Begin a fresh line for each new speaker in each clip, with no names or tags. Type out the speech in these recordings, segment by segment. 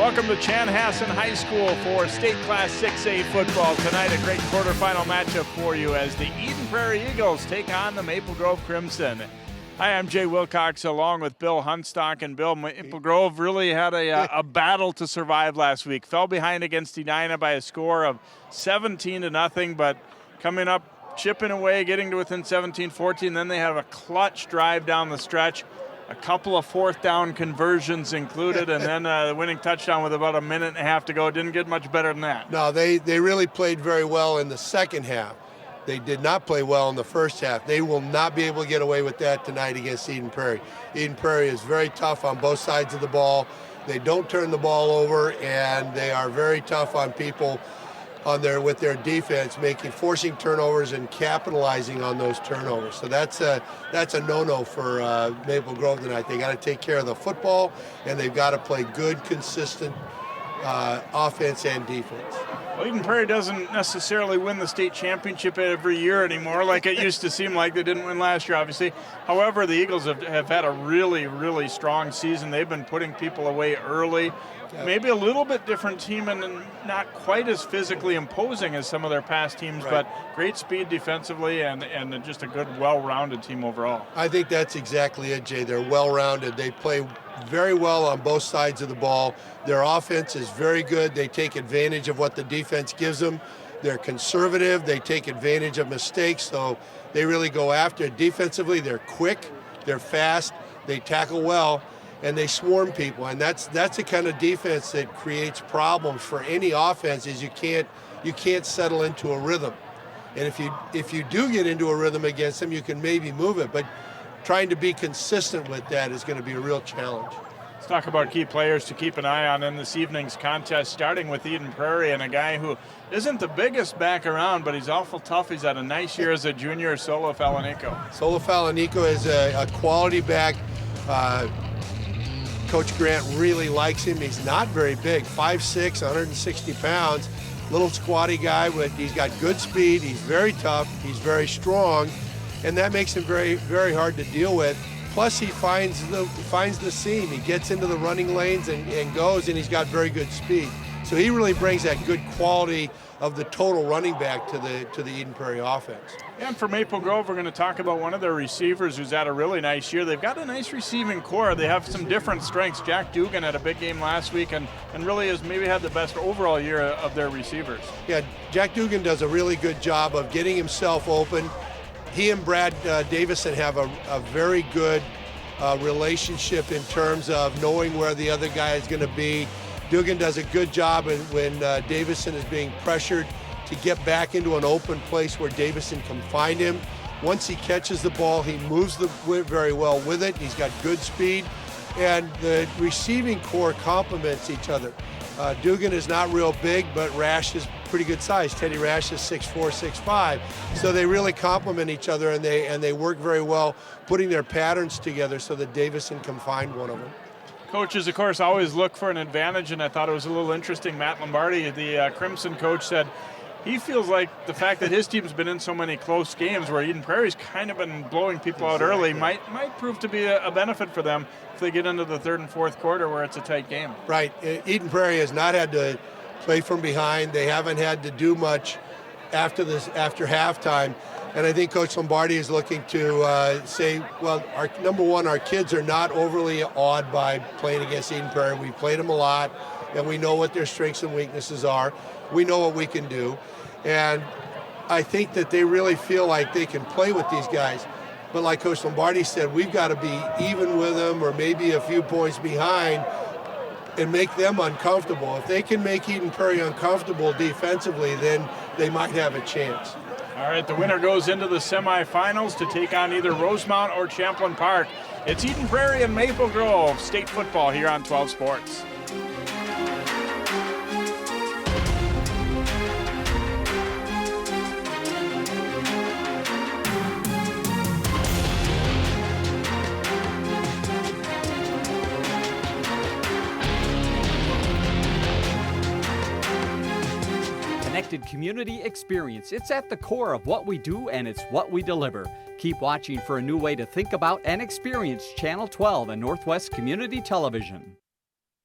Welcome to Chanhassen High School for State Class 6A football. Tonight, a great quarterfinal matchup for you as the Eden Prairie Eagles take on the Maple Grove Crimson. Hi, I'm Jay Wilcox along with Bill Hunstock. And Bill, Maple Grove really had a battle to survive last week. Fell behind against Edina by a score of 17-0, but coming up, chipping away, getting to within 17-14. Then they have a clutch drive down the stretch. A couple of fourth down conversions included, and then the winning touchdown with about a minute and a half to go. Didn't get much better than that.
No, they really played very well in the second half. They did not play well in the first half. They will not be able to get away with that tonight against Eden Prairie. Eden Prairie is very tough on both sides of the ball. They don't turn the ball over, and they are very tough on people with their defense, forcing turnovers and capitalizing on those turnovers. So that's a no-no for Maple Grove tonight. They got to take care of the football, and they've got to play good, consistent offense and defense.
Well, Eden Prairie doesn't necessarily win the state championship every year anymore, like it used to seem like. They didn't win last year, obviously. However, the Eagles have had a really, really strong season. They've been putting people away early. Yeah. Maybe a little bit different team and not quite as physically imposing as some of their past teams, right. But great speed defensively and just a good, well-rounded team overall.
I think that's exactly it, Jay. They're well-rounded. They play very well on both sides of the ball. Their offense is very good. They take advantage of what the defense gives them. They're conservative. They take advantage of mistakes, so they really go after it. Defensively, they're quick, they're fast, they tackle well, and they swarm people. And that's the kind of defense that creates problems for any offense. Is you can't settle into a rhythm. And if you do get into a rhythm against them, you can maybe move it, but trying to be consistent with that is going to be a real challenge.
Let's talk about key players to keep an eye on in this evening's contest, starting with Eden Prairie and a guy who isn't the biggest back around, but he's awful tough. He's had a nice year as a junior, Solo Falanico.
Solo Falanico is a quality back. Coach Grant really likes him. He's not very big, 5'6", 160 pounds, little squatty guy, but he's got good speed. He's very tough. He's very strong, and that makes him very, very hard to deal with. Plus, he finds the seam. He gets into the running lanes and goes, and he's got very good speed. So he really brings that good quality of the total running back to the Eden Prairie offense.
And for Maple Grove, we're going to talk about one of their receivers who's had a really nice year. They've got a nice receiving core. They have some different strengths. Jack Dugan had a big game last week and really has maybe had the best overall year of their receivers.
Yeah, Jack Dugan does a really good job of getting himself open. He and Brad Davison have a very good relationship in terms of knowing where the other guy is going to be. Dugan does a good job when Davison is being pressured to get back into an open place where Davison can find him. Once he catches the ball, he moves very well with it. He's got good speed, and the receiving core complements each other. Dugan is not real big, but Rash is pretty good size. Teddy Rash is 6'4", 6'5", so they really complement each other, and they work very well, putting their patterns together so that Davison can find one of them.
Coaches, of course, always look for an advantage, and I thought it was a little interesting. Matt Lombardi, the Crimson coach, said he feels like the fact that his team's been in so many close games where Eden Prairie's kind of been blowing people out early might prove to be a benefit for them if they get into the third and fourth quarter where it's a tight game.
Right. Eden Prairie has not had to play from behind. They haven't had to do much after halftime. And I think Coach Lombardi is looking to say, well, number one, our kids are not overly awed by playing against Eden Prairie. We played them a lot, and we know what their strengths and weaknesses are. We know what we can do. And I think that they really feel like they can play with these guys. But like Coach Lombardi said, we've got to be even with them or maybe a few points behind and make them uncomfortable. If they can make Eden Prairie uncomfortable defensively, then they might have a chance.
All right, the winner goes into the semifinals to take on either Rosemount or Champlain Park. It's Eden Prairie and Maple Grove state football here on 12 Sports.
Connected community experience. It's at the core of what we do, and it's what we deliver. Keep watching for a new way to think about and experience Channel 12 and Northwest Community Television.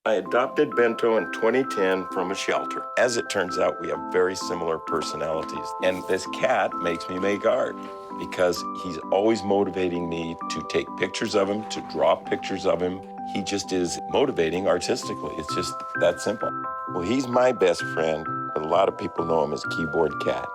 I adopted Bento in 2010 from a shelter. As it turns out, we have very similar personalities. And this cat makes me make art because he's always motivating me to take pictures of him, to draw pictures of him. He just is motivating artistically. It's just that simple. Well, he's my best friend, but a lot of people know him as Keyboard Cat.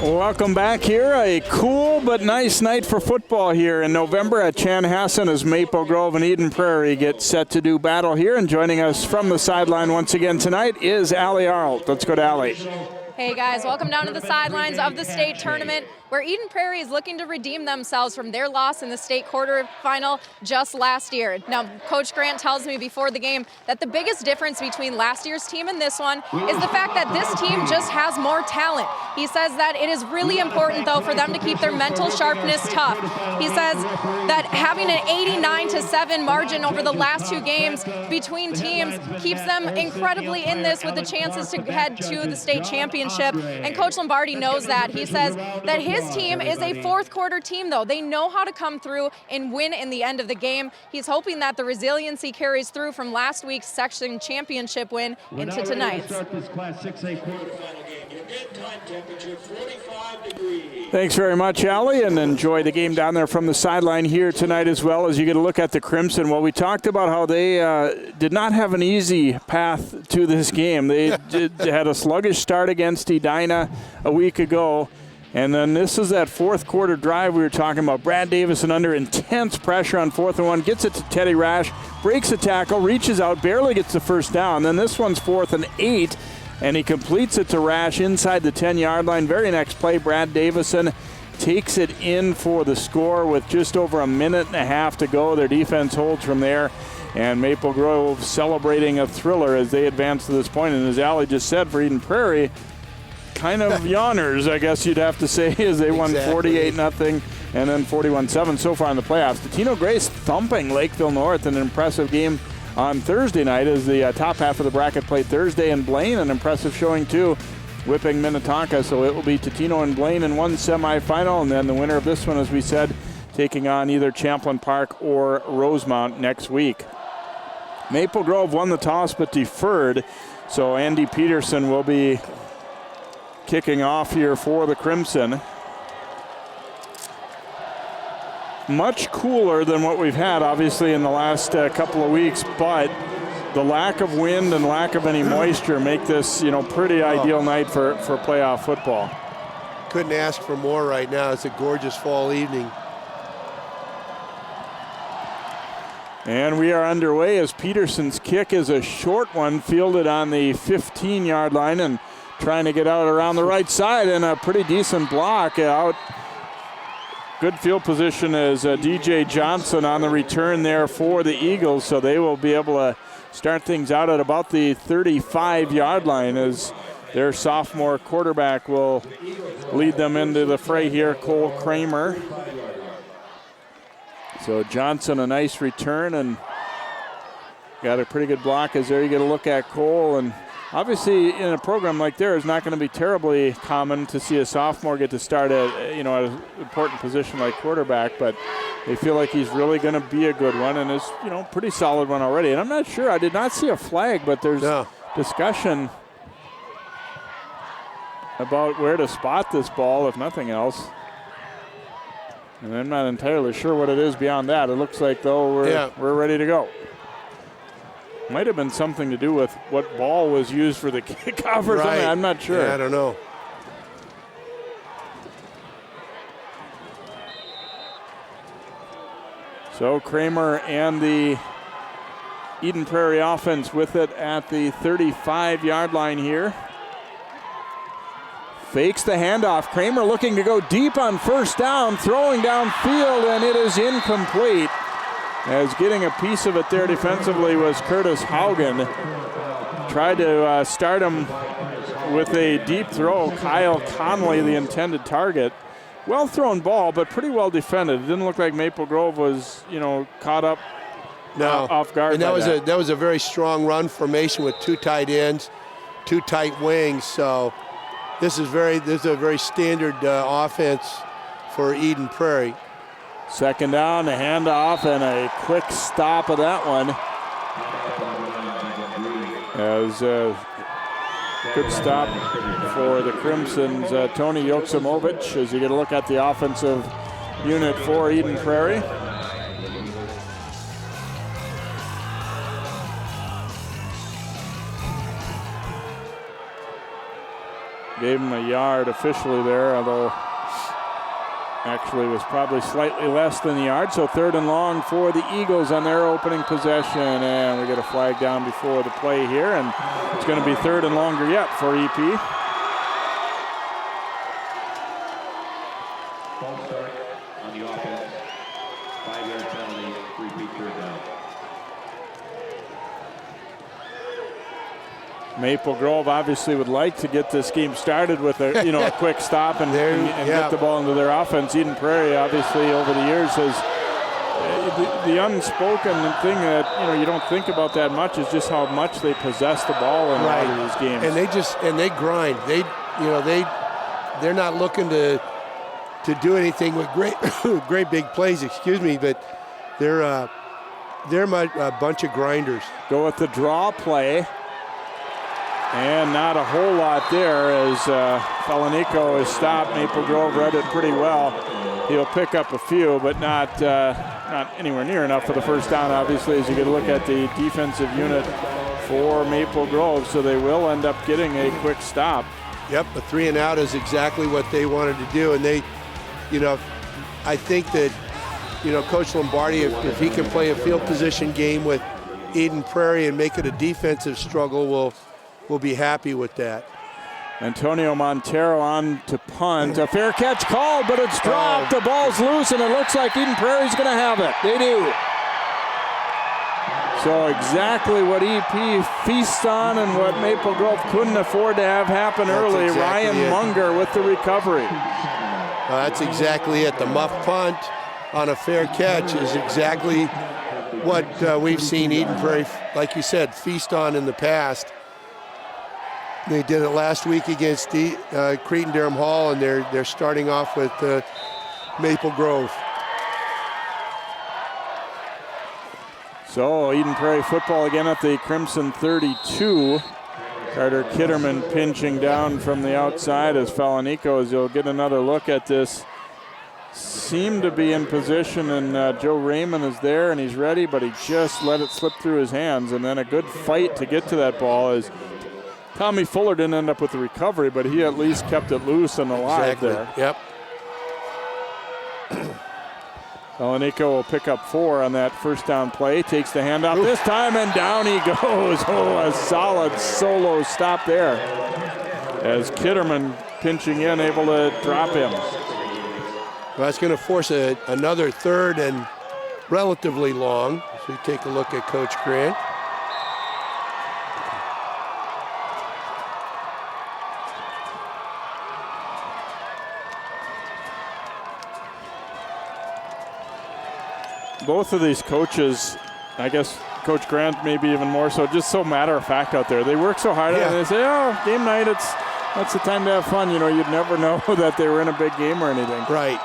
Welcome back here. A cool but nice night for football here in November at Chanhassen as Maple Grove and Eden Prairie get set to do battle here. And joining us from the sideline once again tonight is Allie Arlt. Let's go to Allie.
Hey guys, welcome down to the sidelines of the state tournament where Eden Prairie is looking to redeem themselves from their loss in the state quarterfinal just last year. Now, Coach Grant tells me before the game that the biggest difference between last year's team and this one is the fact that this team just has more talent. He says that it is really important, though, for them to keep their mental sharpness tough. He says that having an 89-7 margin over the last two games between teams keeps them incredibly in this with the chances to head to the state championship. And Coach Lombardi knows that. He says that his team is a fourth quarter team, though. They know how to come through and win in the end of the game. He's hoping that the resiliency carries through from last week's section championship win into tonight's.
Thanks very much, Allie, and enjoy the game down there from the sideline here tonight as well as you get a look at the Crimson. Well, we talked about how they did not have an easy path to this game. They had a sluggish start against Edina a week ago, and then this is that fourth quarter drive we were talking about. Brad Davison under intense pressure on 4th and 1, gets it to Teddy Rash, breaks a tackle, reaches out, barely gets the first down. Then this one's 4th and 8. And he completes it to Rash inside the 10-yard line. Very next play, Brad Davison takes it in for the score with just over a minute and a half to go. Their defense holds from there. And Maple Grove celebrating a thriller as they advance to this point. And as Allie just said, for Eden Prairie, kind of yawners, I guess you'd have to say, as they won 48-0 and then 41-7 so far in the playoffs. The Tino Grace thumping Lakeville North, an impressive game on Thursday night as the top half of the bracket played Thursday, and Blaine, an impressive showing too, whipping Minnetonka. So it will be Totino and Blaine in one semifinal, and then the winner of this one, as we said, taking on either Champlain Park or Rosemount next week. Maple Grove won the toss but deferred, so Andy Peterson will be kicking off here for the Crimson. Much cooler than what we've had, obviously, in the last couple of weeks, but the lack of wind and lack of any moisture make this, pretty ideal night for playoff football.
Couldn't ask for more right now. It's a gorgeous fall evening.
And we are underway as Peterson's kick is a short one, fielded on the 15-yard line and trying to get out around the right side, and a pretty decent block out. Good field position is DJ Johnson on the return there for the Eagles, so they will be able to start things out at about the 35-yard line as their sophomore quarterback will lead them into the fray here, Cole Kramer. So Johnson, a nice return, and got a pretty good block as there you get a look at Cole. And obviously, in a program like theirs, it's not going to be terribly common to see a sophomore get to start at an important position like quarterback, but they feel like he's really going to be a good one and is, pretty solid one already. And I'm not sure, I did not see a flag, but there's discussion about where to spot this ball, if nothing else. And I'm not entirely sure what it is beyond that. It looks like, though, we're ready to go. Might have been something to do with what ball was used for the kickoff or something. I'm not sure.
Yeah, I don't know.
So Kramer and the Eden Prairie offense with it at the 35-yard line here. Fakes the handoff. Kramer looking to go deep on first down, throwing downfield, and it is incomplete. As getting a piece of it there defensively was Curtis Haugen. Tried to start him with a deep throw. Kyle Conley, the intended target. Well thrown ball, but pretty well defended. It didn't look like Maple Grove was, caught up off guard.
And that was a very strong run formation with 2 tight ends, 2 tight wings. So this is a very standard offense for Eden Prairie.
Second down, a handoff, and a quick stop of that one. As good stop for the Crimsons, Tony Joksimovic, as you get a look at the offensive unit for Eden Prairie. Gave him a yard officially there, although actually was probably slightly less than the yard. So 3rd and long for the Eagles on their opening possession. And we get a flag down before the play here. And it's going to be 3rd and longer yet for EP.
False start on the offense. 5-yard penalty, repeat 3rd down.
Maple Grove obviously would like to get this game started with a quick stop and get the ball into their offense. Eden Prairie obviously over the years has the unspoken thing that you don't think about that much is just how much they possess the ball in a lot of these games.
And they grind. They're not looking to do anything with great big plays. Excuse me, but they're a bunch of grinders.
Go with the draw play. And not a whole lot there as Falanico is stopped. Maple Grove read it pretty well. He'll pick up a few, but not anywhere near enough for the first down, obviously, as you get a look at the defensive unit for Maple Grove. So they will end up getting a quick stop.
Yep, a 3 and out is exactly what they wanted to do. And they, I think that, Coach Lombardi, if he can play a field position game with Eden Prairie and make it a defensive struggle, we'll be happy with that.
Antonio Montero on to punt. A fair catch called, but it's dropped. The ball's loose, and it looks like Eden Prairie's going to have it. They do. So exactly what EP feasts on and what Maple Grove couldn't afford to have happen early. Ryan Munger with the recovery.
That's exactly it. The muff punt on a fair catch is exactly what we've seen Eden Prairie, like you said, feast on in the past. They did it last week against Cretin-Derham Hall, and they're starting off with Maple Grove.
So Eden Prairie football again at the Crimson 32. Carter Kitterman pinching down from the outside as Falanico, as you'll get another look at this, seemed to be in position, and Joe Raymond is there and he's ready, but he just let it slip through his hands. And then a good fight to get to that ball as Tommy Fuller didn't end up with the recovery, but he at least kept it loose and alive there.
Yep.
Falanico will pick up 4 on that first down play. Takes the handoff this time, and down he goes. Oh, a solid solo stop there. As Kitterman pinching in, able to drop him.
Well, that's going to force another 3rd and relatively long. So we take a look at Coach Grant.
Both of these coaches, I guess Coach Grant maybe even more so, just so matter-of-fact out there. They work so hard and they say, oh, game night, that's the time to have fun. You'd never know that they were in a big game or anything.
Right.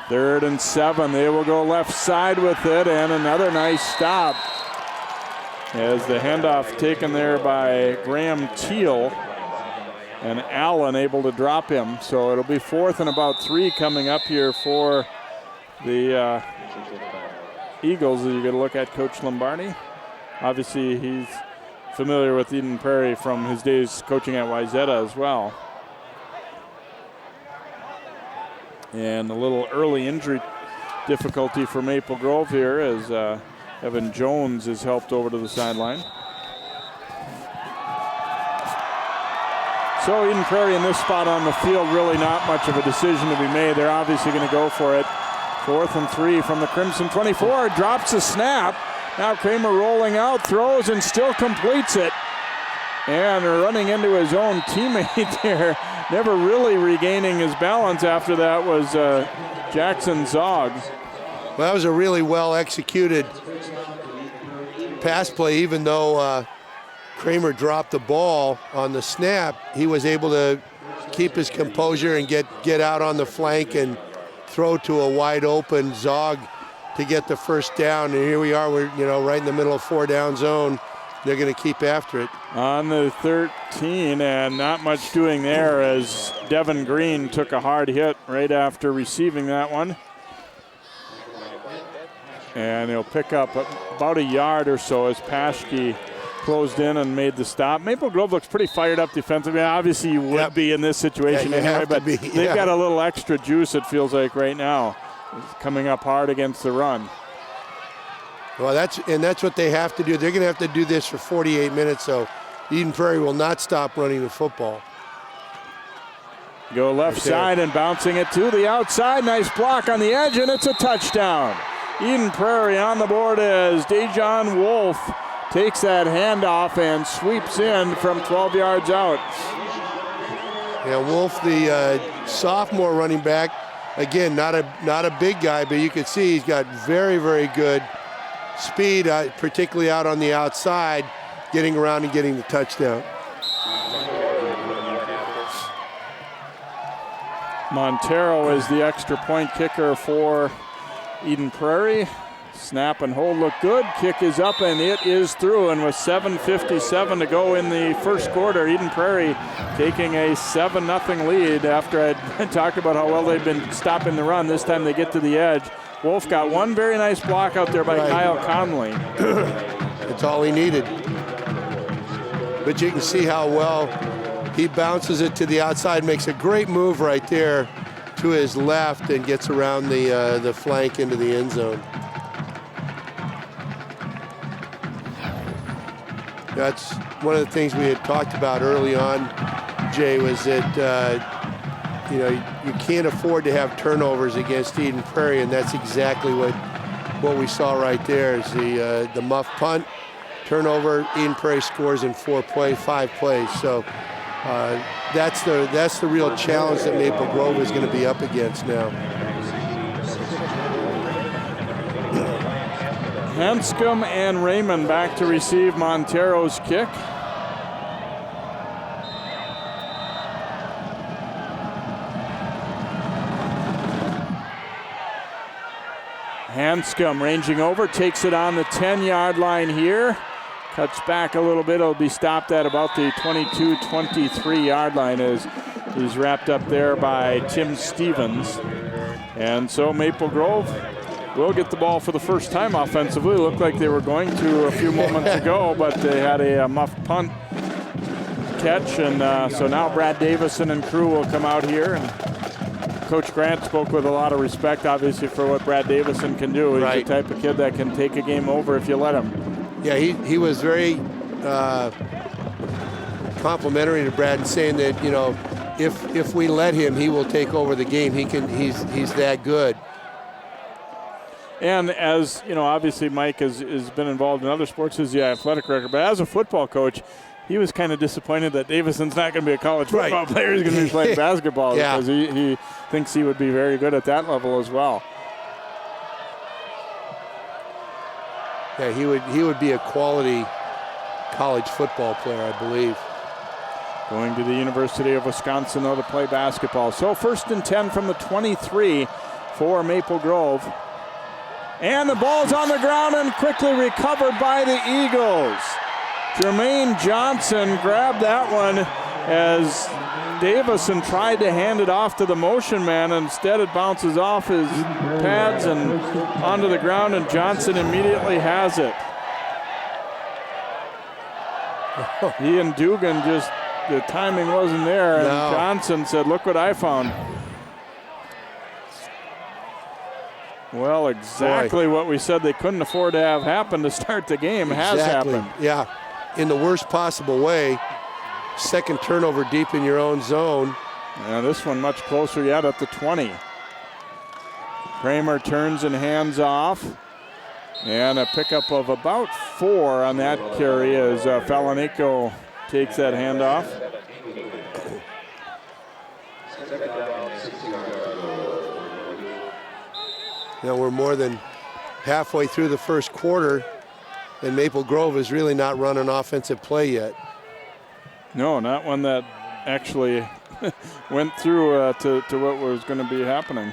3rd and 7. They will go left side with it, and another nice stop. As the handoff taken there by Graham Teal, and Allen able to drop him. So it'll be 4th and about 3 coming up here for the Eagles. You get a look at Coach Lombardi. Obviously, he's familiar with Eden Prairie from his days coaching at Wayzata as well. And a little early injury difficulty for Maple Grove here as Evan Jones is helped over to the sideline. So Eden Prairie in this spot on the field, really not much of a decision to be made. They're obviously going to go for it. 4th and 3 from the Crimson 24. Drops a snap. Now Kramer rolling out, throws, and still completes it. And running into his own teammate there. Never really regaining his balance after that was Jackson Zogg.
Well, that was a really well executed pass play. Even though Kramer dropped the ball on the snap, he was able to keep his composure and get out on the flank and throw to a wide open Zog to get the first down. And here we are, we're right in the middle of 4-down zone. They're going to keep after it.
On the 13, and not much doing there as Devin Green took a hard hit right after receiving that one. And he'll pick up about a yard or so as Paschke closed in and made the stop. Maple Grove looks pretty fired up defensively. Obviously, you would be in this situation anyway, but they've got a little extra juice, it feels like, right now. It's coming up hard against the run.
Well, that's what they have to do. They're going to have to do this for 48 minutes, so Eden Prairie will not stop running the football.
Go left side and bouncing it to the outside. Nice block on the edge, and it's a touchdown. Eden Prairie on the board as Dejon Wolf takes that handoff and sweeps in from 12 yards out.
Yeah, Wolf, the sophomore running back, again, not a big guy, but you can see he's got very, very good speed, particularly out on the outside, getting around and getting the touchdown.
Montero is the extra point kicker for Eden Prairie. Snap and hold look good. Kick is up and it is through. And with 7:57 to go in the first quarter, Eden Prairie taking a 7-0 lead after I talked about how well they've been stopping the run. This time they get to the edge. Wolf got one very nice block out there by Kyle Conley.
That's all he needed. But you can see how well he bounces it to the outside, makes a great move right there to his left and gets around the flank into the end zone. That's one of the things we had talked about early on, Jay, was that you can't afford to have turnovers against Eden Prairie, and that's exactly what we saw right there. Is the muff punt, turnover. Eden Prairie scores in 5 plays. So that's the real challenge that Maple Grove is going to be up against now.
Hanscom and Raymond back to receive Montero's kick. Hanscom ranging over, takes it on the 10-yard line here. Cuts back a little bit. It'll be stopped at about the 22-23 yard line as he's wrapped up there by Tim Stevens. And so Maple Grove will get the ball for the first time offensively. It looked like they were going to a few moments ago, but they had a muffed punt catch. And so now Brad Davison and crew will come out here. And Coach Grant spoke with a lot of respect, obviously, for what Brad Davison can do. He's the type of kid that can take a game over if you let him.
Yeah, he was very complimentary to Brad, and saying that if we let him, he will take over the game. He's that good.
And as obviously Mike has been involved in other sports, is the athletic record. But as a football coach, he was kind of disappointed that Davison's not going to be a college football player. He's going to be playing basketball because he thinks he would be very good at that level as well.
Yeah, he would be a quality college football player, I believe.
Going to the University of Wisconsin, though, to play basketball. So 1st and 10 from the 23 for Maple Grove. And the ball's on the ground and quickly recovered by the Eagles. Jermaine Johnson grabbed that one as Davison tried to hand it off to the motion man. Instead, it bounces off his pads and onto the ground, and Johnson immediately has it. He and Dugan the timing wasn't there, and Johnson said, "Look what I found." Well, exactly what we said they couldn't afford to have happen to start the game has happened.
Yeah, in the worst possible way. Second turnover deep in your own zone.
Yeah, this one much closer yet at the 20. Kramer turns and hands off. And a pickup of about 4 on that carry as Falanico takes that handoff.
You know, we're more than halfway through the first quarter, and Maple Grove is really not running offensive play yet.
No, not one that actually went through to what was going to be happening.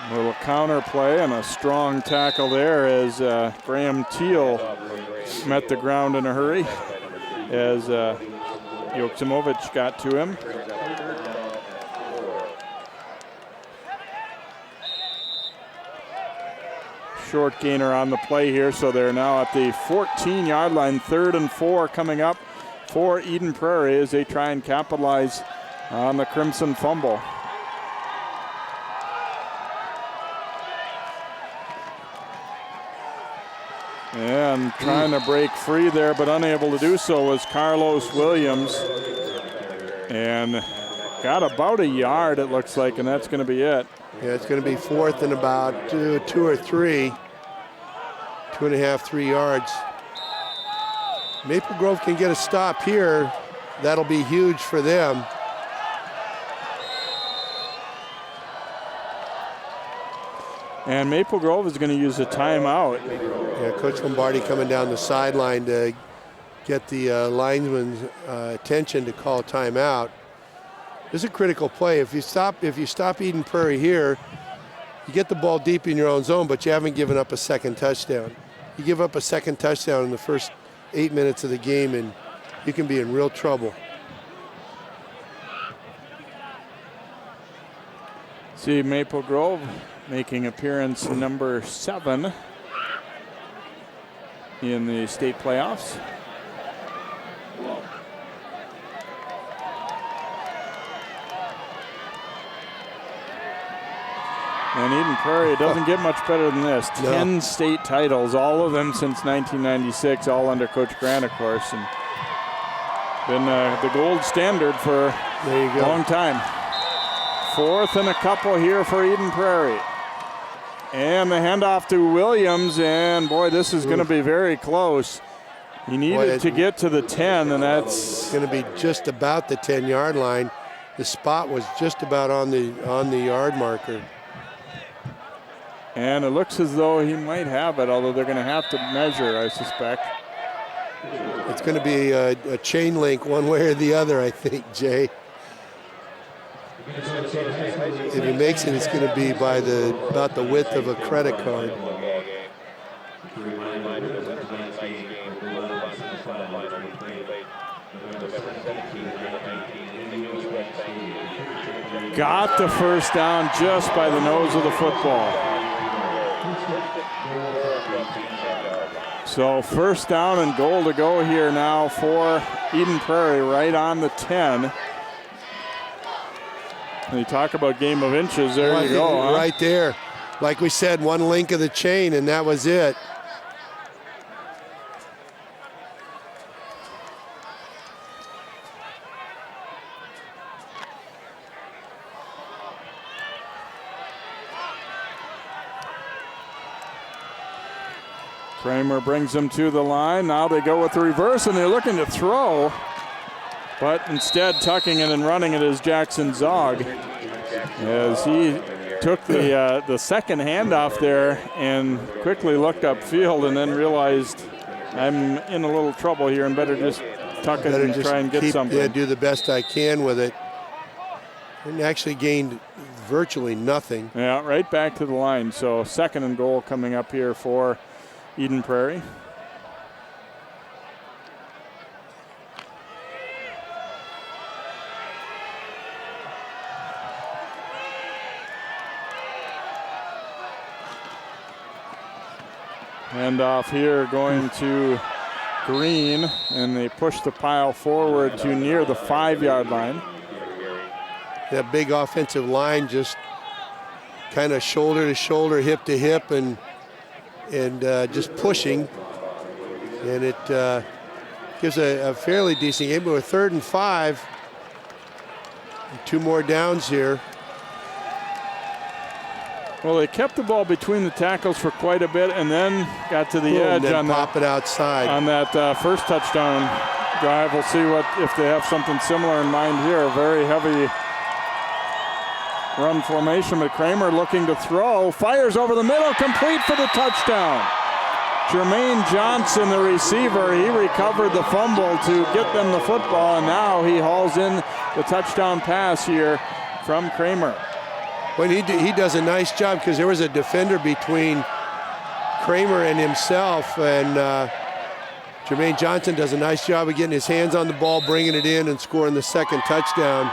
A little counter play and a strong tackle there as Graham Teal met the ground in a hurry as Joksimovic got to him. Short gainer on the play here, so they're now at the 14-yard line. 3rd and 4 coming up for Eden Prairie as they try and capitalize on the Crimson fumble. And trying to break free there, but unable to do so, was Carlos Williams. And got about a yard, it looks like, and that's going to be it.
Yeah, it's going to be 4th and about 2 or 3. 2.5, 3 yards. Maple Grove can get a stop here. That'll be huge for them.
And Maple Grove is going to use a timeout.
Yeah, Coach Lombardi coming down the sideline to get the lineman's attention to call timeout. This is a critical play. If you stop Eden Prairie here, you get the ball deep in your own zone, but you haven't given up a second touchdown. You give up a second touchdown in the first 8 minutes of the game, and you can be in real trouble.
See Maple Grove making appearance number 7 in the state playoffs. And Eden Prairie doesn't get much better than this.
No.
10 state titles, all of them since 1996, all under Coach Grant, of course, and been the gold standard for a long time. 4th and a couple here for Eden Prairie. And the handoff to Williams, and boy, this is going to be very close. He needed to get to the 10, and that's
going to be just about the 10-yard line. The spot was just about on the yard marker.
And it looks as though he might have it, although they're going to have to measure, I suspect.
It's going to be a chain link one way or the other, I think, Jay. If he makes it, it's going to be by about the width of a credit card.
Got the first down just by the nose of the football. So 1st down and goal to go here now for Eden Prairie, right on the 10. And you talk about game of inches, there you go. Huh?
Right there. Like we said, one link of the chain, and that was it.
Kramer brings them to the line. Now they go with the reverse, and they're looking to throw. But instead, tucking it and running it is Jackson Zog, as he took the second handoff there and quickly looked upfield and then realized, I'm in a little trouble here and better just tuck it and try and get something.
Yeah, do the best I can with it. And actually gained virtually nothing.
Yeah, right back to the line. So 2nd and goal coming up here for Eden Prairie. Hand off here going to Green, and they push the pile forward to near the 5-yard line.
That big offensive line just kind of shoulder to shoulder, hip to hip, and just pushing. And it gives a fairly decent game. But we're 3rd and 5. 2 more downs here.
Well, they kept the ball between the tackles for quite a bit, and then got to the edge
and
on
pop it outside
on that first touchdown drive. We'll see if they have something similar in mind here. Very heavy run formation, but Kramer looking to throw. Fires over the middle, complete for the touchdown. Jermaine Johnson, the receiver, he recovered the fumble to get them the football, and now he hauls in the touchdown pass here from Kramer.
Well, he does a nice job because there was a defender between Kramer and himself, and Jermaine Johnson does a nice job of getting his hands on the ball, bringing it in, and scoring the second touchdown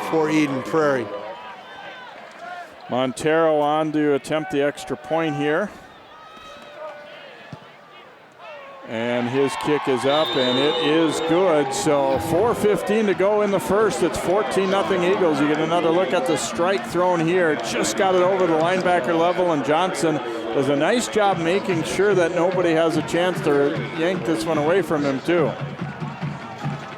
for Eden Prairie.
Montero on to attempt the extra point here. And his kick is up, and it is good. So 4:15 to go in the first. It's 14-0 Eagles. You get another look at the strike thrown here. Just got it over the linebacker level, and Johnson does a nice job making sure that nobody has a chance to yank this one away from him, too.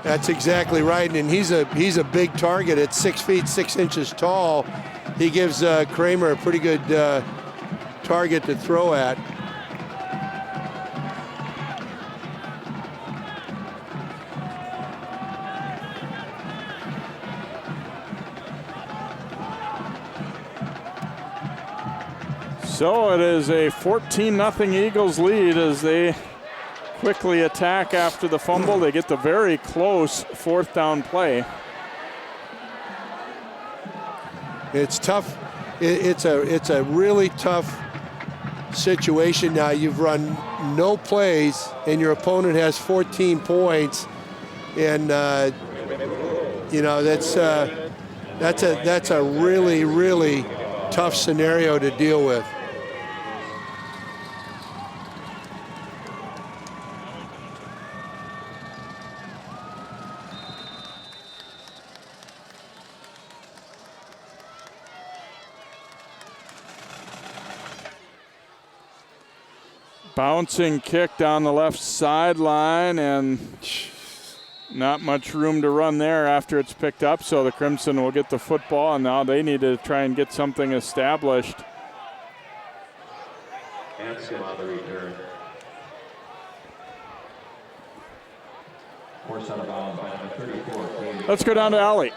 That's exactly right, and he's a big target at 6 feet 6 inches tall. He gives Kramer a pretty good target to throw at.
So it is a 14-0 Eagles lead as they quickly attack after the fumble. They get the very close fourth down play.
It's tough. It's a really tough situation now. You've run no plays, and your opponent has 14 points, and you know that's a really tough scenario to deal with.
Bouncing kick down the left sideline, and not much room to run there after it's picked up, so the Crimson will get the football, and now they need to try and get something established.
Anscombe on the return. Force out of bounds by number 34.
Let's go down to Allie.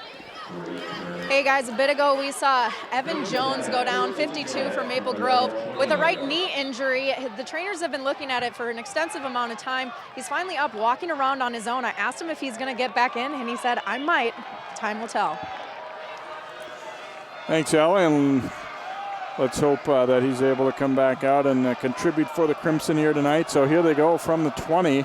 Hey guys, a bit ago we saw Evan Jones go down, 52 for Maple Grove, with a right knee injury. The trainers have been looking at it for an extensive amount of time. He's finally up, walking around on his own. I asked him if he's going to get back in, and he said, I might. Time will tell.
Thanks, Allie, and let's hope that he's able to come back out and contribute for the Crimson here tonight. So here they go from the 20.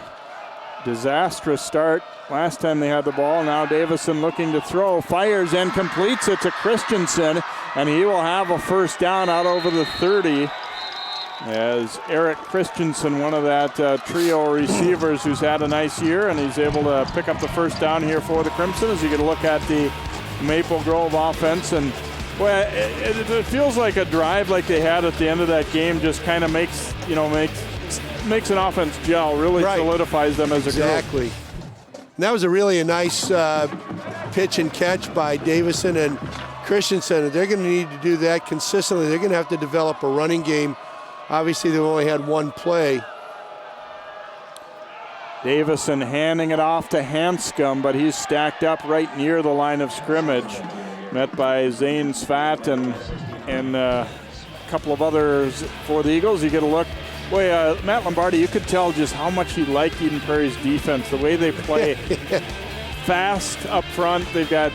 Disastrous start last time they had the ball. Now Davison looking to throw, fires and completes it to Christensen, and he will have a first down out over the 30 as Eric Christensen, one of that trio receivers who's had a nice year, and he's able to pick up the first down here for the Crimson as you get a look at the Maple Grove offense. And well, it feels like a drive like they had at the end of that game just kind of makes an offense gel, really solidifies them as a group.
Exactly. And that was a nice pitch and catch by Davison and Christensen. They're going to need to do that consistently. They're going to have to develop a running game. Obviously, they've only had one play.
Davison handing it off to Hanscom, but he's stacked up right near the line of scrimmage. Met by Zane Svat and a couple of others for the Eagles. You get a look. Boy, Matt Lombardi, you could tell just how much he liked Eden Prairie's defense, the way they play. Fast up front. They've got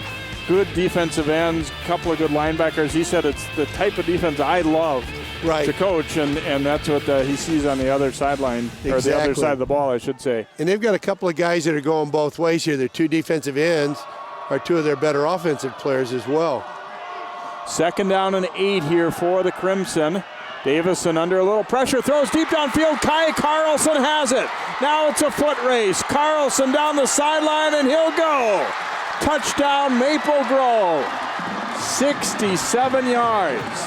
good defensive ends, a couple of good linebackers. He said it's the type of defense I love to coach, and that's what he sees on the other sideline, or the other side of the ball, I should say.
And they've got a couple of guys that are going both ways here. Their two defensive ends are two of their better offensive players as well.
2nd down and 8 here for the Crimson. Davison under a little pressure, throws deep downfield. Kai Carlson has it. Now it's a foot race. Carlson down the sideline, and he'll go. Touchdown, Maple Grove. 67 yards.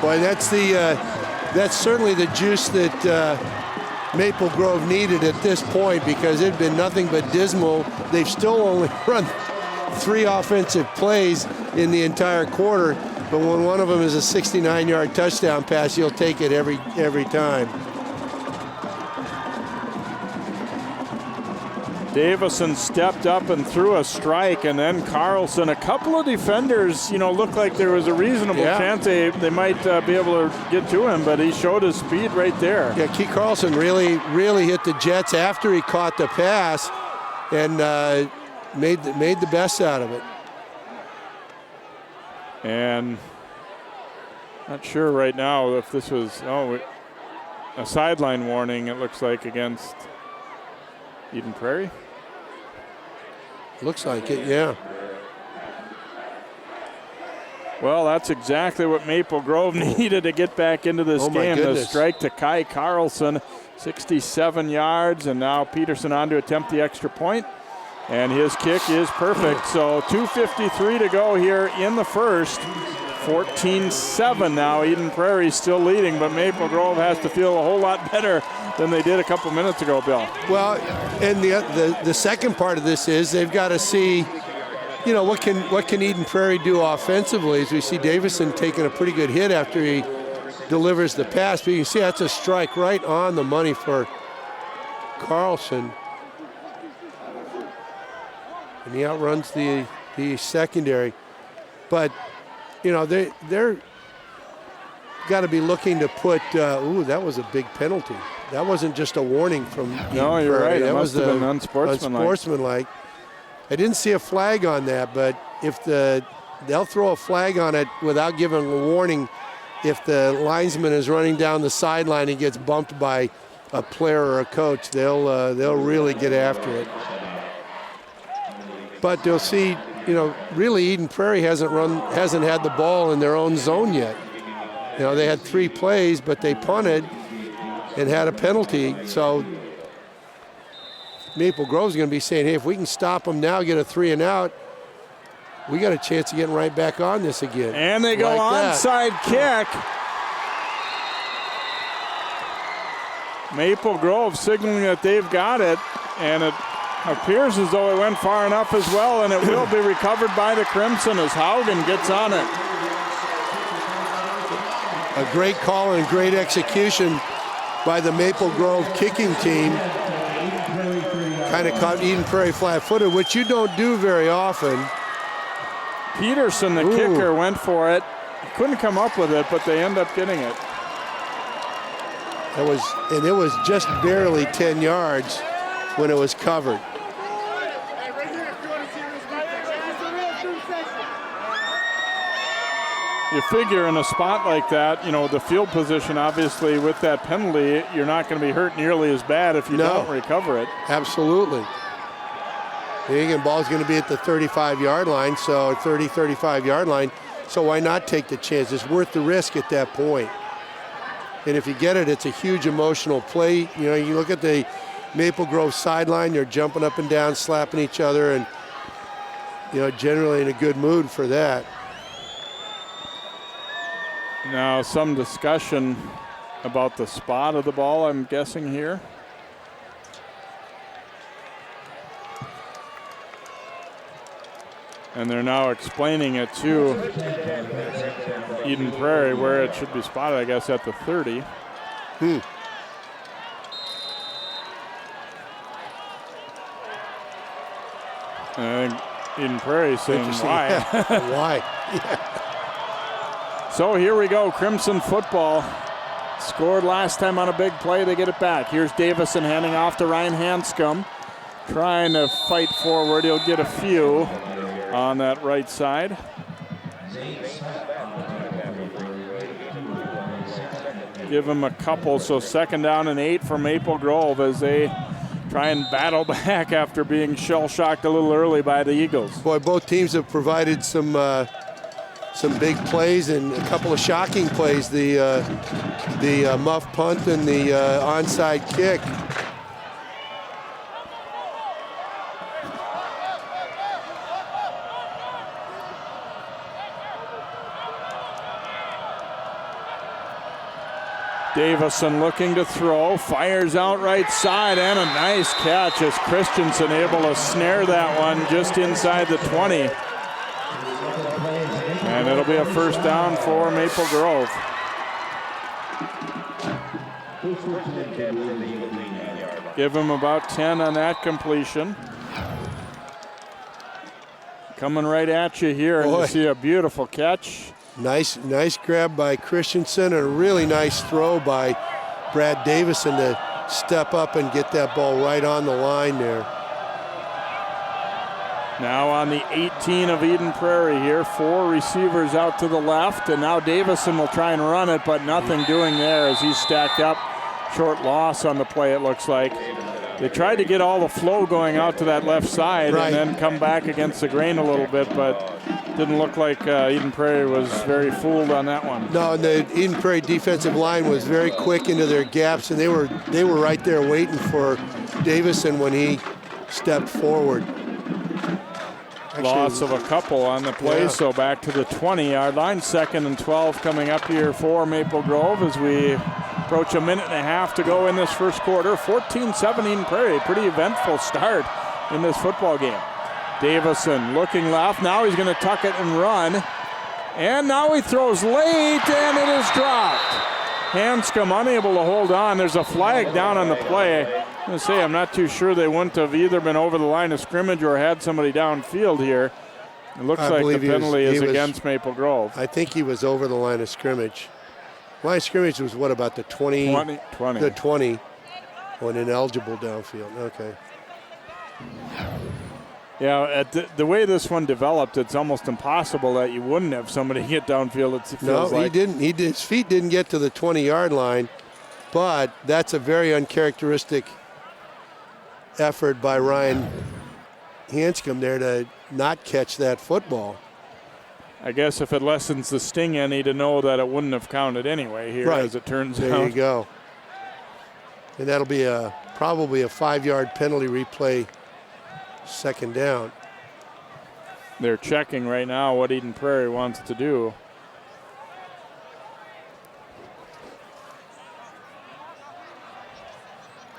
Boy, that's certainly the juice that Maple Grove needed at this point, because it had been nothing but dismal. They've still only run 3 offensive plays in the entire quarter. But when one of them is a 69-yard touchdown pass, you'll take it every time.
Davison stepped up and threw a strike, and then Carlson. A couple of defenders, looked like there was a reasonable chance they might be able to get to him, but he showed his speed right there.
Yeah, Keith Carlson really hit the Jets after he caught the pass and made the best out of it.
And not sure right now if this was a sideline warning, it looks like, against Eden Prairie.
Looks like it, yeah.
Well, that's exactly what Maple Grove needed to get back into this game. The strike to Kai Carlson, 67 yards, and now Peterson on to attempt the extra point, and his kick is perfect. So 2:53 to go here in the first. 14-7 now. Eden Prairie still leading, but Maple Grove has to feel a whole lot better than they did a couple minutes ago, Bill.
Well, and the second part of this is they've got to see, what can Eden Prairie do offensively, as we see Davison taking a pretty good hit after he delivers the pass. But you can see that's a strike right on the money for Carlson. And he outruns the secondary. But they're got to be looking to put. That was a big penalty. That wasn't just a warning from.
No, you're right.
That
must have been unsportsmanlike.
I didn't see a flag on that, but if they'll throw a flag on it without giving a warning. If the linesman is running down the sideline and gets bumped by a player or a coach, they'll really get after it. But they'll see. Really Eden Prairie hasn't had the ball in their own zone yet. They had 3 plays, but they punted and had a penalty. So Maple Grove's going to be saying, hey, if we can stop them now, get a 3 and out, we got a chance of getting right back on this again.
And they go onside kick. Maple Grove signaling that they've got it, and it appears as though it went far enough as well, and it will be recovered by the Crimson as Haugen gets on it.
A great call and great execution by the Maple Grove kicking team. Kind of caught Eden Prairie flat-footed, which you don't do very often.
Peterson, the kicker, went for it. Couldn't come up with it, but they end up getting it.
It was just barely 10 yards when it was covered.
You figure in a spot like that, the field position, obviously, with that penalty, you're not going to be hurt nearly as bad if you don't recover it.
Absolutely. The Egan ball's going to be at the 35-yard line, so 35-yard line. So why not take the chance? It's worth the risk at that point. And if you get it, it's a huge emotional play. You look at the Maple Grove sideline, they're jumping up and down, slapping each other, and, generally in a good mood for that.
Now some discussion about the spot of the ball, I'm guessing here. And they're now explaining it to Eden Prairie where it should be spotted, I guess, at the 30. And I think Eden Prairie saying why.
Why?
So here we go, Crimson football. Scored last time on a big play, they get it back. Here's Davison handing off to Ryan Hanscom. Trying to fight forward, he'll get a few on that right side. Give him a couple, so 2nd down and 8 for Maple Grove as they try and battle back after being shell-shocked a little early by the Eagles.
Boy, both teams have provided some big plays and a couple of shocking plays. The muff punt and the onside kick.
Davison looking to throw, fires out right side, and a nice catch as Christensen able to snare that one just inside the 20. And it'll be a 1st down for Maple Grove. Give him about 10 on that completion. Coming right at you here, and you see a beautiful catch.
Nice grab by Christensen, and a really nice throw by Brad Davison to step up and get that ball right on the line there.
Now on the 18 of Eden Prairie here, 4 receivers out to the left, and now Davison will try and run it, but nothing doing there as he's stacked up. Short loss on the play, it looks like. They tried to get all the flow going out to that left side and then come back against the grain a little bit, but didn't look like Eden Prairie was very fooled on that one.
No, and the Eden Prairie defensive line was very quick into their gaps, and they were right there waiting for Davison when he stepped forward.
Loss of a couple on the play, so back to the 20-yard line. 2nd and 12 coming up here for Maple Grove as we approach a minute and a half to go in this first quarter. 14-17 Prairie. Pretty eventful start in this football game. Davison looking left. Now he's going to tuck it and run. And now he throws late, and it is dropped. Hanscom unable to hold on. There's a flag down on the play. I'm going to say I'm not too sure they wouldn't have either been over the line of scrimmage or had somebody downfield here. It looks like the penalty is against Maple Grove.
I think he was over the line of scrimmage. Line of scrimmage was what, about the 20?
20.
The 20 when ineligible downfield. Okay.
Yeah, the way this one developed, it's almost impossible that you wouldn't have somebody get downfield. It feels like.
He didn't. His feet didn't get to the 20-yard line, but that's a very uncharacteristic effort by Ryan Hanscom there to not catch that football.
I guess if it lessens the sting any to know that it wouldn't have counted anyway here, as it turns out.
There you go. And that'll be probably a 5-yard penalty replay, 2nd down.
They're checking right now what Eden Prairie wants to do.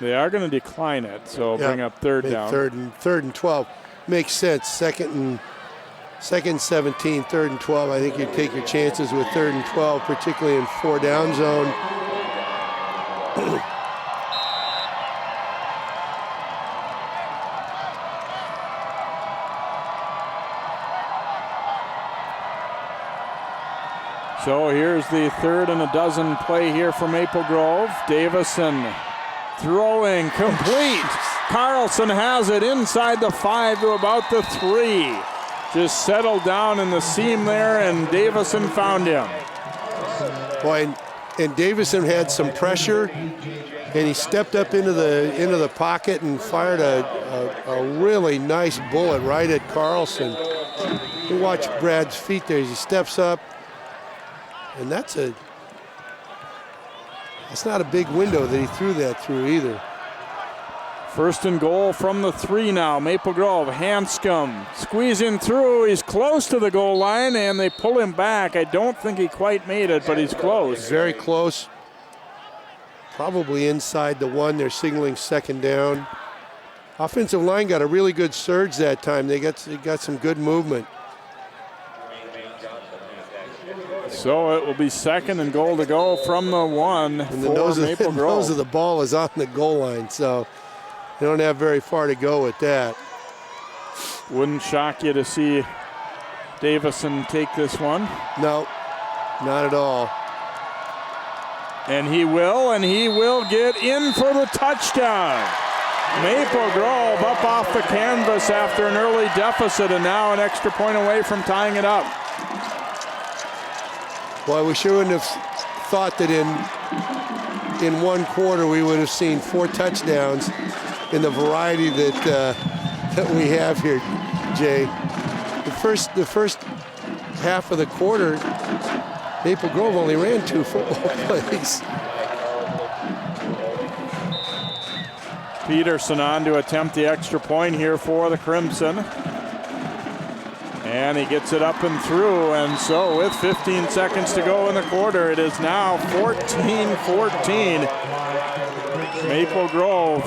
They are going to decline it, so bring up 3rd down.
3rd and 12 makes sense. 2nd and 17, 3rd and 12. I think you take your chances with 3rd and 12, particularly in 4-down zone.
So here's the 3rd and a dozen play here for Maple Grove. Davison throwing complete. Carlson has it inside the 5 to about the 3. Just settled down in the seam there, and Davison found him.
Boy, and Davison had some pressure, and he stepped up into the pocket and fired a really nice bullet right at Carlson. You watch Brad's feet there as he steps up, and that's not a big window that he threw that through either.
1st and goal from the 3 now. Maple Grove, Hanscom squeezing through. He's close to the goal line, and they pull him back. I don't think he quite made it, but he's close.
Very close. Probably inside the 1. They're signaling 2nd down. Offensive line got a really good surge that time. They got some good movement.
So it will be 2nd and goal to go from the 1
and
for Maple Grove.
The nose of the ball is on the goal line, so they don't have very far to go with that.
Wouldn't shock you to see Davison take this one.
No, not at all.
And he will get in for the touchdown. Maple Grove up off the canvas after an early deficit, and now an extra point away from tying it up.
Well, we sure wouldn't have thought that in 1 quarter we would have seen 4 touchdowns in the variety that we have here, Jay. The first half of the quarter, Maple Grove only ran 2 football plays.
Peterson on to attempt the extra point here for the Crimson. And he gets it up and through, and so with 15 seconds to go in the quarter, it is now 14-14. Maple Grove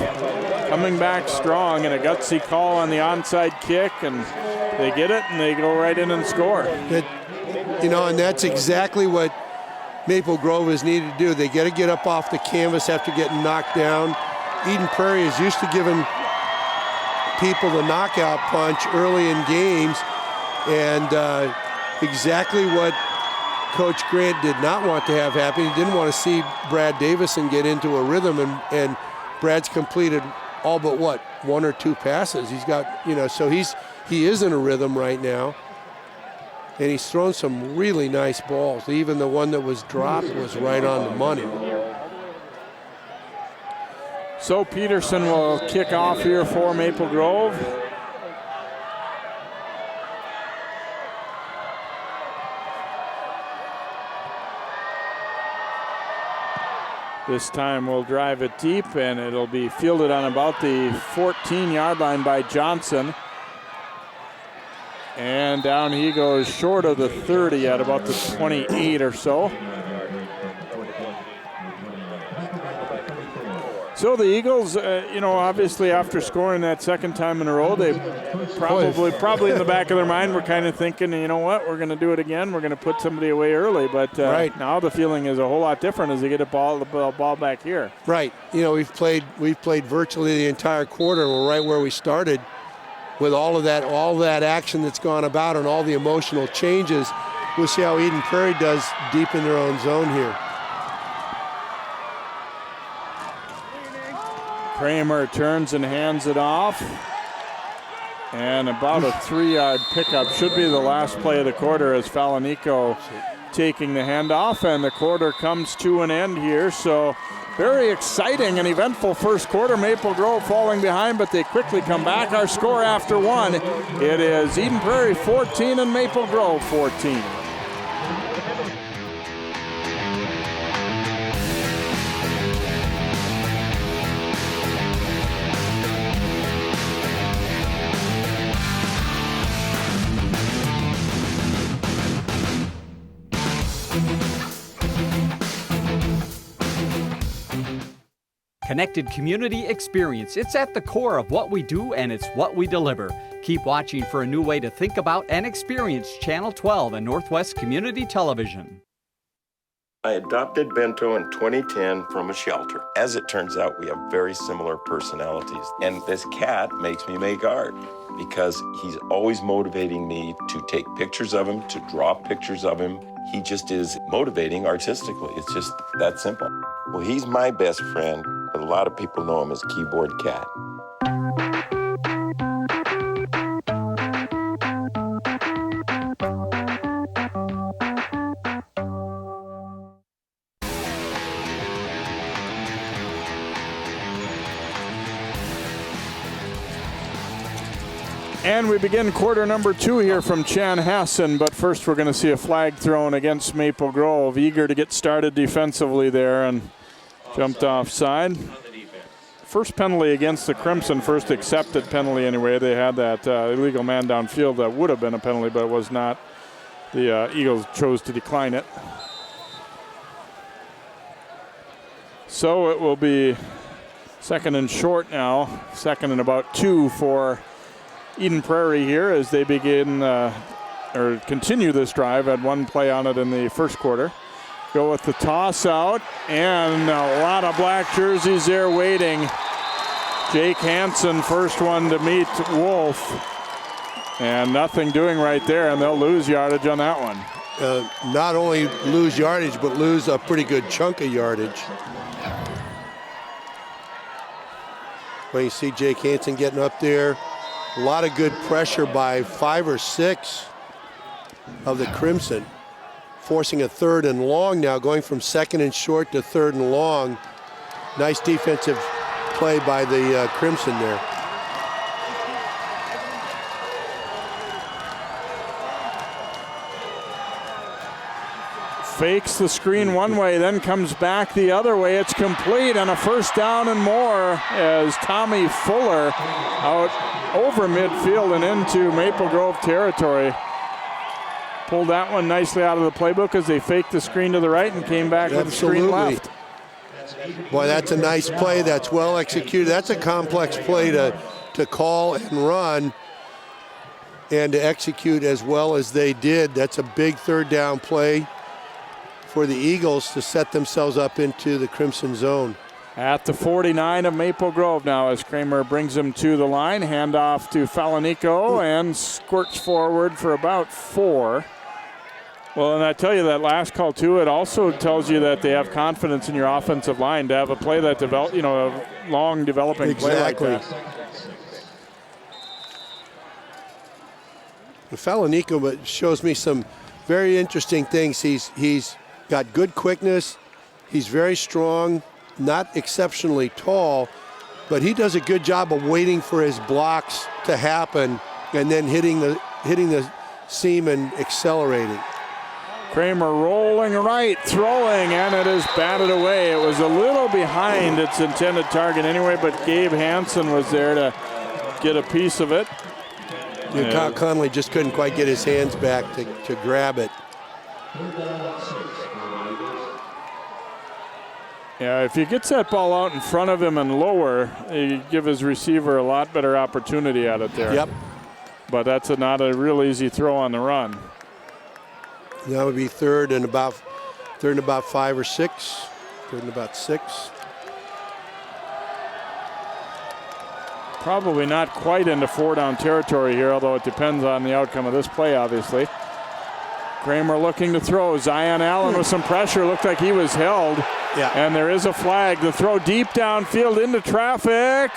coming back strong, and a gutsy call on the onside kick, and they get it, and they go right in and score.
And that's exactly what Maple Grove has needed to do. They got to get up off the canvas after getting knocked down. Eden Prairie is used to giving people the knockout punch early in games, and exactly what Coach Grant did not want to have happen. He didn't want to see Brad Davison get into a rhythm, and Brad's completed all but what, 1 or 2 passes. He's got, so he is in a rhythm right now, and he's thrown some really nice balls. Even the one that was dropped was right on the money.
So Peterson will kick off here for Maple Grove. This time we'll drive it deep, and it'll be fielded on about the 14-yard line by Johnson. And down he goes short of the 30 at about the 28 or so. So the Eagles, obviously after scoring that second time in a row, they probably in the back of their mind were kind of thinking, you know what, we're going to do it again. We're going to put somebody away early. But
right
now the feeling is a whole lot different as they get the ball back here.
Right. We've played virtually the entire quarter. We're right where we started with all of that action that's gone about and all the emotional changes. We'll see how Eden Prairie does deep in their own zone here.
Kramer turns and hands it off. And about a 3-yard pickup. Should be the last play of the quarter as Falanico taking the handoff. And the quarter comes to an end here. So very exciting and eventful first quarter. Maple Grove falling behind, but they quickly come back. Our score after one, it is Eden Prairie 14 and Maple Grove 14.
Connected community experience. It's at the core of what we do, and it's what we deliver. Keep watching for a new way to think about and experience Channel 12 and Northwest Community Television.
I adopted Bento in 2010 from a shelter. As it turns out, we have very similar personalities. And this cat makes me make art because he's always motivating me to take pictures of him, to draw pictures of him. He just is motivating artistically. It's just that simple. Well, he's my best friend, but a lot of people know him as Keyboard Cat.
And we begin quarter number 2 here from Chanhassen, but first we're going to see a flag thrown against Maple Grove. Eager to get started defensively there and jumped offside. First penalty against the Crimson, first accepted penalty anyway. They had that illegal man downfield that would have been a penalty, but it was not. The Eagles chose to decline it. So it will be second and short now, second and about 2 for Eden Prairie here as they begin or continue this drive. Had one play on it in the first quarter. Go with the toss out, and a lot of black jerseys there waiting. Jake Hansen, first one to meet Wolf, and nothing doing right there, and they'll lose yardage on that one.
Not only lose yardage, but lose a pretty good chunk of yardage. Well, you see Jake Hansen getting up there. A lot of good pressure by 5 or 6 of the Crimson, forcing a 3rd and long now, going from 2nd and short to 3rd and long. Nice defensive play by the Crimson there.
Fakes the screen one way, then comes back the other way. It's complete, and a first down and more as Tommy Fuller out over midfield and into Maple Grove territory. Pulled that one nicely out of the playbook as they faked the screen to the right and came back with the screen left.
Boy, that's a nice play. That's well executed. That's a complex play to call and run and to execute as well as they did. That's a big 3rd down play for the Eagles to set themselves up into the Crimson zone.
At the 49 of Maple Grove now as Kramer brings him to the line. Handoff to Falanico and squirts forward for about 4. Well, and I tell you that last call too, it also tells you that they have confidence in your offensive line to have a play that develop, a long developing play like that.
Falanico shows me some very interesting things. He's got good quickness. He's very strong, not exceptionally tall, but he does a good job of waiting for his blocks to happen and then hitting the seam and accelerating.
Kramer rolling right, throwing, and it is batted away. It was a little behind its intended target anyway, but Gabe Hansen was there to get a piece of it.
Yeah, Kyle Conley just couldn't quite get his hands back to grab it.
Yeah, if he gets that ball out in front of him and lower, you give his receiver a lot better opportunity at it there.
Yep.
But that's not a real easy throw on the run.
That would be third and about 5 or 6. Third and about 6.
Probably not quite into 4-down territory here, although it depends on the outcome of this play, obviously. Kramer looking to throw. Zion Allen with some pressure. Looked like he was held.
Yeah.
And there is a flag. The throw deep downfield into traffic.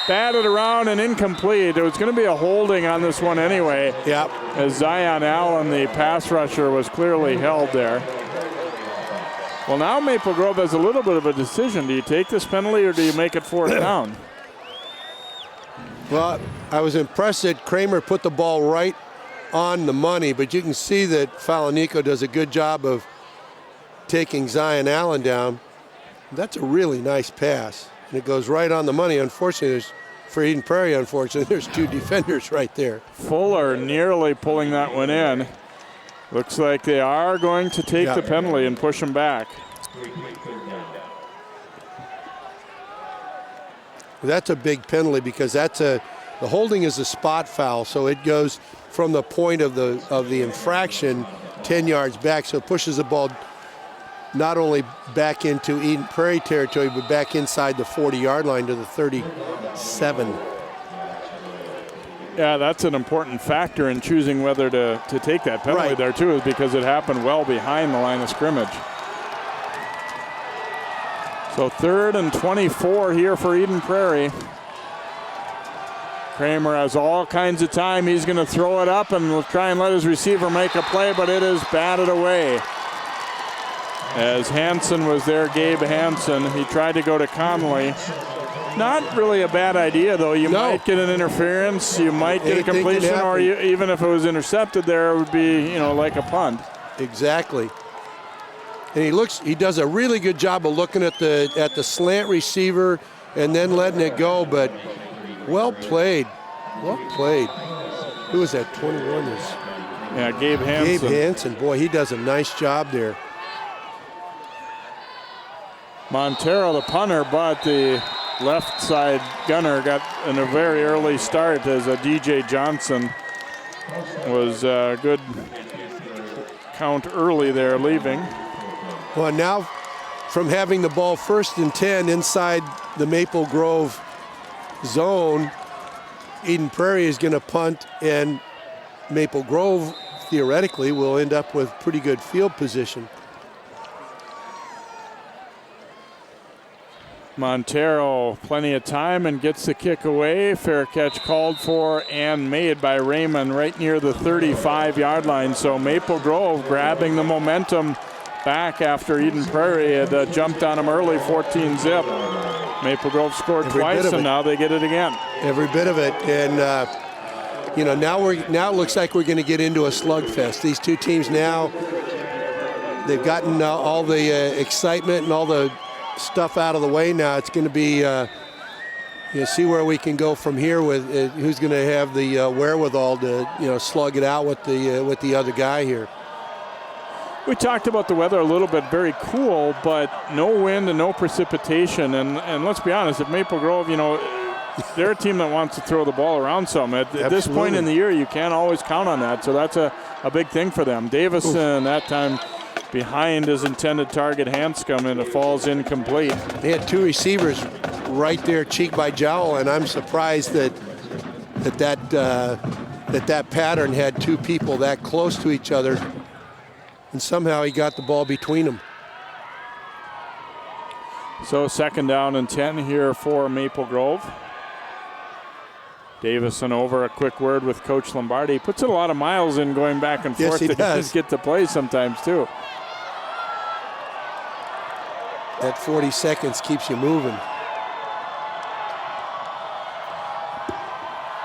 Batted around and incomplete. It was going to be a holding on this one anyway.
Yeah.
As Zion Allen, the pass rusher, was clearly held there. Well, now Maple Grove has a little bit of a decision. Do you take this penalty or do you make it 4th down?
Well, I was impressed that Kramer put the ball right on the money, but you can see that Falanico does a good job of taking Zion Allen down. That's a really nice pass, and it goes right on the money. Unfortunately, for Eden Prairie, there's 2 defenders right there.
Fuller nearly pulling that one in. Looks like they are going to take the penalty and push him back.
That's a big penalty because the holding is a spot foul, so it goes from the point of the infraction 10 yards back, so it pushes the ball not only back into Eden Prairie territory, but back inside the 40-yard line to the 37.
Yeah, that's an important factor in choosing whether to take that penalty there too, is because it happened well behind the line of scrimmage. So 3rd and 24 here for Eden Prairie. Kramer has all kinds of time. He's going to throw it up and will try and let his receiver make a play, but it is batted away. As Hansen was there, Gabe Hansen. He tried to go to Conley. Not really a bad idea, though. You might get an interference. You might get a completion, or even if it was intercepted there, it would be, like a punt.
Exactly. And he does a really good job of looking at the slant receiver and then letting it go, but well played. Well played. Who was that, 21?
Yeah, Gabe Hansen.
Gabe Hansen, boy, he does a nice job there.
Montero, the punter, but the left side gunner got in a very early start as a DJ Johnson was a good count early there leaving.
Well, now from having the ball 1st and 10 inside the Maple Grove zone, Eden Prairie is going to punt, and Maple Grove theoretically will end up with pretty good field position.
Montero, plenty of time and gets the kick away. Fair catch called for and made by Raymond right near the 35-yard line. So Maple Grove grabbing the momentum back after Eden Prairie had jumped on them early, 14-zip. Maple Grove scored twice, and now they get it again.
Every bit of it, and now it looks like we're going to get into a slugfest. These 2 teams now, they've gotten all the excitement and all the stuff out of the way. Now it's going to be see where we can go from here with who's going to have the wherewithal to slug it out with the other guy here.
We talked about the weather a little bit, very cool, but no wind and no precipitation. And let's be honest, if Maple Grove, they're a team that wants to throw the ball around some. At this point in the year, you can't always count on that. So that's a big thing for them. Davison that time behind his intended target, Hanscom, and it falls incomplete.
They had 2 receivers right there, cheek by jowl, and I'm surprised that pattern had 2 people that close to each other, and somehow he got the ball between them.
So 2nd down and 10 here for Maple Grove. Davison over, a quick word with Coach Lombardi. He puts a lot of miles in going back and forth.
Yes, he
to
does.
Get to play sometimes too.
That 40 seconds keeps you moving.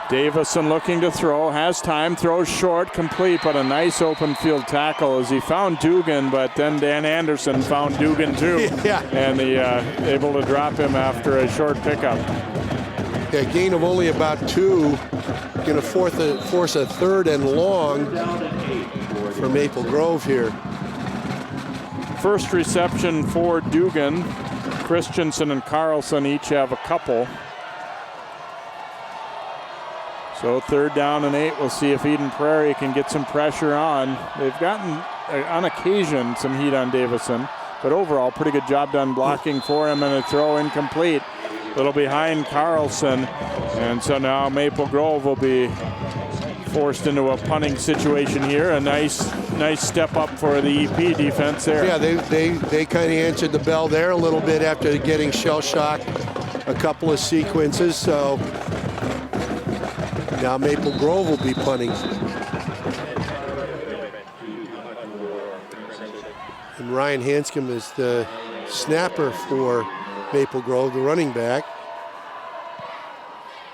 Davison looking to throw, has time, throws short, complete, but a nice open field tackle as he found Dugan, but then Dan Anderson found Dugan too.
Yeah.
And he able to drop him after a short pickup.
A gain of only about 2, going to force a 3rd and long for Maple Grove here.
First reception for Dugan. Christensen and Carlson each have a couple. So 3rd down and 8. We'll see if Eden Prairie can get some pressure on. They've gotten, on occasion, some heat on Davison, but overall, pretty good job done blocking for him, and a throw incomplete. Little behind Carlson, and so now Maple Grove will be forced into a punting situation here. A nice step up for the EP defense there.
Yeah, they kind of answered the bell there a little bit after getting shell-shocked a couple of sequences. So now Maple Grove will be punting. And Ryan Hanscom is the snapper for Maple Grove, the running back.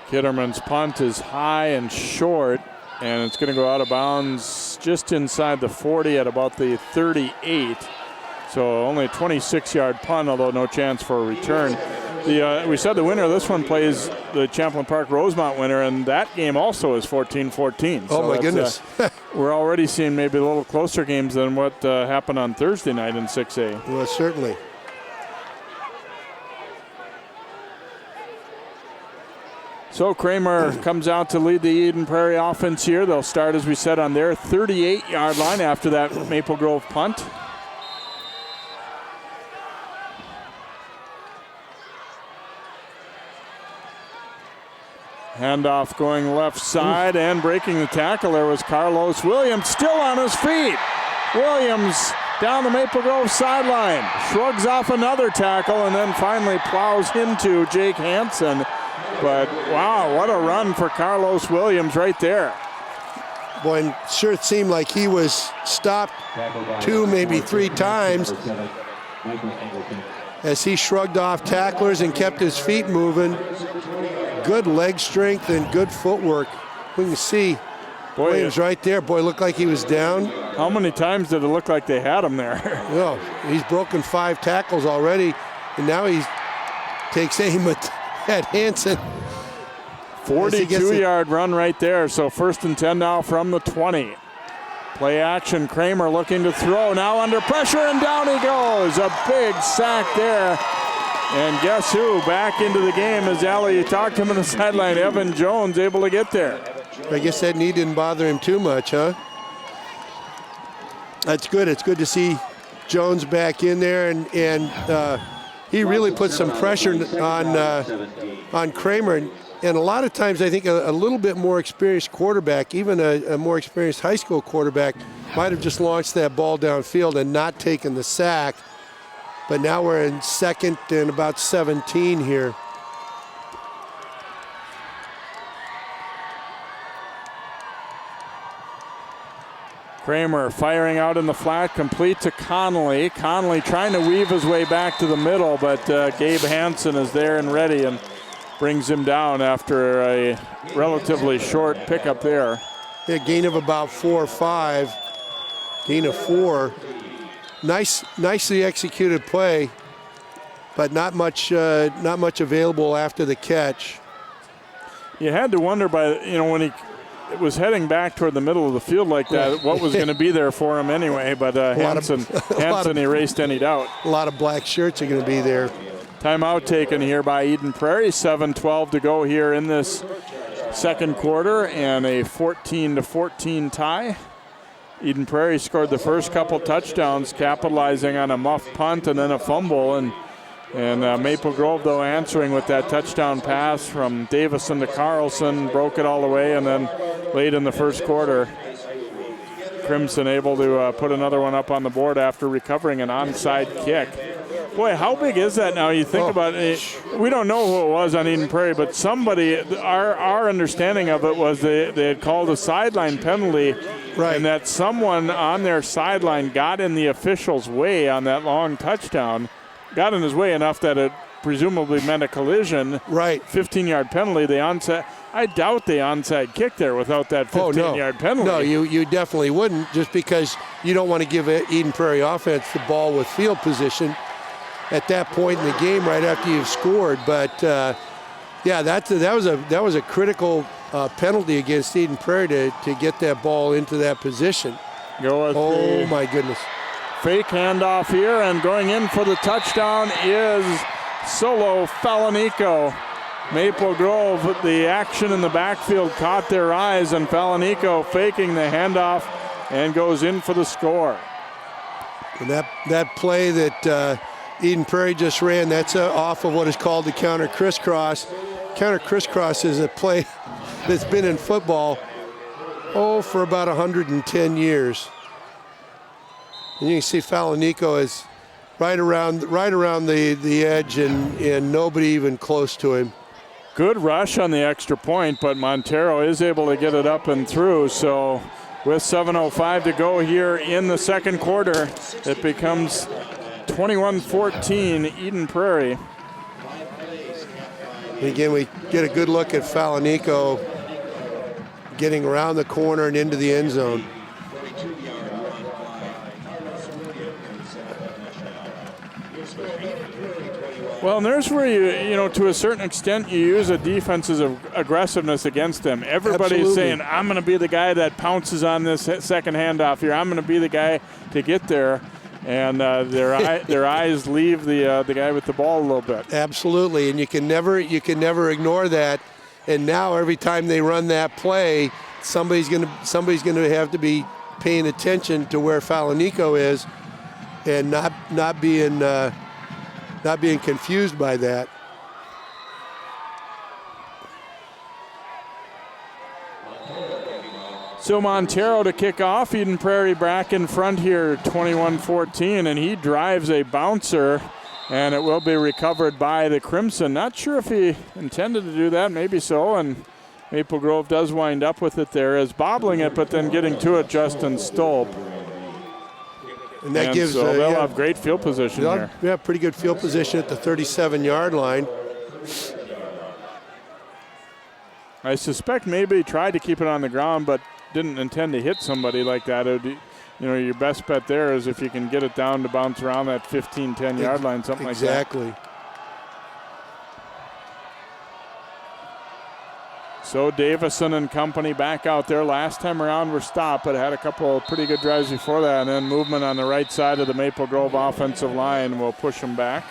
Kitterman's punt is high and short, and it's going to go out of bounds just inside the 40 at about the 38. So only a 26-yard punt, although no chance for a return. We said the winner of this one plays the Champlain Park Rosemont winner, and that game also is 14-14.
Oh, my goodness.
We're already seeing maybe a little closer games than what happened on Thursday night in 6A.
Well, certainly.
So Kramer comes out to lead the Eden Prairie offense here. They'll start, as we said, on their 38-yard line after that Maple Grove punt. Handoff going left side, and breaking the tackle there was Carlos Williams, still on his feet. Williams down the Maple Grove sideline, shrugs off another tackle, and then finally plows into Jake Hansen. But wow, what a run for Carlos Williams right there.
Boy, and sure it seemed like he was stopped 2, maybe 3 times as he shrugged off tacklers and kept his feet moving. Good leg strength and good footwork. We can see Williams right there. Boy, looked like he was down.
How many times did it look like they had him there?
Well, he's broken 5 tackles already, and now he takes aim at Hansen.
42-yard run right there. So 1st and 10 now from the 20. Play action. Kramer looking to throw. Now under pressure, and down he goes. A big sack there. And guess who? Back into the game as Allie, you talked to him on the sideline. Evan Jones able to get there.
I guess that knee didn't bother him too much, huh? That's good. It's good to see Jones back in there, and he really put some pressure on Kramer. And a lot of times I think a little bit more experienced quarterback, even a more experienced high school quarterback, might have just launched that ball downfield and not taken the sack. But now we're in 2nd and about 17 here.
Kramer firing out in the flat, complete to Connolly. Connolly trying to weave his way back to the middle, but Gabe Hansen is there and ready and brings him down after a relatively short pickup there.
Yeah, gain of about 4 or 5. Gain of 4. Nicely executed play, but not much available after the catch.
You had to wonder when he was heading back toward the middle of the field like that, what was going to be there for him anyway. But Hansen erased any doubt.
A lot of black shirts are going to be there.
Timeout taken here by Eden Prairie. 7:12 to go here in this 2nd quarter, and a 14-14 tie. Eden Prairie scored the first couple touchdowns, capitalizing on a muff punt and then a fumble. And Maple Grove, though, answering with that touchdown pass from Davison to Carlson, broke it all the way, and then late in the first quarter, Crimson able to put another one up on the board after recovering an onside kick. Boy, how big is that now? You think about it. We don't know who it was on Eden Prairie, but somebody, our understanding of it was they had called a sideline penalty,
right,
and that someone on their sideline got in the official's way on that long touchdown, got in his way enough that it presumably meant a collision.
Right.
15-yard penalty. I doubt they onside kick there without that 15-yard penalty.
No, you definitely wouldn't, just because you don't want to give Eden Prairie offense the ball with field position at that point in the game right after you've scored. But yeah, that was a critical penalty against Eden Prairie to get that ball into that position. Oh my goodness.
Fake handoff here, and going in for the touchdown is Solo Falanico. Maple Grove, the action in the backfield caught their eyes, and Falanico faking the handoff and goes in for the score.
And that play that Eden Prairie just ran, that's off of what is called the counter crisscross. Counter crisscross is a play that's been in football, for about 110 years. And you can see Falanico is right around the edge, and nobody even close to him.
Good rush on the extra point, but Montero is able to get it up and through. So with 7:05 to go here in the second quarter, it becomes 21-14 Eden Prairie.
And again, we get a good look at Falanico getting around the corner and into the end zone.
Well, and there's where you to a certain extent, you use a defense's aggressiveness against them. Everybody's
Absolutely.
saying, I'm going to be the guy that pounces on this second handoff here. I'm going to be the guy to get there. And their eyes leave the guy with the ball a little bit.
Absolutely, and you can never ignore that. And now every time they run that play, somebody's gonna have to be paying attention to where Falanico is, and not being confused by that.
So Montero to kick off. Eden Prairie back in front here, 21-14, and he drives a bouncer, and it will be recovered by the Crimson. Not sure if he intended to do that, maybe so, and Maple Grove does wind up with it there as bobbling it, but then getting to it, Justin Stolp.
And that gives
they'll have great field position here.
Yeah, pretty good field position at the 37-yard line.
I suspect maybe he tried to keep it on the ground, but didn't intend to hit somebody like that. Your best bet there is if you can get it down to bounce around that 15, 10-yard line, something like that.
Exactly.
So Davison and company back out there. Last time around were stopped, but had a couple of pretty good drives before that, and then movement on the right side of the Maple Grove offensive line will push them back.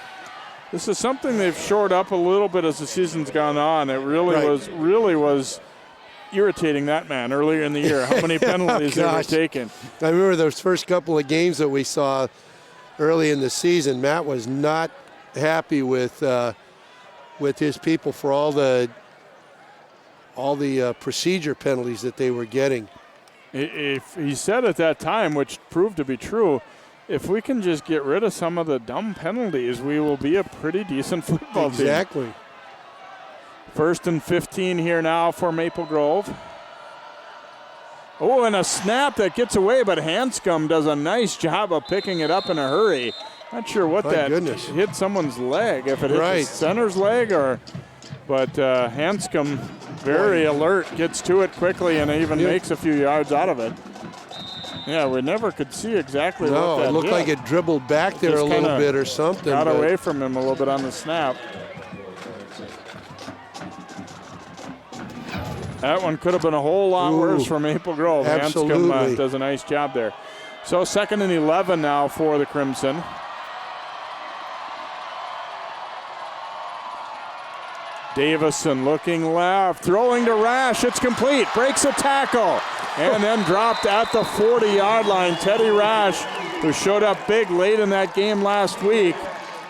This is something they've shored up a little bit as the season's gone on. It really was irritating that man earlier in the year, how many penalties they were taking.
I remember those first couple of games that we saw early in the season. Matt was not happy with his people for all the procedure penalties that they were getting.
If he said at that time, which proved to be true, if we can just get rid of some of the dumb penalties, we will be a pretty decent football team.
Exactly.
1st and 15 here now for Maple Grove. Oh, and a snap that gets away, but Hanscom does a nice job of picking it up in a hurry. Not sure what hit someone's leg, if it hit the center's leg but Hanscom, very alert, gets to it quickly and even makes a few yards out of it. Yeah, we never could see exactly what that hit.
It looked like it dribbled back there a little bit or something.
Got away from him a little bit on the snap. That one could have been a whole lot worse for Maple Grove.
Absolutely.
Hanscom does a nice job there. So 2nd and 11 now for the Crimson. Davison looking left, throwing to Rash. It's complete. Breaks a tackle. and then dropped at the 40-yard line. Teddy Rash, who showed up big late in that game last week,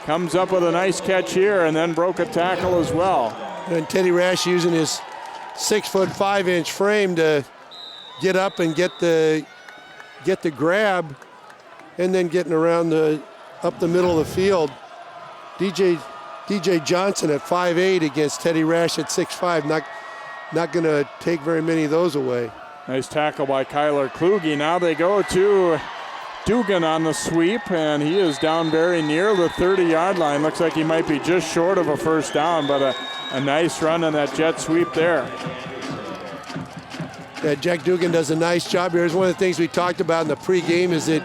comes up with a nice catch here and then broke a tackle as well.
And Teddy Rash using his 6'5" frame to get up and get the grab, and then getting around up the middle of the field. DJ Johnson at 5'8" against Teddy Rash at 6'5", not going to take very many of those away.
Nice tackle by Kyler Kluge. Now they go to Dugan on the sweep, and he is down very near the 30-yard line. Looks like he might be just short of a first down, but a nice run on that jet sweep there.
Yeah, Jack Dugan does a nice job here. It's one of the things we talked about in the pregame is that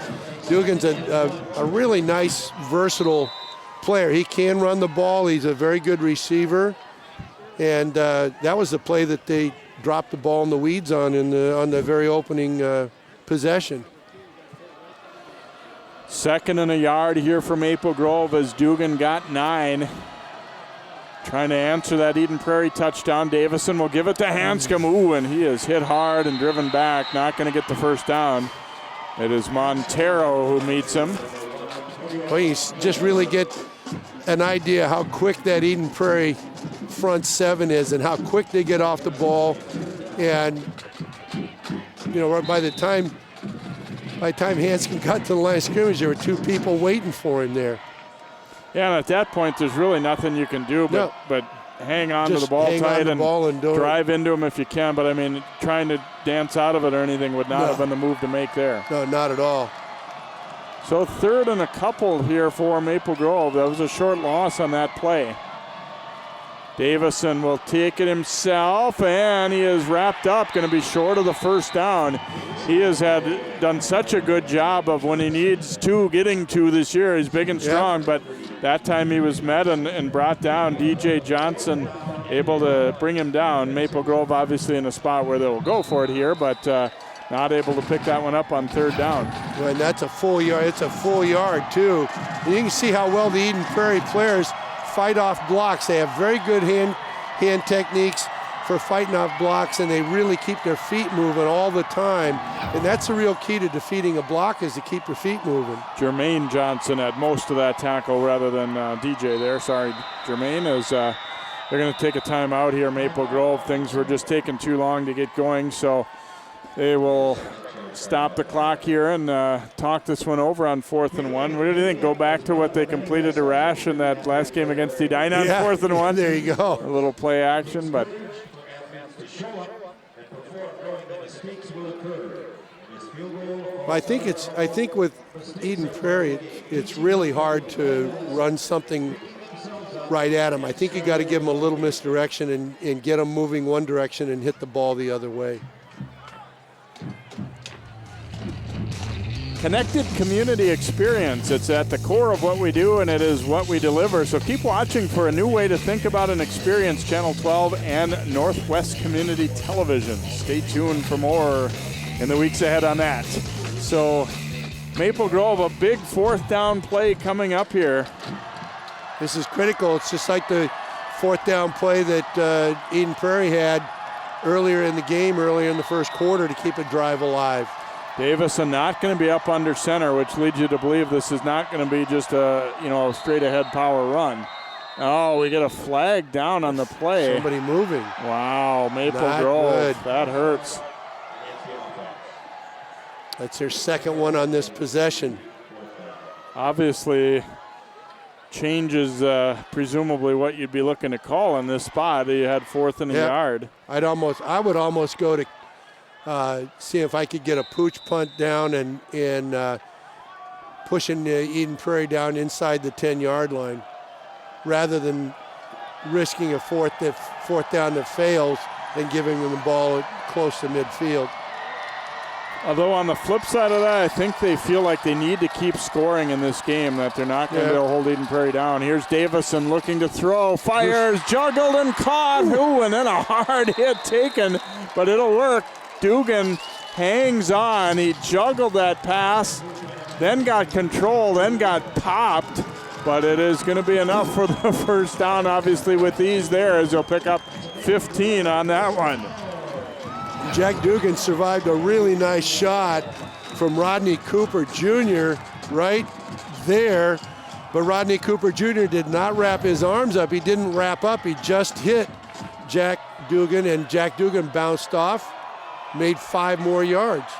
Dugan's a really nice, versatile player. He can run the ball. He's a very good receiver. And that was the play that they dropped the ball in the weeds on the very opening possession.
2nd and a yard here for Maple Grove as Dugan got 9. Trying to answer that Eden Prairie touchdown. Davison will give it to Hanscom. Ooh, and he is hit hard and driven back. Not going to get the first down. It is Montero who meets him.
Well, you just really get an idea how quick that Eden Prairie front 7 is and how quick they get off the ball. And, you know, by the time Hanscom got to the line of scrimmage, there were 2 people waiting for him there.
Yeah, and at that point, there's really nothing you can do but hang on to the ball tight and drive into him if you can. But, I mean, trying to dance out of it or anything would not have been the move to make there.
No, not at all.
So 3rd and a couple here for Maple Grove. That was a short loss on that play. Davison will take it himself, and he is wrapped up, going to be short of the first down. He has done such a good job of when he needs to, getting to this year. He's big and strong, but that time he was met and brought down. DJ Johnson able to bring him down. Maple Grove obviously in a spot where they will go for it here, but not able to pick that one up on 3rd down.
Well, and that's a full yard. It's a full yard, too. And you can see how well the Eden Prairie players fight off blocks. They have very good hand techniques for fighting off blocks, and they really keep their feet moving all the time. And that's the real key to defeating a block, is to keep your feet moving.
Jermaine Johnson had most of that tackle rather than DJ there. Sorry, Jermaine. They're going to take a timeout here, Maple Grove. Things were just taking too long to get going, so they will stop the clock here and talk this one over on 4th and 1. What do you think? Go back to what they completed to Rash in that last game against Edina on 4th and 1?
There you go.
A little play action, but
I think with Eden Prairie, it's really hard to run something right at them. I think you got to give them a little misdirection and get them moving one direction and hit the ball the other way.
Connected community experience. It's at the core of what we do, and it is what we deliver. So keep watching for a new way to think about an experience. Channel 12 and Northwest Community Television. Stay tuned for more in the weeks ahead on that. So Maple Grove, a big 4th down play coming up here.
This is critical. It's just like the 4th down play that Eden Prairie had earlier in the game, earlier in the first quarter, to keep a drive alive.
Davison not going to be up under center, which leads you to believe this is not going to be just a straight ahead power run. Oh, we get a flag down on the play.
Somebody moving.
Wow, Maple Grove. Good. That hurts.
That's their 2nd one on this possession.
Obviously changes presumably what you'd be looking to call in this spot. You had 4th and a yard. I
would almost go to see if I could get a pooch punt down and pushing Eden Prairie down inside the 10-yard line, rather than risking a fourth down that fails and giving them the ball close to midfield.
Although on the flip side of that, I think they feel like they need to keep scoring in this game, that they're not going to be able to hold Eden Prairie down. Here's Davison looking to throw, fires, juggled and caught. Ooh, and then a hard hit taken, but it'll work. Dugan hangs on. He juggled that pass, then got control, then got popped, but it is going to be enough for the first down, obviously, with these there, as he'll pick up 15 on that one.
Jack Dugan survived a really nice shot from Rodney Cooper Jr. right there, but Rodney Cooper Jr. did not wrap his arms up. He didn't wrap up. He just hit Jack Dugan, and Jack Dugan bounced off, made 5 more yards.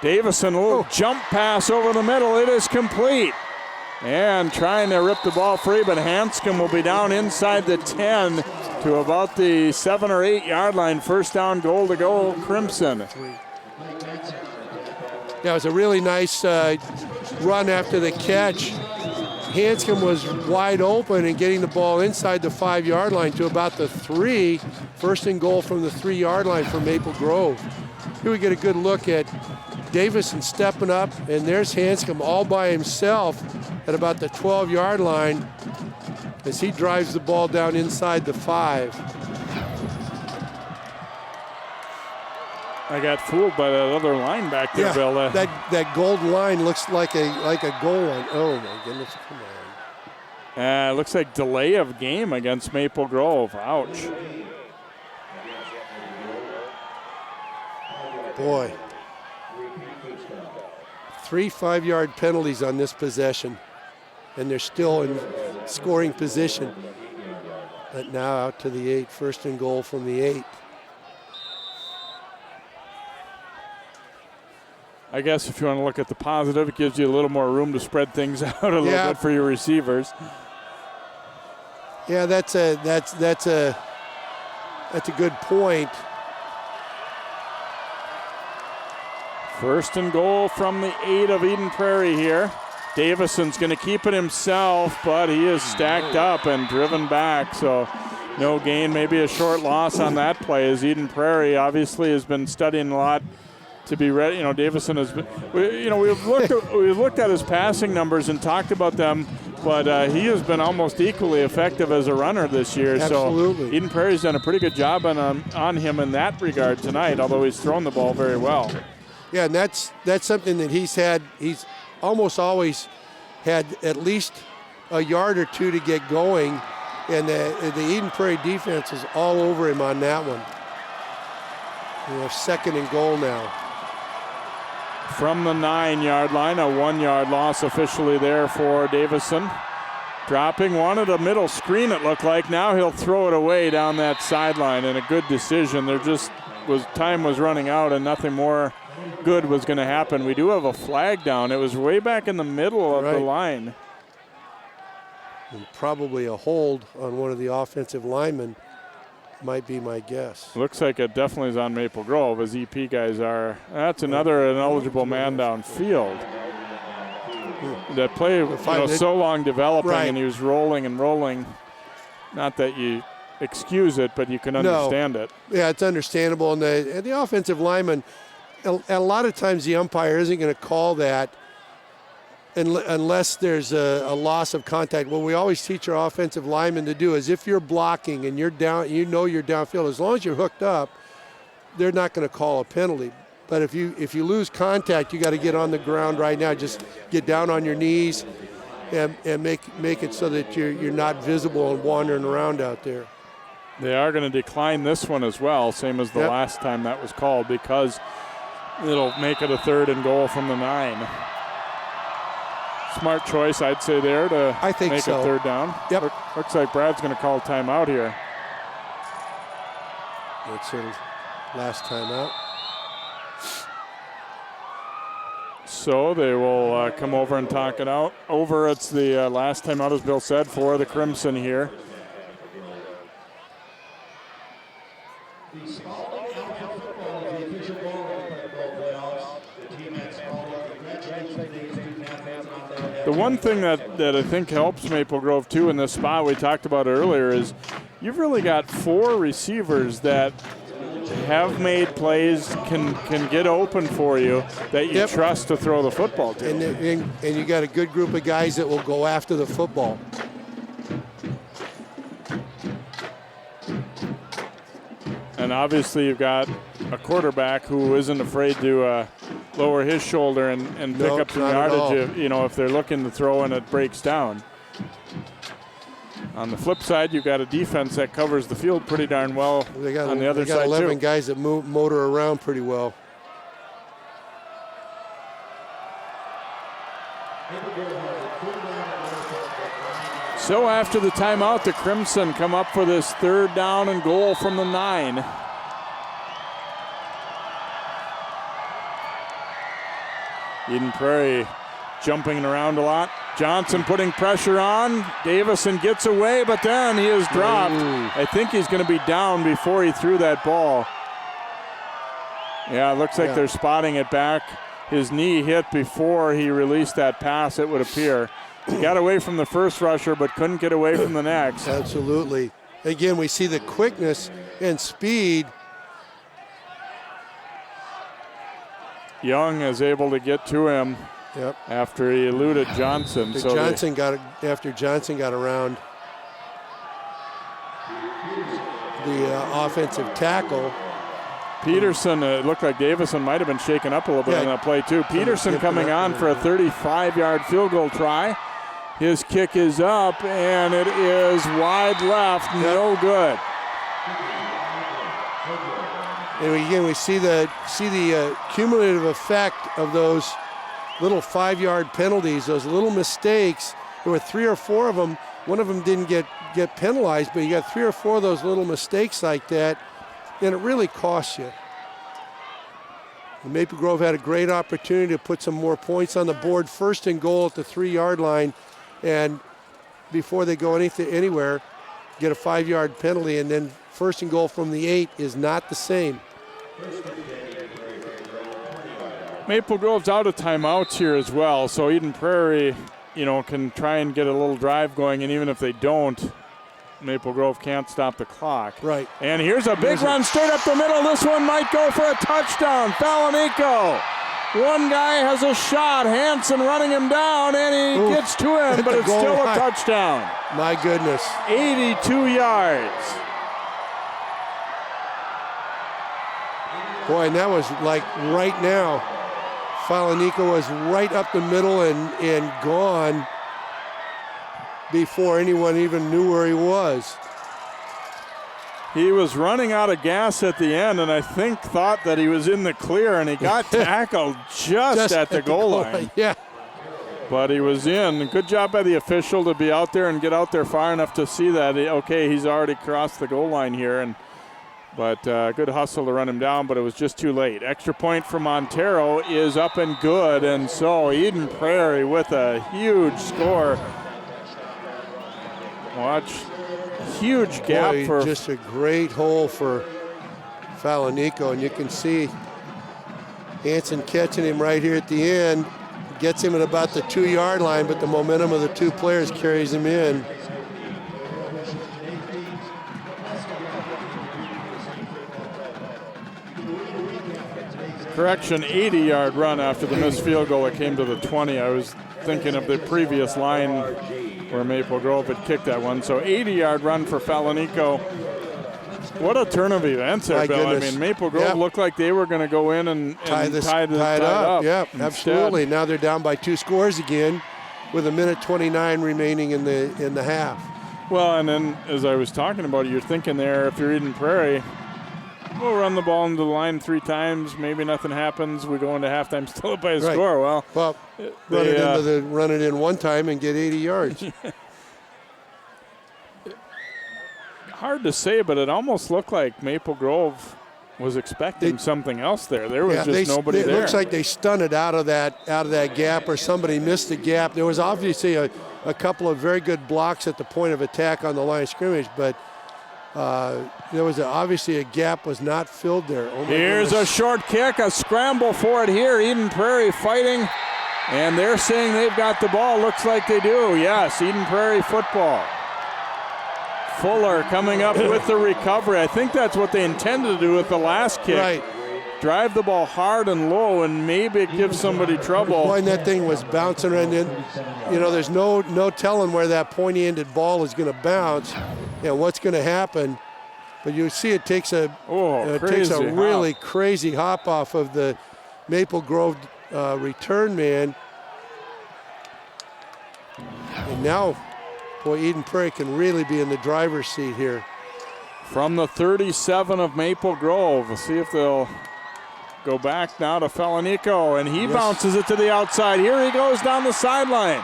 Davison, a little jump pass over the middle. It is complete. And trying to rip the ball free, but Hanscom will be down inside the 10 to about the 7 or 8 yard line. First down, goal to go, Crimson.
Yeah, it was a really nice run after the catch. Hanscom was wide open and getting the ball inside the 5 yard line to about the 3. First and goal from the 3 yard line for Maple Grove. Here we get a good look at Davison stepping up, and there's Hanscom all by himself at about the 12 yard line as he drives the ball down inside the 5.
I got fooled by that other line back there,
Yeah,
Bill.
that gold line looks like a goal line. Oh my goodness, come on.
Looks like delay of game against Maple Grove. Ouch.
Boy. 3 5-yard penalties on this possession, and they're still in scoring position. But now out to the 8, first and goal from the 8.
I guess if you want to look at the positive, it gives you a little more room to spread things out a little bit for your receivers.
Yeah, that's a good point.
First and goal from the 8 of Eden Prairie here. Davison's going to keep it himself, but he is stacked up and driven back, so no gain, maybe a short loss on that play, as Eden Prairie obviously has been studying a lot to be ready. You know, Davison has been, we've looked at his passing numbers and talked about them, but he has been almost equally effective as a runner this year.
Absolutely.
So Eden Prairie's done a pretty good job on him in that regard tonight, although he's thrown the ball very well.
Yeah, and that's something that he's had. He's almost always had at least a yard or two to get going, and the Eden Prairie defense is all over him on that one. We have second and goal now.
From the 9 yard line, a 1 yard loss officially there for Davison. Dropping one at a middle screen, it looked like. Now he'll throw it away down that sideline, and a good decision. Time was running out, and nothing more good was going to happen. We do have a flag down. It was way back in the middle of the line.
And probably a hold on one of the offensive linemen might be my guess.
Looks like it definitely is on Maple Grove, as EP guys are. That's an eligible man downfield. That play so long developing, and he was rolling and rolling. Not that you excuse it, but you can understand it.
Yeah, it's understandable. And the offensive lineman, a lot of times the umpire isn't going to call that unless there's a loss of contact. What we always teach our offensive linemen to do is, if you're blocking and you're down, you're downfield, as long as you're hooked up, they're not going to call a penalty. But if you lose contact, you got to get on the ground right now. Just get down on your knees and make it so that you're not visible and wandering around out there.
They are going to decline this one as well, same as the last time that was called, because it'll make it a third and goal from the 9. Smart choice, I'd say, there to make a third down.
Yep.
Looks like Brad's going to call timeout here.
That's his last timeout.
So they will come over and talk it out. It's the last timeout, as Bill said, for the Crimson here. The one thing that I think helps Maple Grove, too, in this spot we talked about earlier is you've really got 4 receivers that have made plays, can get open for you, that you trust to throw the football to.
And you got a good group of guys that will go after the football.
And obviously you've got a quarterback who isn't afraid to lower his shoulder and pick up some yardage if they're looking to throw and it breaks down. On the flip side, you've got a defense that covers the field pretty darn well on the other
they got
side
11
too.
guys that motor around pretty well.
So after the timeout, the Crimson come up for this 3rd down and goal from the 9. Eden Prairie jumping around a lot. Johnson putting pressure on. Davison gets away, but then he is dropped. I think he's going to be down before he threw that ball. Yeah, it looks like they're spotting it back. His knee hit before he released that pass, it would appear. He got away from the first rusher, but couldn't get away from the next.
Absolutely. Again, we see the quickness and speed.
Young is able to get to him after he eluded Johnson.
After Johnson got around the offensive tackle.
Peterson, it looked like Davison might have been shaken up a little bit on that play too. Peterson coming on for a 35-yard field goal try. His kick is up, and it is wide left, no good.
And again, we see the cumulative effect of those little 5-yard penalties, those little mistakes. There were 3 or 4 of them. One of them didn't get penalized, but you got 3 or 4 of those little mistakes like that, and it really costs you. And Maple Grove had a great opportunity to put some more points on the board. 1st and goal at the 3-yard line, and before they go anywhere, get a 5-yard penalty, and then 1st and goal from the 8 is not the same.
Maple Grove's out of timeouts here as well, so Eden Prairie, can try and get a little drive going, and even if they don't, Maple Grove can't stop the clock.
Right.
And here's a big run straight up the middle. This one might go for a touchdown. Falanico. One guy has a shot. Hanson running him down, and he gets to him, but it's still a touchdown.
My goodness.
82 yards.
Boy, and that was like right now. Falanico was right up the middle and gone before anyone even knew where he was.
He was running out of gas at the end, and I think thought that he was in the clear, and he got tackled just at the goal line.
Yeah.
But he was in. Good job by the official to be out there and get out there far enough to see that, okay, he's already crossed the goal line here. But good hustle to run him down, but it was just too late. Extra point for Montero is up and good, and so Eden Prairie with a huge score. Watch. Huge gap for
just a great hole for Falanico, and you can see Hanson catching him right here at the end, gets him at about the 2-yard line, but the momentum of the 2 players carries him in.
Correction, 80-yard run after the missed field goal. It came to the 20. I was thinking of the previous line where Maple Grove had kicked that one. So 80-yard run for Falanico. What a turn of events there, Bill.
Goodness.
I mean, Maple Grove looked like they were going to go in and tie it up.
Yeah,
Instead,
absolutely. Now they're down by 2 scores again with 1:29 remaining in the half.
Well, and then as I was talking about it, you're thinking there, if you're Eden Prairie, we'll run the ball into the line 3 times. Maybe nothing happens. We go into halftime still up by a score. Well,
run it in one time and get 80 yards.
Hard to say, but it almost looked like Maple Grove was expecting something else there. There was just nobody there.
It looks like they stunted out of that gap, or somebody missed the gap. There was obviously a couple of very good blocks at the point of attack on the line of scrimmage, but there was obviously a gap was not filled there. Oh,
here's a short kick, a scramble for it here. Eden Prairie fighting, and they're saying they've got the ball. Looks like they do. Yes, Eden Prairie football. Fuller coming up with the recovery. I think that's what they intended to do with the last kick.
Right.
Drive the ball hard and low, and maybe it gives somebody trouble.
Boy, and that thing was bouncing around in. There's no telling where that pointy-ended ball is going to bounce and what's going to happen. But you see it takes a really crazy hop off of the Maple Grove return man. And now Boy, Eden Prairie can really be in the driver's seat here.
From the 37 of Maple Grove. We'll see if they'll go back now to Felonico, and he bounces it to the outside. Here he goes down the sideline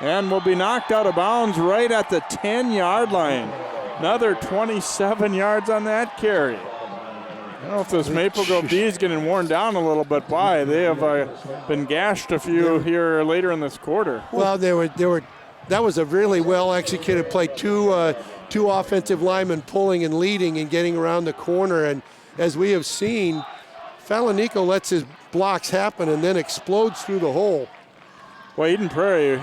and will be knocked out of bounds right at the 10-yard line. Another 27 yards on that carry. I don't know if this Maple Grove D is getting worn down a little bit by. They have been gashed a few here later in this quarter.
Well, that was a really well-executed play. Two offensive linemen pulling and leading and getting around the corner. And as we have seen, Felonico lets his blocks happen and then explodes through the hole.
Well, Eden Prairie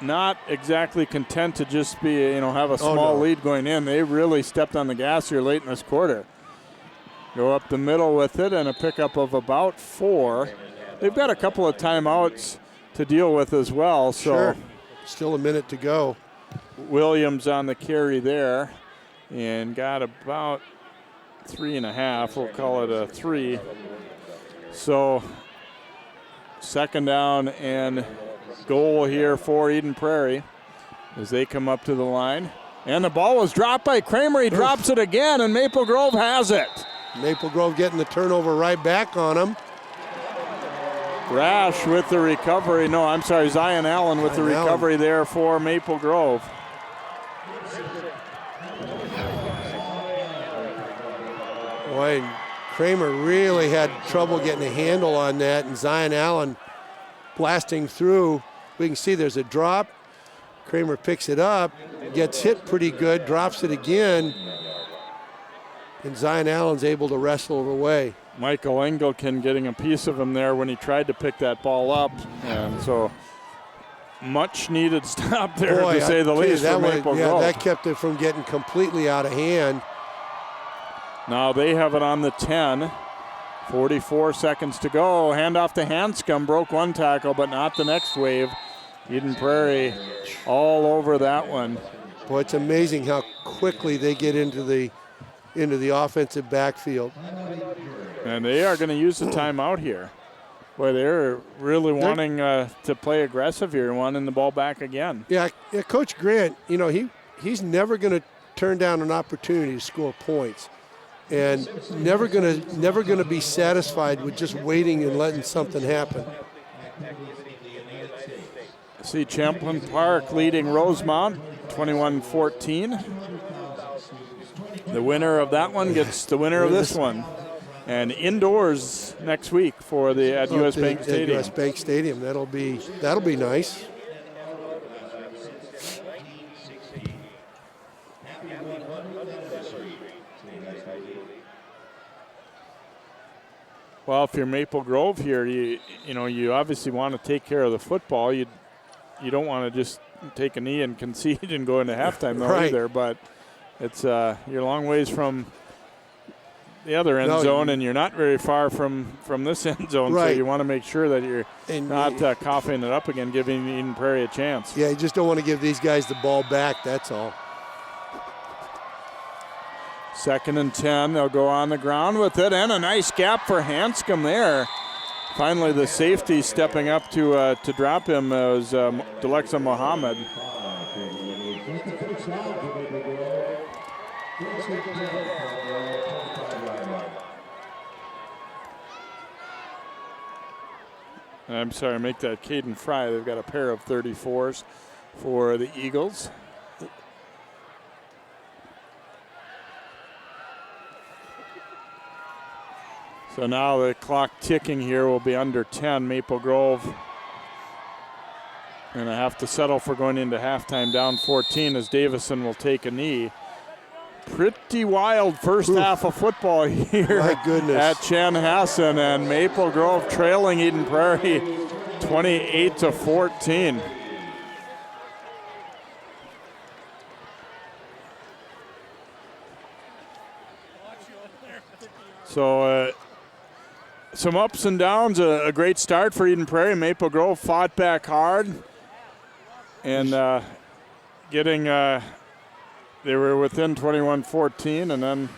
not exactly content to just be, have a small lead going in. They really stepped on the gas here late in this quarter. Go up the middle with it and a pickup of about 4. They've got a couple of timeouts to deal with as well. So
sure. Still a minute to go.
Williams on the carry there and got about 3.5. We'll call it a 3. So second down and goal here for Eden Prairie as they come up to the line. And the ball was dropped by Kramer. He drops it again, and Maple Grove has it.
Maple Grove getting the turnover right back on him.
Rash with the recovery. No, I'm sorry, Zion Allen with the recovery there for Maple Grove.
Boy, Kramer really had trouble getting a handle on that, and Zion Allen blasting through. We can see there's a drop. Kramer picks it up, gets hit pretty good, drops it again, and Zion Allen's able to wrestle it away.
Michael Engelken getting a piece of him there when he tried to pick that ball up, and so much needed stop there, to say the least, for Maple Grove.
That kept it from getting completely out of hand.
Now they have it on the 10. 44 seconds to go. Handoff to Hanscom. Broke one tackle, but not the next wave. Eden Prairie all over that one.
Boy, it's amazing how quickly they get into the offensive backfield.
And they are going to use the timeout here. Boy, they're really wanting to play aggressive here, wanting the ball back again.
Yeah, Coach Grant, he's never going to turn down an opportunity to score points. And never gonna be satisfied with just waiting and letting something happen.
See Champlain Park leading Rosemount 21-14. The winner of that one gets the winner of this one. And indoors next week for at US Bank Stadium.
US Bank Stadium. That'll be nice.
Well, if you're Maple Grove here, you obviously want to take care of the football. You don't want to just take a knee and concede and go into halftime though either. But it's you're a long ways from the other end zone, and you're not very far from this end zone.
Right.
So you want to make sure that you're not coughing it up again, giving Eden Prairie a chance.
Yeah, you just don't want to give these guys the ball back. That's all.
2nd and 10. They'll go on the ground with it, and a nice gap for Hanscom there. Finally, the safety stepping up to drop him was Delexa Mohammed. I'm sorry, make that Caden Fry. They've got a pair of 34s for the Eagles. So now the clock ticking here will be under 10. Maple Grove going to have to settle for going into halftime down 14 as Davison will take a knee. Pretty wild first half of football here at Chanhassen, and Maple Grove trailing Eden Prairie 28-14. So some ups and downs, a great start for Eden Prairie. Maple Grove fought back hard and getting, they were within 21-14, and then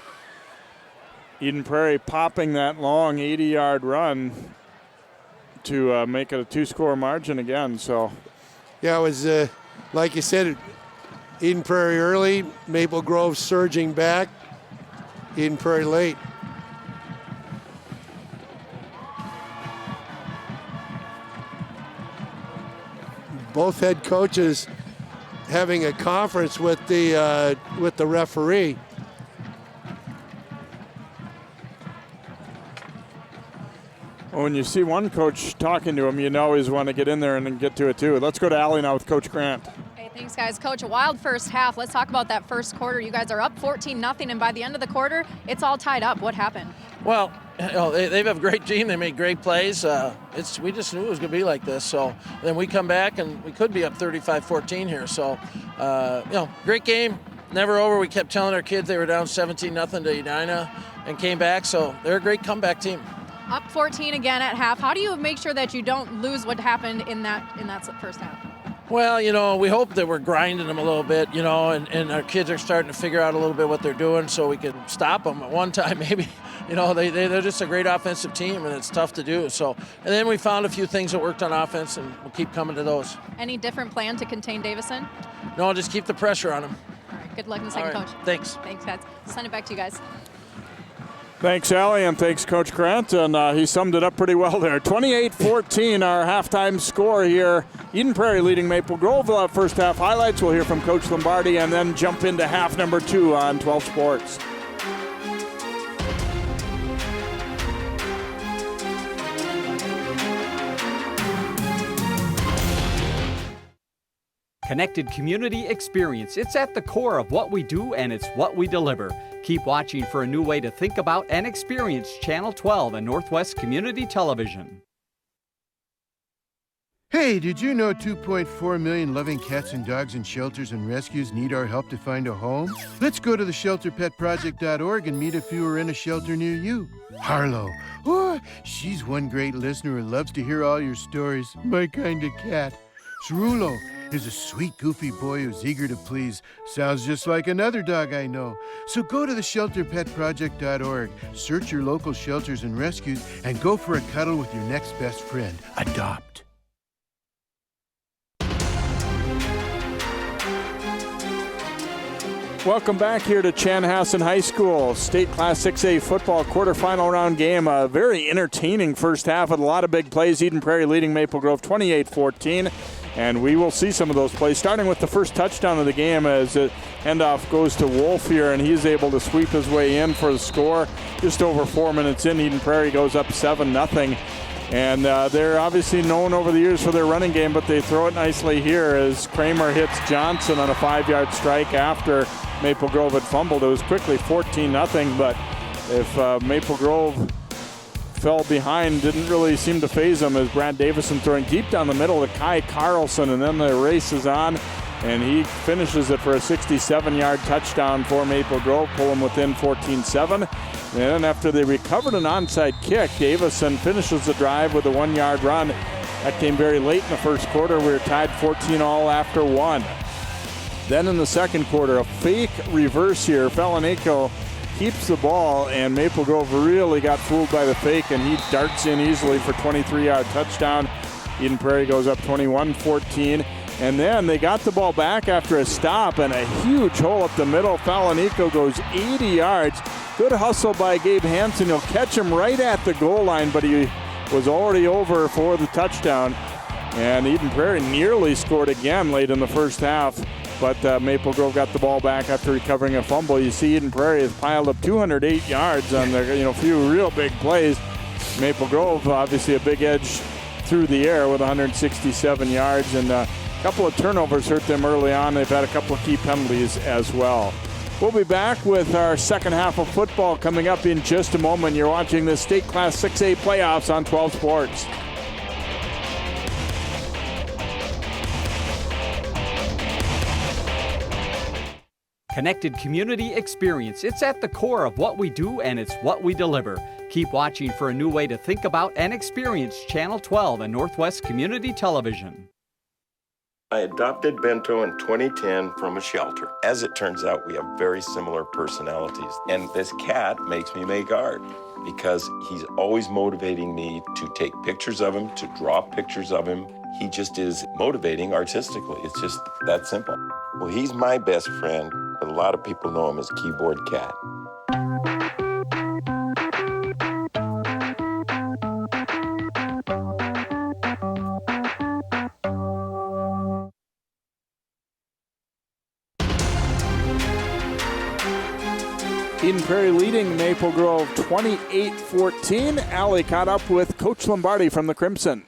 Eden Prairie popping that long 80-yard run to make it a 2-score margin again. So,
yeah, it like you said, Eden Prairie early, Maple Grove surging back, Eden Prairie late. Both head coaches having a conference with the referee.
Well, when you see one coach talking to him, you know he's want to get in there and get to it too. Let's go to Allie now with Coach Grant.
Hey, thanks, guys. Coach, a wild first half. Let's talk about that first quarter. You guys are up 14-0, and by the end of the quarter, it's all tied up. What happened?
Well, they have a great team. They made great plays. We just knew it was going to be like this. So then we come back, and we could be up 35-14 here. So, great game. Never over. We kept telling our kids they were down 17-0 to Edina and came back. So they're a great comeback team.
Up 14 again at half. How do you make sure that you don't lose what happened in that first half?
Well, we hope that we're grinding them a little bit, and our kids are starting to figure out a little bit what they're doing so we can stop them at one time maybe. They're just a great offensive team, and it's tough to do. So, and then we found a few things that worked on offense, and we'll keep coming to those.
Any different plan to contain Davison?
No, just keep the pressure on them.
All right, good luck in the second, Coach.
Thanks.
Thanks, guys. Send it back to you guys.
Thanks, Allie, and thanks, Coach Grant. And he summed it up pretty well there. 28-14, our halftime score here. Eden Prairie leading Maple Grove. First half highlights. We'll hear from Coach Lombardi and then jump into half number 2 on 12 Sports.
Connected community experience. It's at the core of what we do and it's what we deliver. Keep watching for a new way to think about and experience Channel 12 and Northwest Community Television.
Hey, did you know 2.4 million loving cats and dogs in shelters and rescues need our help to find a home? Let's go to the shelterpetproject.org and meet if you are in a shelter near you. Harlow, she's one great listener who loves to hear all your stories. My kind of cat. Cerulo is a sweet, goofy boy who's eager to please. Sounds just like another dog I know. So go to the shelterpetproject.org, search your local shelters and rescues, and go for a cuddle with your next best friend. Adopt.
Welcome back here to Chanhassen High School. State Class 6A football quarterfinal round game. A very entertaining first half with a lot of big plays. Eden Prairie leading Maple Grove 28-14. And we will see some of those plays, starting with the first touchdown of the game as the handoff goes to Wolf here, and he's able to sweep his way in for the score. Just over 4 minutes in, Eden Prairie goes up 7-0. And they're obviously known over the years for their running game, but they throw it nicely here as Kramer hits Johnson on a 5-yard strike after Maple Grove had fumbled. It was quickly 14-0, but if Maple Grove fell behind, didn't really seem to phase them as Brad Davison throwing deep down the middle to Kai Carlson, and then the race is on, and he finishes it for a 67-yard touchdown for Maple Grove, pull them within 14-7. And then after they recovered an onside kick, Davison finishes the drive with a 1-yard run. That came very late in the first quarter. We were tied 14-all after 1. Then in the second quarter, a fake reverse here. Felonico keeps the ball, and Maple Grove really got fooled by the fake, and he darts in easily for 23-yard touchdown. Eden Prairie goes up 21-14, and then they got the ball back after a stop and a huge hole up the middle. Felonico goes 80 yards. Good hustle by Gabe Hansen. He'll catch him right at the goal line, but he was already over for the touchdown. And Eden Prairie nearly scored again late in the first half. But Maple Grove got the ball back after recovering a fumble. You see Eden Prairie has piled up 208 yards on their few real big plays. Maple Grove, obviously a big edge through the air with 167 yards. And a couple of turnovers hurt them early on. They've had a couple of key penalties as well. We'll be back with our second half of football coming up in just a moment. You're watching the State Class 6A playoffs on 12 Sports.
Connected community experience. It's at the core of what we do and it's what we deliver. Keep watching for a new way to think about and experience Channel 12 and Northwest Community Television.
I adopted Bento in 2010 from a shelter. As it turns out, we have very similar personalities. And this cat makes me make art because he's always motivating me to take pictures of him, to draw pictures of him. He just is motivating artistically. It's just that simple. Well, he's my best friend, but a lot of people know him as Keyboard Cat.
Eden Prairie leading Maple Grove 28-14. Allie caught up with Coach Lombardi from the Crimson.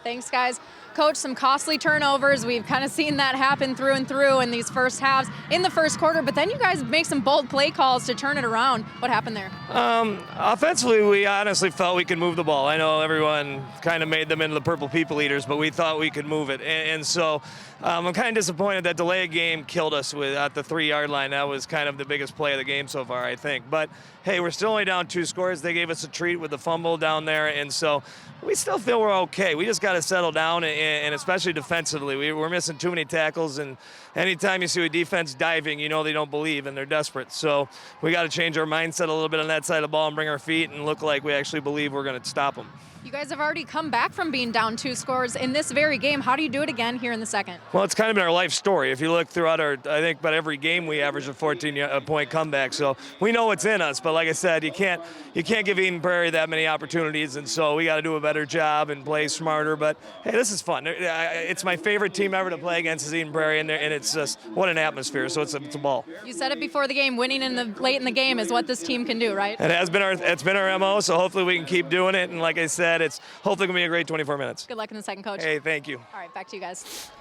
Thanks, guys. Coach, some costly turnovers. We've kind of seen that happen through and through in these first halves in the first quarter, but then you guys make some bold play calls to turn it around. What happened there?
Offensively, we honestly felt we could move the ball. I know everyone kind of made them into the purple people eaters, but we thought we could move it. And so I'm kind of disappointed that delay of game killed us at the 3-yard line. That was kind of the biggest play of the game so far, I think. But, hey, we're still only down 2 scores. They gave us a treat with the fumble down there, and so we still feel we're okay. We just got to settle down, and especially defensively. We're missing too many tackles, and anytime you see a defense diving, you know they don't believe, and they're desperate. So we got to change our mindset a little bit on that side of the ball and bring our feet and look like we actually believe we're going to stop them.
You guys have already come back from being down 2 scores in this very game. How do you do it again here in the second?
Well, it's kind of been our life story. If you look throughout I think about every game we average a 14-point comeback. So we know what's in us. But like I said, you can't give Eden Prairie that many opportunities. And so we got to do a better job and play smarter. But, hey, this is fun. It's my favorite team ever to play against is Eden Prairie. And it's just, what an atmosphere. So it's a ball.
You said it before the game. Winning late in the game is what this team can do, right?
It's been our MO. So hopefully we can keep doing it. And like I said, it's hopefully going to be a great 24 minutes.
Good luck in the second, Coach.
Hey, thank you.
All right, back to you guys.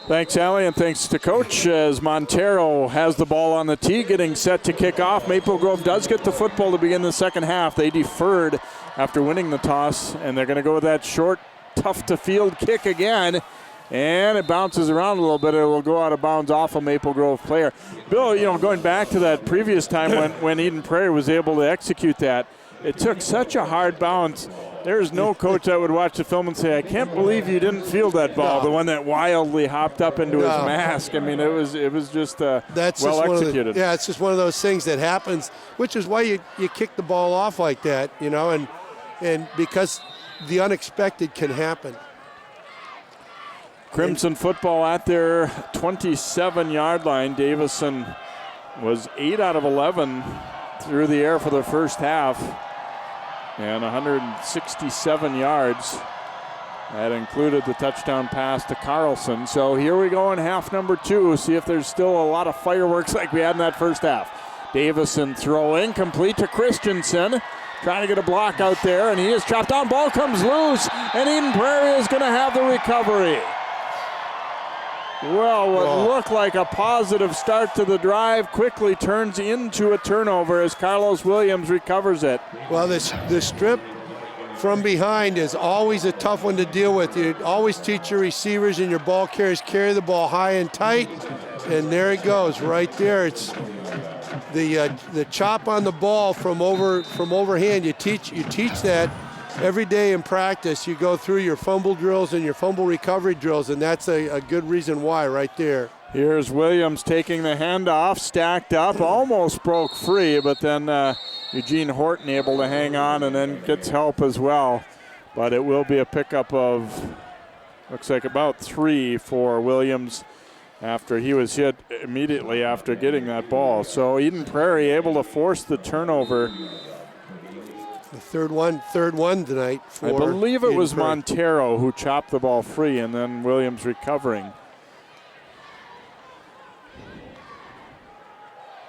Thanks, Allie, and thanks to Coach as Montero has the ball on the tee, getting set to kick off. Maple Grove does get the football to begin the second half. They deferred after winning the toss, and they're going to go with that short, tough-to-field kick again. And it bounces around a little bit. It will go out of bounds off a Maple Grove player. Bill, going back to that previous time when Eden Prairie was able to execute that, it took such a hard bounce. There's no coach that would watch the film and say, I can't believe you didn't field that ball, the one that wildly hopped up into his mask. I mean, it was just well executed.
It's just one of those things that happens, which is why you kick the ball off like that, and because the unexpected can happen.
Crimson football at their 27-yard line. Davison was 8 out of 11 through the air for the first half. And 167 yards. That included the touchdown pass to Carlson. So here we go in half number 2. See if there's still a lot of fireworks like we had in that first half. Davison throwing, complete to Christensen. Trying to get a block out there, and he is chopped down. Ball comes loose, and Eden Prairie is going to have the recovery. Well, what looked like a positive start to the drive quickly turns into a turnover as Carlos Williams recovers it.
Well, this strip from behind is always a tough one to deal with. You always teach your receivers and your ball carriers carry the ball high and tight, and there it goes right there. It's the chop on the ball from overhand. You teach that every day in practice. You go through your fumble drills and your fumble recovery drills, and that's a good reason why right there.
Here's Williams taking the handoff, stacked up, almost broke free, but then Eugene Horton able to hang on and then gets help as well. But it will be a pickup of, looks like about 3 for Williams after he was hit immediately after getting that ball. So Eden Prairie able to force the turnover.
The third one tonight for
I believe it was
Prairie.
Montero who chopped the ball free, and then Williams recovering.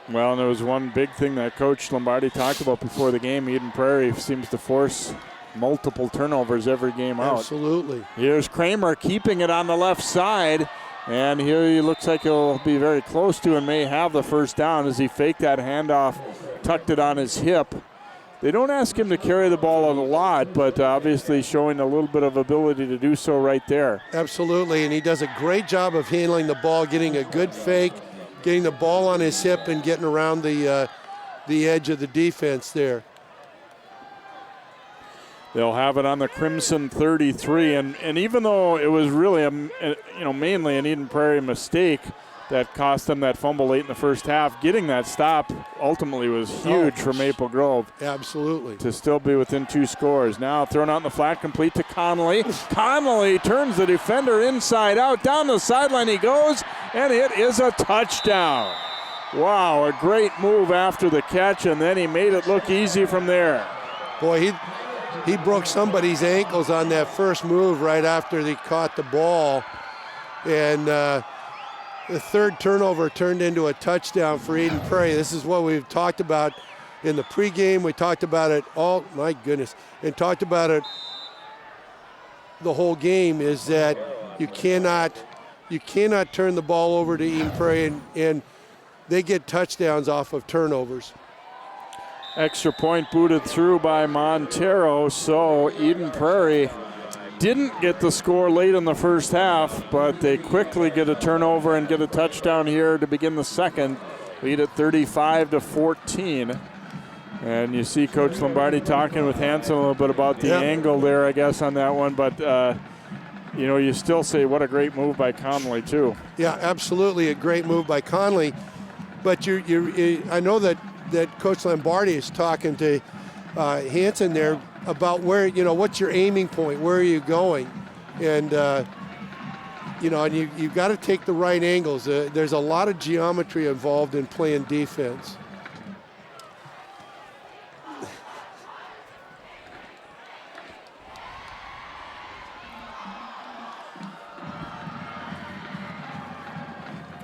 Well, and there was one big thing that Coach Lombardi talked about before the game. Eden Prairie seems to force multiple turnovers every game out.
Absolutely.
Here's Kramer keeping it on the left side, and here he looks like he'll be very close to and may have the first down as he faked that handoff, tucked it on his hip. They don't ask him to carry the ball a lot, but obviously showing a little bit of ability to do so right there.
Absolutely, and he does a great job of handling the ball, getting a good fake, getting the ball on his hip and getting around the edge of the defense there.
They'll have it on the Crimson 33, and even though it was really mainly an Eden Prairie mistake that cost them that fumble late in the first half, getting that stop ultimately was huge for Maple Grove.
Absolutely.
To still be within 2 scores. Now thrown out in the flat, complete to Connolly. Connolly turns the defender inside out. Down the sideline he goes, and it is a touchdown. Wow, a great move after the catch, and then he made it look easy from there.
Boy, he broke somebody's ankles on that first move right after they caught the ball. And the third turnover turned into a touchdown for Eden Prairie. This is what we've talked about in the pregame. We talked about it and talked about it the whole game, is that you cannot turn the ball over to Eden Prairie, and they get touchdowns off of turnovers.
Extra point booted through by Montero, so Eden Prairie didn't get the score late in the first half, but they quickly get a turnover and get a touchdown here to begin the second. Lead at 35-14. And you see Coach Lombardi talking with Hanson a little bit about the angle there, I guess, on that one. But, you still say what a great move by Connolly, too.
Yeah, absolutely a great move by Connolly. But I know that Coach Lombardi is talking to Hanson there about where, what's your aiming point, where are you going? And, and you've got to take the right angles. There's a lot of geometry involved in playing defense.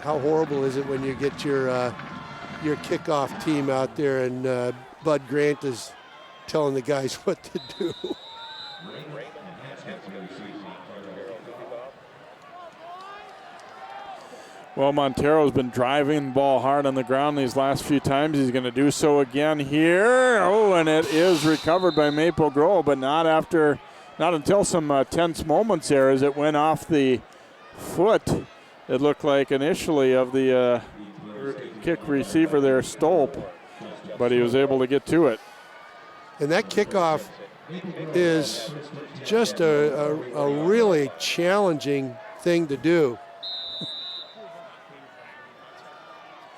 How horrible is it when you get your kickoff team out there and Bud Grant is telling the guys what to do?
Well, Montero's been driving the ball hard on the ground these last few times. He's going to do so again here. Oh, and it is recovered by Maple Grove, but not until some tense moments there as it went off the foot, it looked like initially, of the kick receiver there, Stolp, but he was able to get to it.
And that kickoff is just a really challenging thing to do.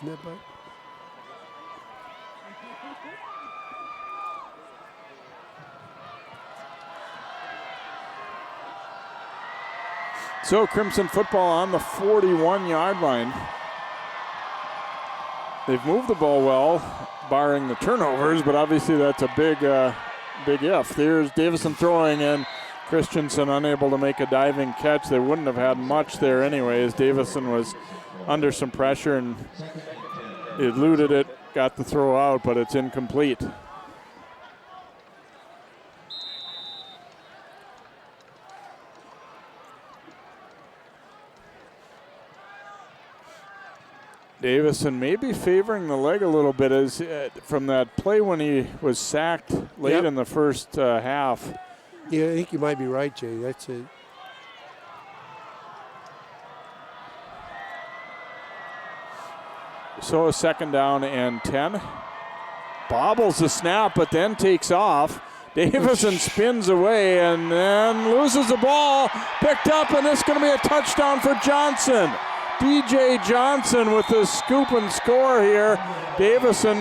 Isn't that Bud?
So Crimson football on the 41-yard line. They've moved the ball well, barring the turnovers, but obviously that's a big if. There's Davison throwing, and Christensen unable to make a diving catch. They wouldn't have had much there anyways. Davison was under some pressure and eluded it, got the throw out, but it's incomplete. Davison maybe favoring the leg a little bit as from that play when he was sacked late in the first half.
Yeah, I think you might be right, Jay. That's it.
So a 2nd down and 10. Bobbles the snap, but then takes off. Davison spins away and then loses the ball. Picked up, and this is going to be a touchdown for Johnson. DJ Johnson with the scoop and score here. Davison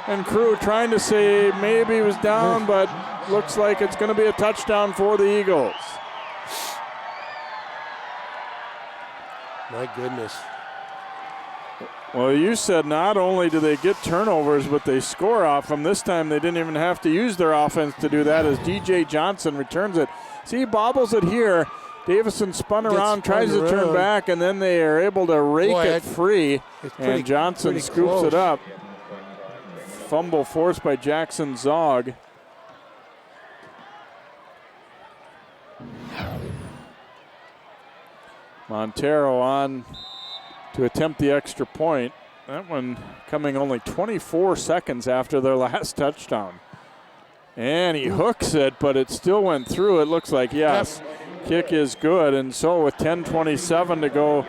and crew trying to say maybe he was down, but looks like it's going to be a touchdown for the Eagles.
My goodness.
Well, you said not only do they get turnovers, but they score off them. This time they didn't even have to use their offense to do that as DJ Johnson returns it. See, he bobbles it here. Davison spun around, tries to turn back, and then they are able to rake it free, and Johnson scoops it up. Fumble forced by Jackson Zog. Montero on to attempt the extra point. That one coming only 24 seconds after their last touchdown. And he hooks it, but it still went through. It looks like, yes. Kick is good, and so with 10:27 to go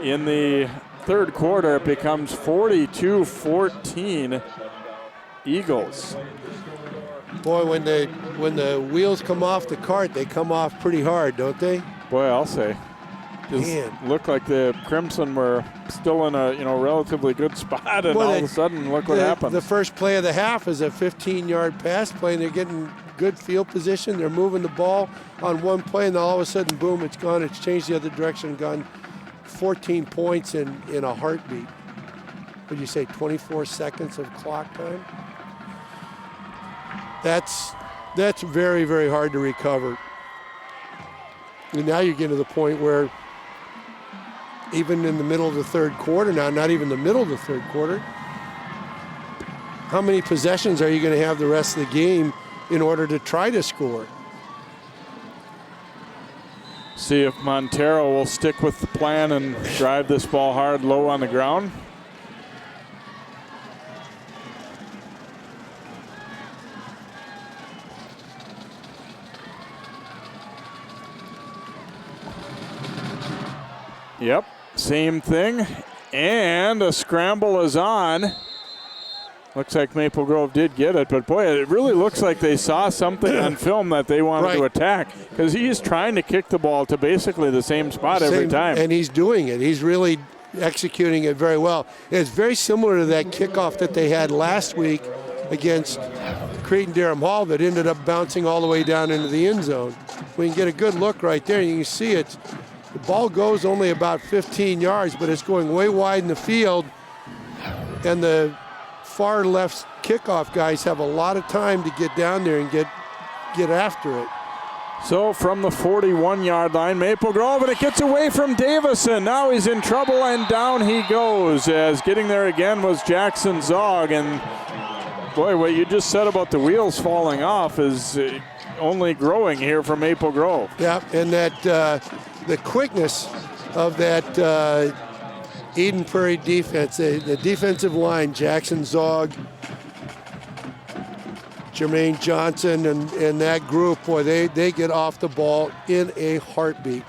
in the third quarter, it becomes 42-14 Eagles.
Boy, when the wheels come off the cart, they come off pretty hard, don't they?
Boy, I'll say.
Man.
Looked like the Crimson were still in a relatively good spot, and all of a sudden, look what happened.
The first play of the half is a 15-yard pass play, and they're getting good field position. They're moving the ball on one play, and then all of a sudden, boom, it's gone. It's changed the other direction, gone 14 points in a heartbeat. Would you say 24 seconds of clock time? That's very, very hard to recover. And now you're getting to the point where even in the middle of the third quarter now, not even the middle of the third quarter, how many possessions are you going to have the rest of the game in order to try to score?
See if Montero will stick with the plan and drive this ball hard low on the ground. Yep, same thing. And a scramble is on. Looks like Maple Grove did get it, but boy, it really looks like they saw something on film that they wanted to attack, because he's trying to kick the ball to basically the same spot every time.
And he's doing it. He's really executing it very well. It's very similar to that kickoff that they had last week against Cretin-Derham Hall that ended up bouncing all the way down into the end zone. We can get a good look right there. You can see it. The ball goes only about 15 yards, but it's going way wide in the field, and the far left kickoff guys have a lot of time to get down there and get after it.
So from the 41-yard line, Maple Grove, and it gets away from Davison. Now he's in trouble, and down he goes, as getting there again was Jackson Zog. And boy, what you just said about the wheels falling off is only growing here for Maple Grove.
Yeah, and that the quickness of that Eden Prairie defense, the defensive line, Jackson Zog, Jermaine Johnson, and that group, boy, they get off the ball in a heartbeat.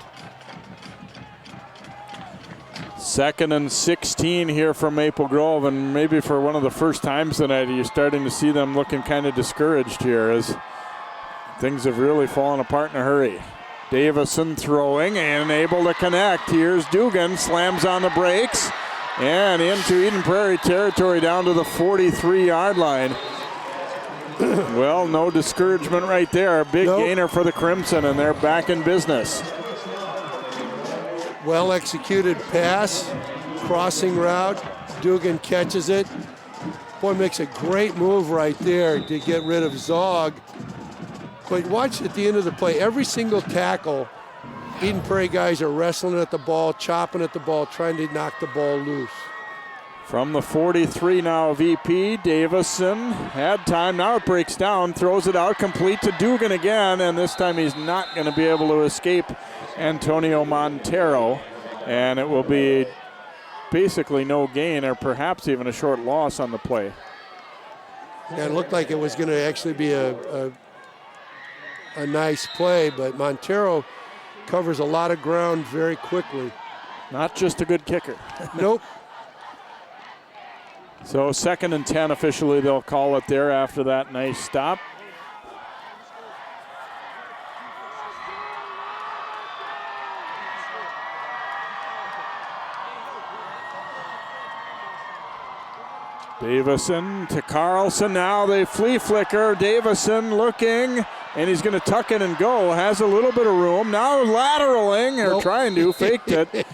2nd and 16 here for Maple Grove, and maybe for one of the first times tonight, you're starting to see them looking kind of discouraged here as things have really fallen apart in a hurry. Davison throwing and able to connect. Here's Dugan, slams on the brakes and into Eden Prairie territory down to the 43-yard line. Well, no discouragement right there. Big gainer for the Crimson, and they're back in business.
Well executed pass, crossing route. Dugan catches it. Boy, makes a great move right there to get rid of Zog. But watch at the end of the play, every single tackle, Eden Prairie guys are wrestling at the ball, chopping at the ball, trying to knock the ball loose.
From the 43 now, VP. Davison had time, now it breaks down, throws it out, complete to Dugan again, and this time he's not going to be able to escape Antonio Montero, and it will be basically no gain, or perhaps even a short loss on the play.
Yeah, it looked like it was going to actually be a nice play, but Montero covers a lot of ground very quickly.
Not just a good kicker.
Nope.
So 2nd and 10 officially, they'll call it there after that nice stop. Davison to Carlson. Now they flea flicker. Davison looking, and he's going to tuck it and go. Has a little bit of room. Now lateraling, or trying to, faked it.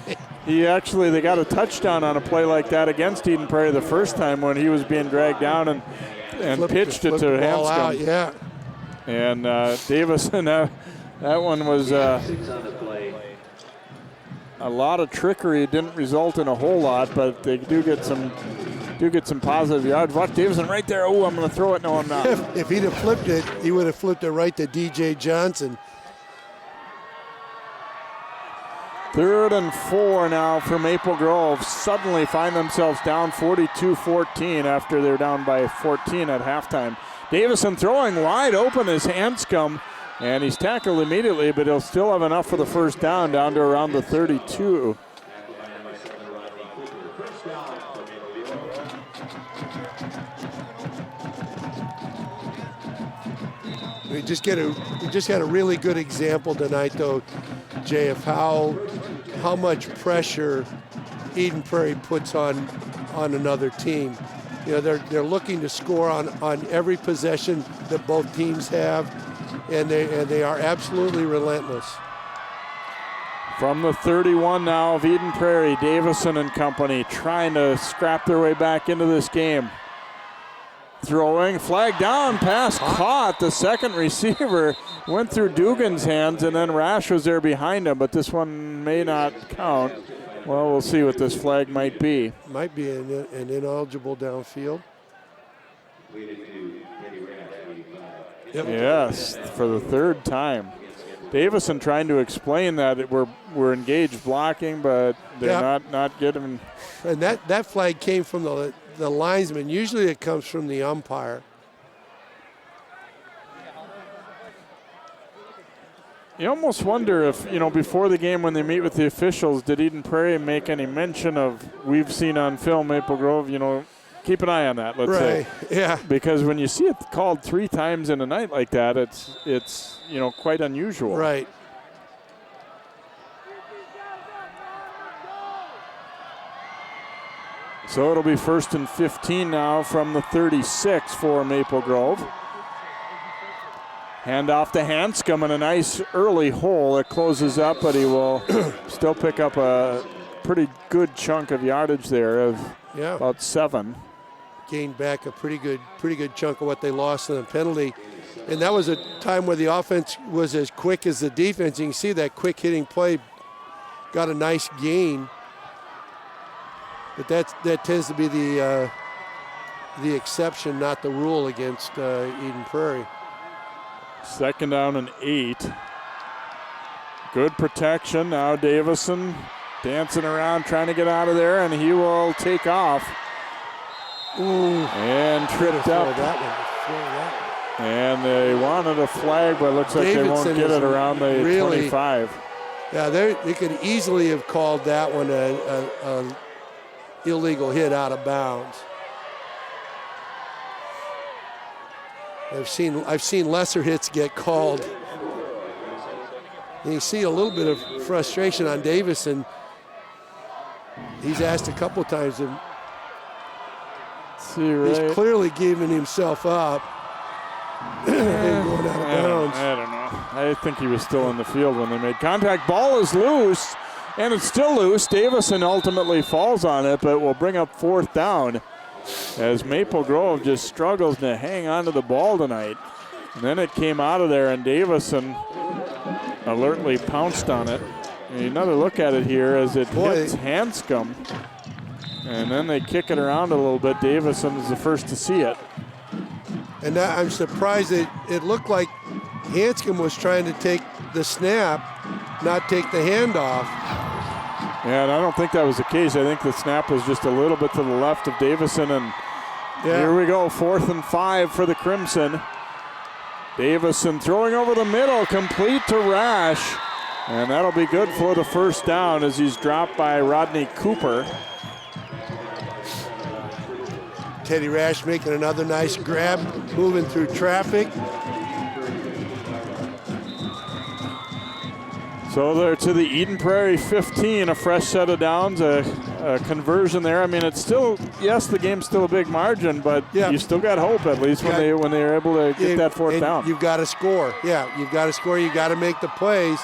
They got a touchdown on a play like that against Eden Prairie the first time when he was being dragged down and pitched it to Hanscom.
Yeah.
And Davison, that one was a lot of trickery. It didn't result in a whole lot, but they do get some positive yards. Watch Davison right there. Oh, I'm going to throw it. No, I'm not.
If he'd have flipped it, he would have flipped it right to DJ Johnson.
3rd and 4 now for Maple Grove. Suddenly find themselves down 42-14 after they're down by 14 at halftime. Davison throwing wide open as Hanscom, and he's tackled immediately, but he'll still have enough for the first down to around the 32.
We just had a really good example tonight, though, Jay, of how much pressure Eden Prairie puts on another team. You know, they're looking to score on every possession that both teams have, and they are absolutely relentless.
From the 31 now of Eden Prairie, Davison and company trying to scrap their way back into this game. Throwing, flag down, pass caught. The second receiver went through Dugan's hands, and then Rash was there behind him, but this one may not count. Well, we'll see what this flag might be.
Might be an ineligible downfield.
Yep. Yes, for the third time. Davison trying to explain that we're engaged blocking, but they're not getting.
And that flag came from the linesman. Usually it comes from the umpire.
You almost wonder if, before the game when they meet with the officials, did Eden Prairie make any mention of, we've seen on film Maple Grove, keep an eye on that, let's say.
Yeah.
Because when you see it called 3 times in a night like that, it's quite unusual.
Right.
So it'll be 1st and 15 now from the 36 for Maple Grove. Hand off to Hanscom and a nice early hole. It closes up, but he will still pick up a pretty good chunk of yardage there of about 7.
Gained back a pretty good chunk of what they lost in the penalty. And that was a time where the offense was as quick as the defense. You can see that quick hitting play got a nice gain. But that tends to be the exception, not the rule against Eden Prairie.
2nd down and 8. Good protection. Now Davison dancing around trying to get out of there, and he will take off.
Ooh.
And tripped up. And they wanted a flag, but it looks like
Davidson
they won't get it around the 25.
Yeah, they could easily have called that one a illegal hit out of bounds. I've seen lesser hits get called. And you see a little bit of frustration on Davison. He's asked a couple times. He's clearly giving himself up and going out of bounds.
I don't know. I think he was still in the field when they made contact. Ball is loose, and it's still loose. Davison ultimately falls on it, but will bring up 4th down as Maple Grove just struggles to hang on to the ball tonight. And then it came out of there, and Davison alertly pounced on it. And another look at it here as it hits Hanscom. And then they kick it around a little bit. Davison is the first to see it.
And I'm surprised it looked like Hanscom was trying to take the snap, not take the handoff.
Yeah, and I don't think that was the case. I think the snap was just a little bit to the left of Davison. And here we go, 4th and 5 for the Crimson. Davison throwing over the middle, complete to Rash. And that'll be good for the 1st down as he's dropped by Rodney Cooper.
Teddy Rash making another nice grab, moving through traffic.
So they're to the Eden Prairie 15, a fresh set of downs, a conversion there. I mean, it's still, yes, the game's still a big margin, but you still got hope at least when they were able to get that 4th down.
You've got to score. Yeah, you've got to score. You've got to make the plays.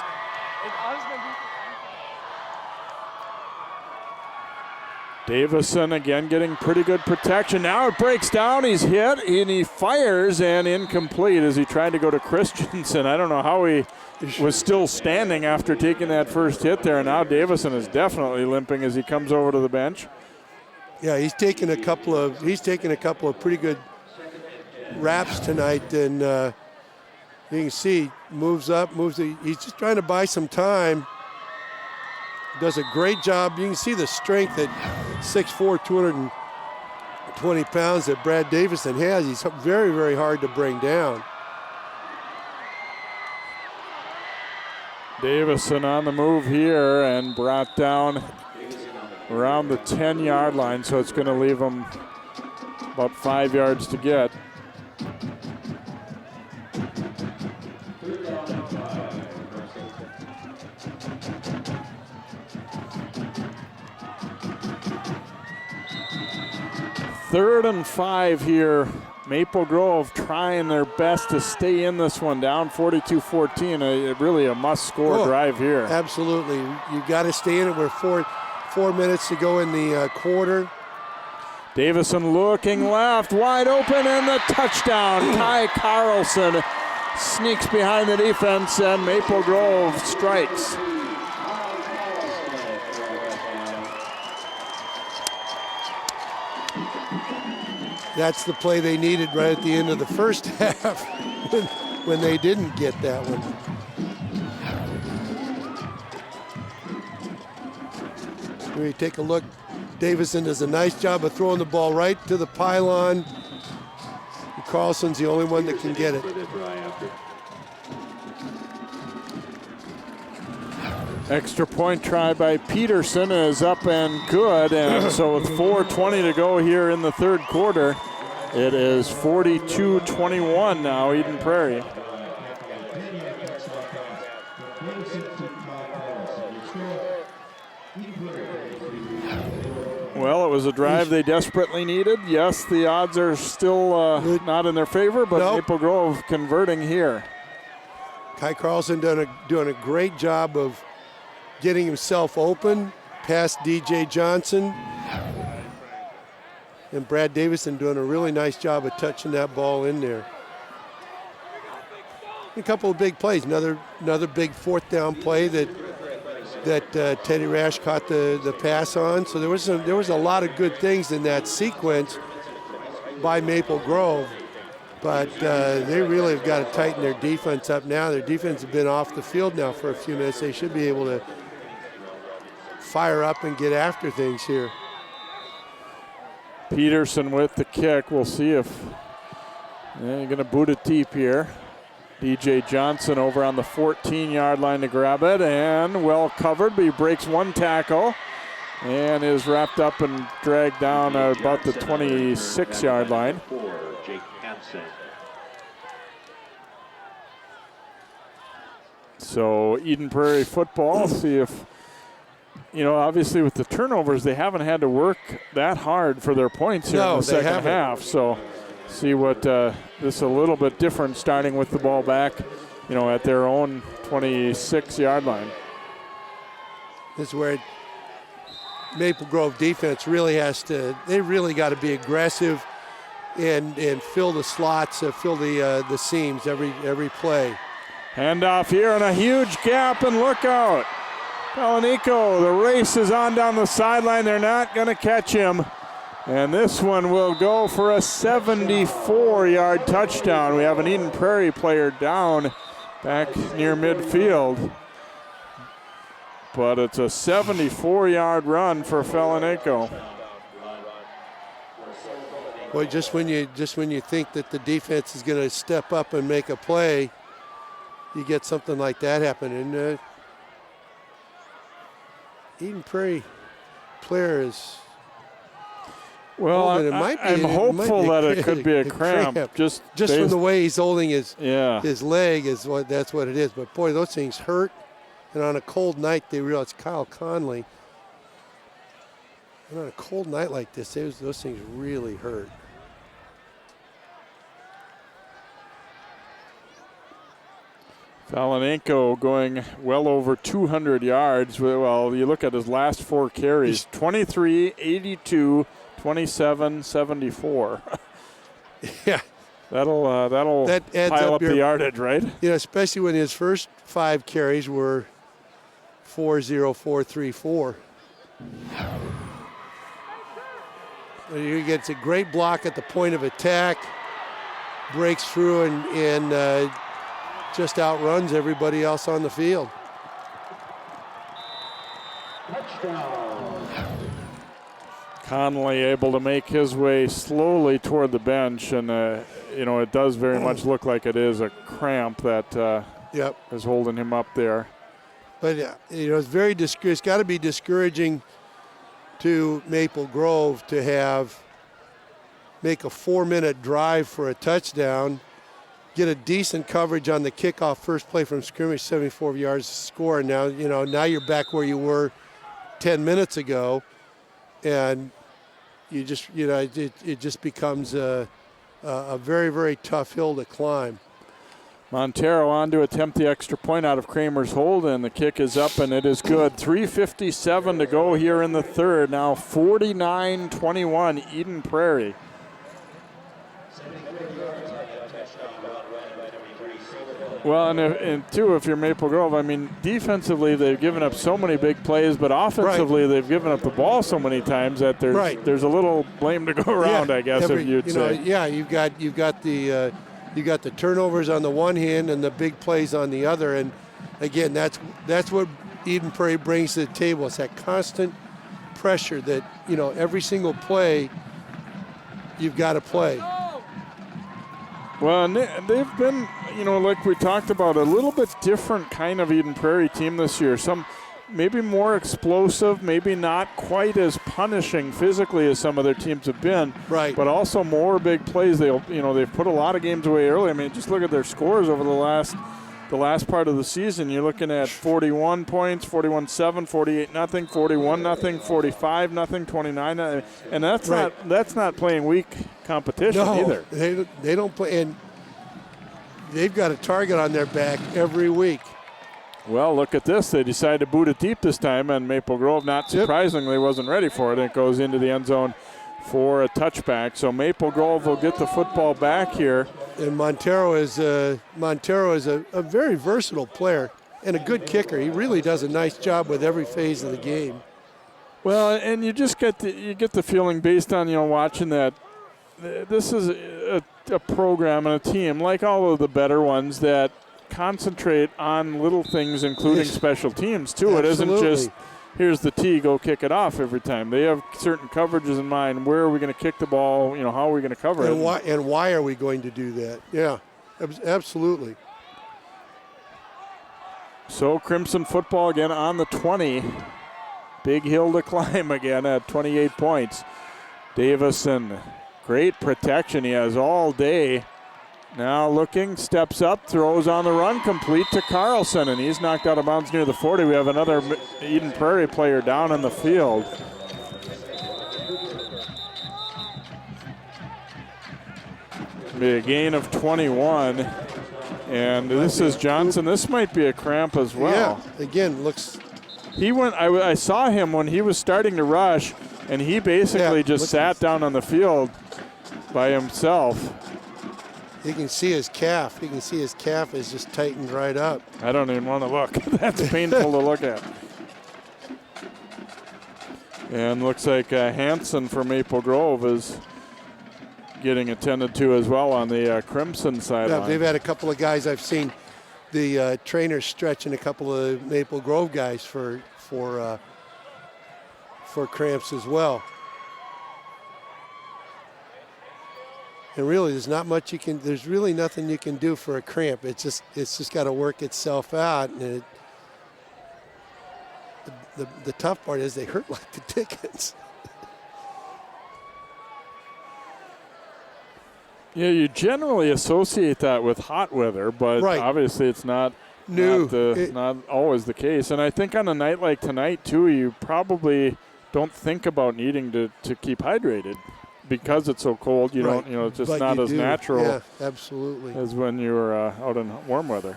Davison again getting pretty good protection. Now it breaks down. He's hit and he fires and incomplete as he tried to go to Christensen. I don't know how he was still standing after taking that first hit there. And now Davison is definitely limping as he comes over to the bench.
Yeah, he's taken a couple of pretty good wraps tonight, and you can see moves. He's just trying to buy some time. Does a great job. You can see the strength at 6'4", 220 pounds that Brad Davison has. He's very, very hard to bring down.
Davison on the move here and brought down around the 10-yard line, so it's going to leave him about 5 yards to get. 3rd and 5 here. Maple Grove trying their best to stay in this one, down 42-14. Really a must-score drive here.
Absolutely. You got to stay in it. We're 4 minutes to go in the quarter.
Davison looking left, wide open, and the touchdown. Ty Carlson sneaks behind the defense, and Maple Grove strikes.
That's the play they needed right at the end of the first half when they didn't get that one. When you take a look, Davison does a nice job of throwing the ball right to the pylon. And Carlson's the only one that can get it.
Extra point try by Peterson is up and good, and so with 4:20 to go here in the 3rd quarter, it is 42-21 now, Eden Prairie. Well, it was a drive they desperately needed. Yes, the odds are still not in their favor, but Maple Grove converting here.
Kai Carlson doing a great job of getting himself open past DJ Johnson. And Brad Davison doing a really nice job of touching that ball in there. A couple of big plays. Another big 4th down play that Teddy Rash caught the pass on. So there was a lot of good things in that sequence by Maple Grove. But they really have got to tighten their defense up now. Their defense has been off the field now for a few minutes. They should be able to fire up and get after things here.
Peterson with the kick. We'll see if they're going to boot it deep here. DJ Johnson over on the 14-yard line to grab it, and well covered, but he breaks one tackle and is wrapped up and dragged down about the 26-yard line. So Eden Prairie football, see if, obviously with the turnovers, they haven't had to work that hard for their points here in the second half. So see what this is a little bit different, starting with the ball back, at their own 26-yard line.
This is where Maple Grove defense really they really got to be aggressive and fill the slots, fill the seams every play.
Handoff here and a huge gap, and look out. Pelanico, the race is on down the sideline. They're not going to catch him. And this one will go for a 74-yard touchdown. We have an Eden Prairie player down back near midfield. But it's a 74-yard run for Pelanico.
Boy, just when you think that the defense is going to step up and make a play, you get something like that happen. And Eden Prairie player is.
Well, I'm hopeful that it could be a cramp. Just
from the way he's holding his leg that's what it is. But boy, those things hurt. And on a cold night, they realize Kyle Conley. And on a cold night like this, those things really hurt.
Pelanico going well over 200 yards. Well, you look at his last 4 carries, 23, 82, 27, 74.
Yeah.
That'll
adds
pile up the yardage, right?
Especially when his first 5 carries were 4.0434. He gets a great block at the point of attack, breaks through and just outruns everybody else on the field.
Conley able to make his way slowly toward the bench, and it does very much look like it is a cramp that is holding him up there.
But it's got to be discouraging to Maple Grove to make a 4-minute drive for a touchdown, get a decent coverage on the kickoff first play from scrimmage, 74 yards to score. And now you're back where you were 10 minutes ago, and you just, it just becomes a very, very tough hill to climb.
Montero on to attempt the extra point out of Kramer's hold, and the kick is up, and it is good. 3:57 to go here in the third. Now 49-21, Eden Prairie. Well, and too, if you're Maple Grove, I mean, defensively they've given up so many big plays, but offensively they've given up the ball so many times that there's a little blame to go around, I guess, if you'd say.
Yeah, you've got the turnovers on the one hand and the big plays on the other, and again, that's what Eden Prairie brings to the table. It's that constant pressure that every single play you've got to play.
Well, and they've been, like we talked about, a little bit different kind of Eden Prairie team this year. Some maybe more explosive, maybe not quite as punishing physically as some of their teams have been.
Right.
But also more big plays. They've put a lot of games away early. I mean, just look at their scores over the last part of the season. You're looking at 41 points, 41-7, 48-0, 41-0, 45-0, 29-0, and that's not playing weak competition either.
They don't play, and they've got a target on their back every week.
Well, look at this. They decided to boot it deep this time, and Maple Grove, not surprisingly, wasn't ready for it. It goes into the end zone for a touchback. So Maple Grove will get the football back here.
And Montero is a very versatile player and a good kicker. He really does a nice job with every phase of the game.
Well, and you just get the feeling based on watching that this is a program and a team like all of the better ones that concentrate on little things, including special teams too.
Absolutely.
It isn't just here's the tee, go kick it off every time. They have certain coverages in mind. Where are we going to kick the ball? How are we going to cover it?
And why are we going to do that? Yeah, absolutely.
So Crimson football again on the 20. Big hill to climb again at 28 points. Davison, great protection he has all day. Now looking, steps up, throws on the run, complete to Carlson, and he's knocked out of bounds near the 40. We have another Eden Prairie player down on the field. Be a gain of 21, and this is Johnson. This might be a cramp as well.
Yeah, again, looks.
He went. I saw him when he was starting to rush, and he basically just sat down on the field by himself.
You can see his calf. You can see his calf is just tightened right up.
I don't even want to look. That's painful to look at. And looks like Hanson from Maple Grove is getting attended to as well on the Crimson sideline.
Yeah, they've had a couple of guys I've seen. The trainers stretching a couple of Maple Grove guys for cramps as well. And really, there's not much you can. There's really nothing you can do for a cramp. It's just got to work itself out. And the tough part is they hurt like the dickens.
Yeah, you generally associate that with hot weather, but obviously it's not. Not always the case. And I think on a night like tonight too, you probably don't think about needing to keep hydrated. Because it's so cold, you don't, it's just not as natural
absolutely.
as when you were out in warm weather.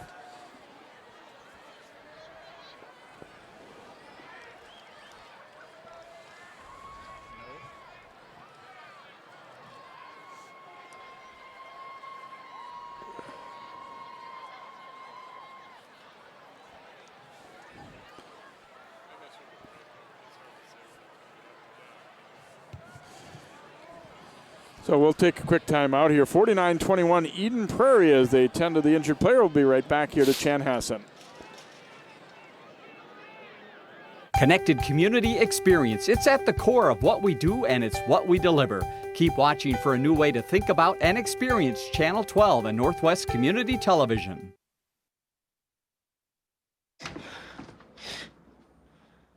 So we'll take a quick time out here. 49-21 Eden Prairie as they tend to the injured player. We'll be right back here to Chanhassen.
Connected community experience. It's at the core of what we do and it's what we deliver. Keep watching for a new way to think about and experience Channel 12 and Northwest Community Television.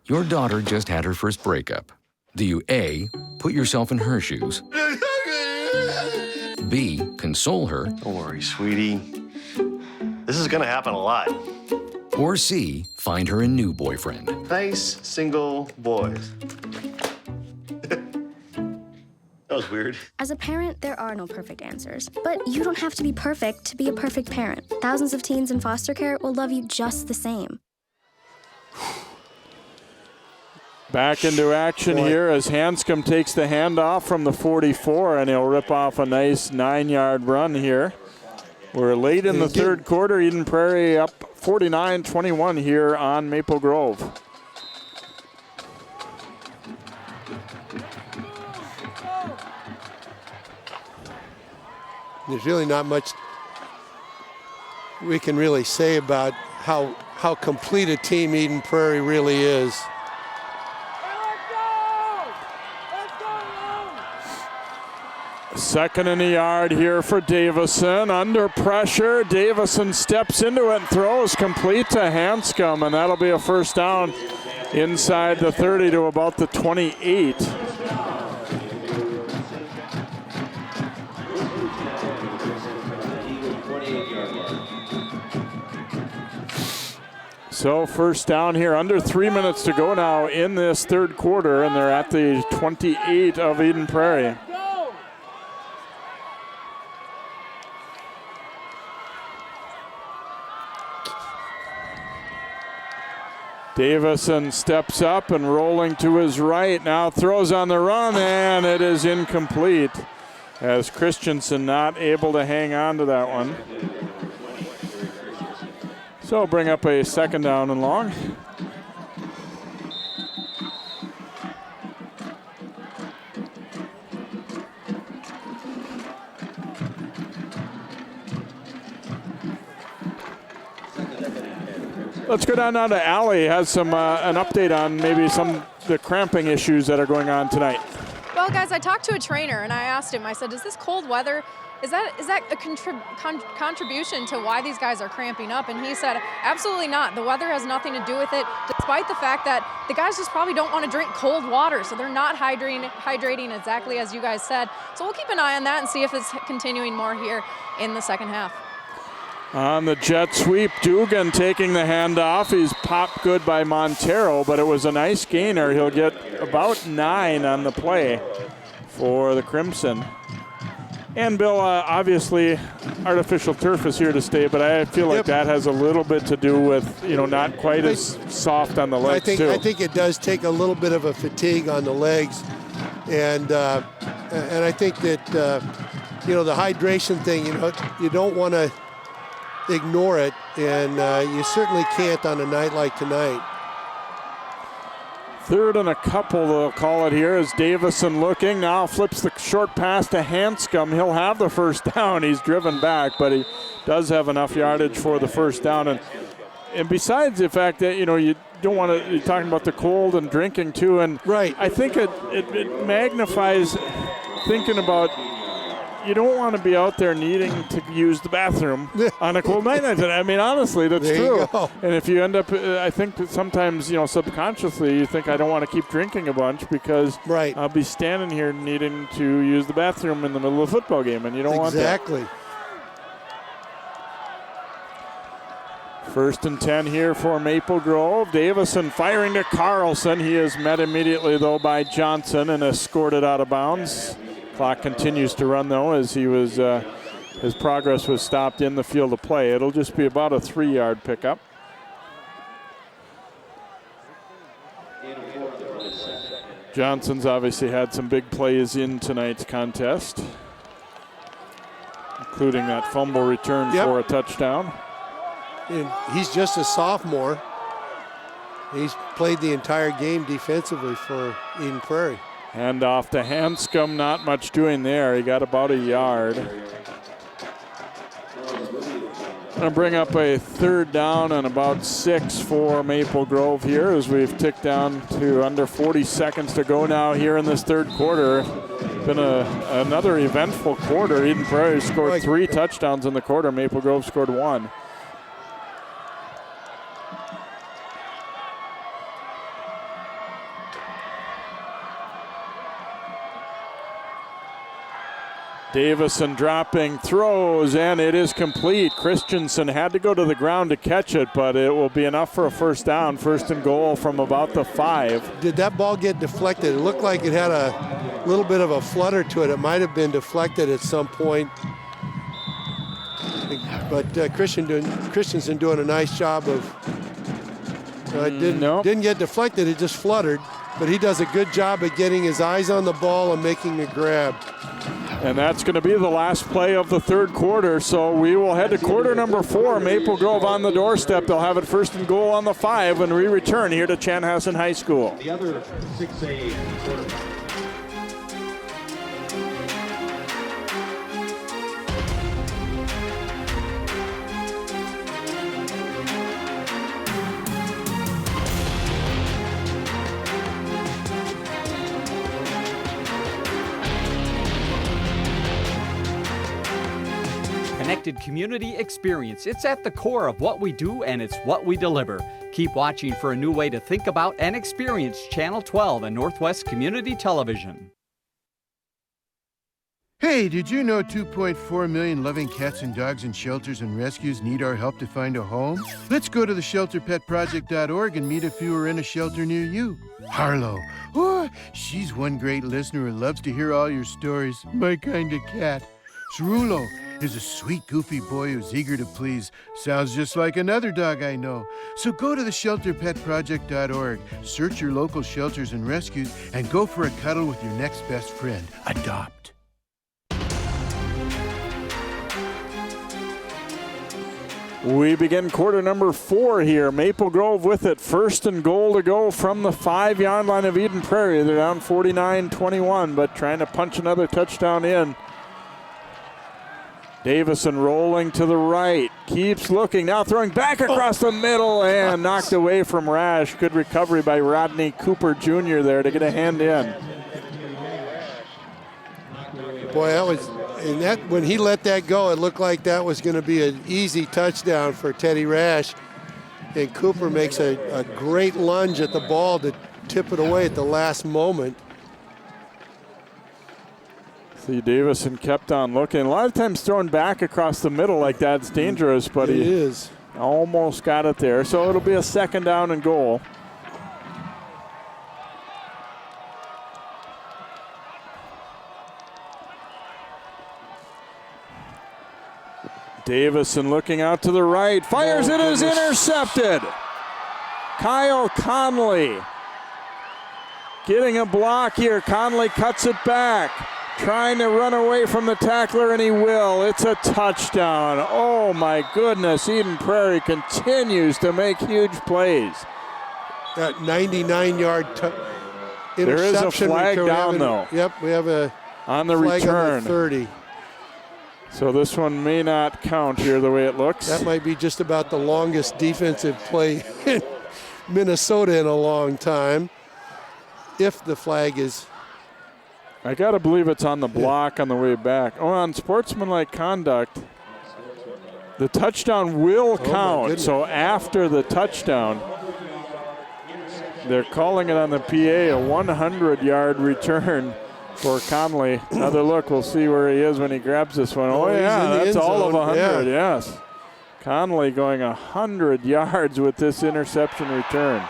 Your daughter just had her first breakup. Do you A, put yourself in her shoes? B, console her?
Don't worry, sweetie. This is gonna happen a lot.
Or C, find her a new boyfriend?
Nice single boys. was weird.
As a parent, there are no perfect answers. But you don't have to be perfect to be a perfect parent. Thousands of teens in foster care will love you just the same.
Back into action here as Hanscom takes the handoff from the 44, and he'll rip off a nice 9-yard run here. We're late in the third quarter. Eden Prairie up 49-21 here on Maple Grove.
There's really not much we can really say about how complete a team Eden Prairie really is.
Second and a yard here for Davison. Under pressure, Davison steps into it and throws complete to Hanscom, and that'll be a first down inside the 30 to about the 28. So first down here, under 3 minutes to go now in this third quarter, and they're at the 28 of Eden Prairie. Davison steps up and rolling to his right, now throws on the run, and it is incomplete as Christensen not able to hang on to that one. So bring up a second down and long. Let's go down now to Allie. Has some an update on maybe some of the cramping issues that are going on tonight.
Well, guys, I talked to a trainer and I asked him, I said, is this cold weather, is that a contribution to why these guys are cramping up? And he said, absolutely not. The weather has nothing to do with it, despite the fact that the guys just probably don't want to drink cold water, so they're not hydrating exactly as you guys said. So we'll keep an eye on that and see if it's continuing more here in the second half.
On the jet sweep, Dugan taking the handoff. He's popped good by Montero, but it was a nice gainer. He'll get about 9 on the play for the Crimson. And Bill, obviously, artificial turf is here to stay, but I feel like that has a little bit to do with, not quite as soft on the legs,
I think it does take a little bit of a fatigue on the legs, and I think that the hydration thing, you don't want to ignore it, and you certainly can't on a night like tonight.
Third and a couple, they'll call it here, as Davison looking. Now flips the short pass to Hanscom. He'll have the first down. He's driven back, but he does have enough yardage for the first down. And besides the fact that, you don't want to, you're talking about the cold and drinking too, and
right.
I think it magnifies thinking about, you don't want to be out there needing to use the bathroom on a cold night. I mean, honestly, that's true. And if you end up, I think that sometimes, subconsciously you think, I don't want to keep drinking a bunch because I'll be standing here needing to use the bathroom in the middle of a football game, and you don't want that.
Exactly.
First and 10 here for Maple Grove. Davison firing to Carlson. He is met immediately, though, by Johnson and escorted out of bounds. Clock continues to run, though, as his progress was stopped in the field of play. It'll just be about a 3-yard pickup. Johnson's obviously had some big plays in tonight's contest, including that fumble return for a touchdown.
And he's just a sophomore. He's played the entire game defensively for Eden Prairie.
Hand off to Hanscom, not much doing there. He got about a yard. Going to bring up a third down and about 6 for Maple Grove here as we've ticked down to under 40 seconds to go now here in this third quarter. Been another eventful quarter. Eden Prairie scored 3 touchdowns in the quarter. Maple Grove scored 1. Davison dropping, throws, and it is complete. Christensen had to go to the ground to catch it, but it will be enough for a first down. First and goal from about the 5.
Did that ball get deflected? It looked like it had a little bit of a flutter to it. It might have been deflected at some point. But Christensen doing a nice job of, didn't get deflected, it just fluttered. But he does a good job at getting his eyes on the ball and making the grab.
And that's going to be the last play of the third quarter. So we will head to quarter number 4. Maple Grove on the doorstep. They'll have it first and goal on the 5 when we return here to Chanhassen High School.
The other 6A quarterback.
Connected community experience. It's at the core of what we do and it's what we deliver. Keep watching for a new way to think about and experience Channel 12 and Northwest Community Television.
Hey, did you know 2.4 million loving cats and dogs in shelters and rescues need our help to find a home? Let's go to the shelterpetproject.org and meet a few who are in a shelter near you. Harlow, oh, she's one great listener who loves to hear all your stories. My kind of cat. Cerulo is a sweet, goofy boy who's eager to please. Sounds just like another dog I know. So go to the shelterpetproject.org, search your local shelters and rescues, and go for a cuddle with your next best friend. Adopt.
We begin quarter number 4 here. Maple Grove with it. First and goal to go from the 5-yard line of Eden Prairie. They're down 49-21, but trying to punch another touchdown in. Davison rolling to the right, keeps looking, now throwing back across the middle and knocked away from Rash. Good recovery by Rodney Cooper Jr. there to get a hand in.
Boy, that was, and that when he let that go, it looked like that was going to be an easy touchdown for Teddy Rash. And Cooper makes a great lunge at the ball to tip it away at the last moment.
See, Davison kept on looking. A lot of times throwing back across the middle like that's dangerous, but he
is.
Almost got it there. So it'll be a second down and goal. Davison looking out to the right. Fires, it is intercepted. Kyle Conley getting a block here. Conley cuts it back. Trying to run away from the tackler, and he will. It's a touchdown. Oh, my goodness. Eden Prairie continues to make huge plays.
That 99-yard interception.
There is a flag down, though.
Yep, we have a
on the
flag
return.
On the 30.
So this one may not count here the way it looks.
That might be just about the longest defensive play in Minnesota in a long time, if the flag is...
I got to believe it's on the block on the way back. Oh, on sportsmanlike conduct, the touchdown will count. So after the touchdown, they're calling it on the PA a 100-yard return for Conley. Another look. We'll see where he is when he grabs this one. Oh, yeah, that's all of 100, yes. Conley going 100 yards with this interception return.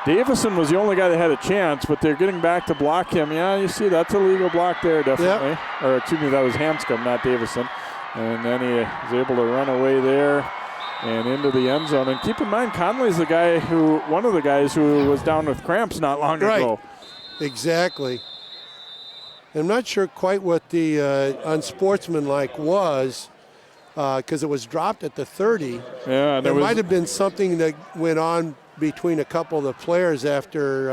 Davison was the only guy that had a chance, but they're getting back to block him. Yeah, you see, that's a legal block there, definitely. Yep. Or, excuse me, that was Hanscom, not Davison. And then he was able to run away there and into the end zone. And keep in mind, Conley's the guy one of the guys who was down with cramps not long ago.
Exactly. I'm not sure quite what the unsportsmanlike was, because it was dropped at the 30.
Yeah,
there might have been something that went on between a couple of the players after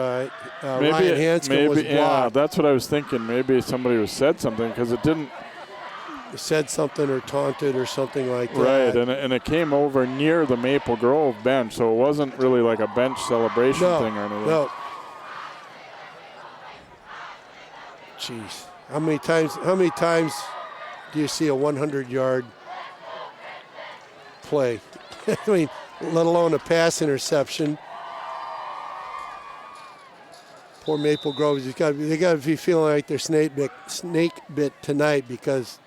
Ryan Hanscom was blocked.
Yeah, that's what I was thinking. Maybe somebody said something because it didn't.
Said something or taunted or something like that.
Right, and it came over near the Maple Grove bench, so it wasn't really like a bench celebration thing or anything.
No. Jeez, how many times do you see a 100-yard play? I mean, let alone a pass interception. Poor Maple Grove. They got to be feeling like they're snake bit tonight because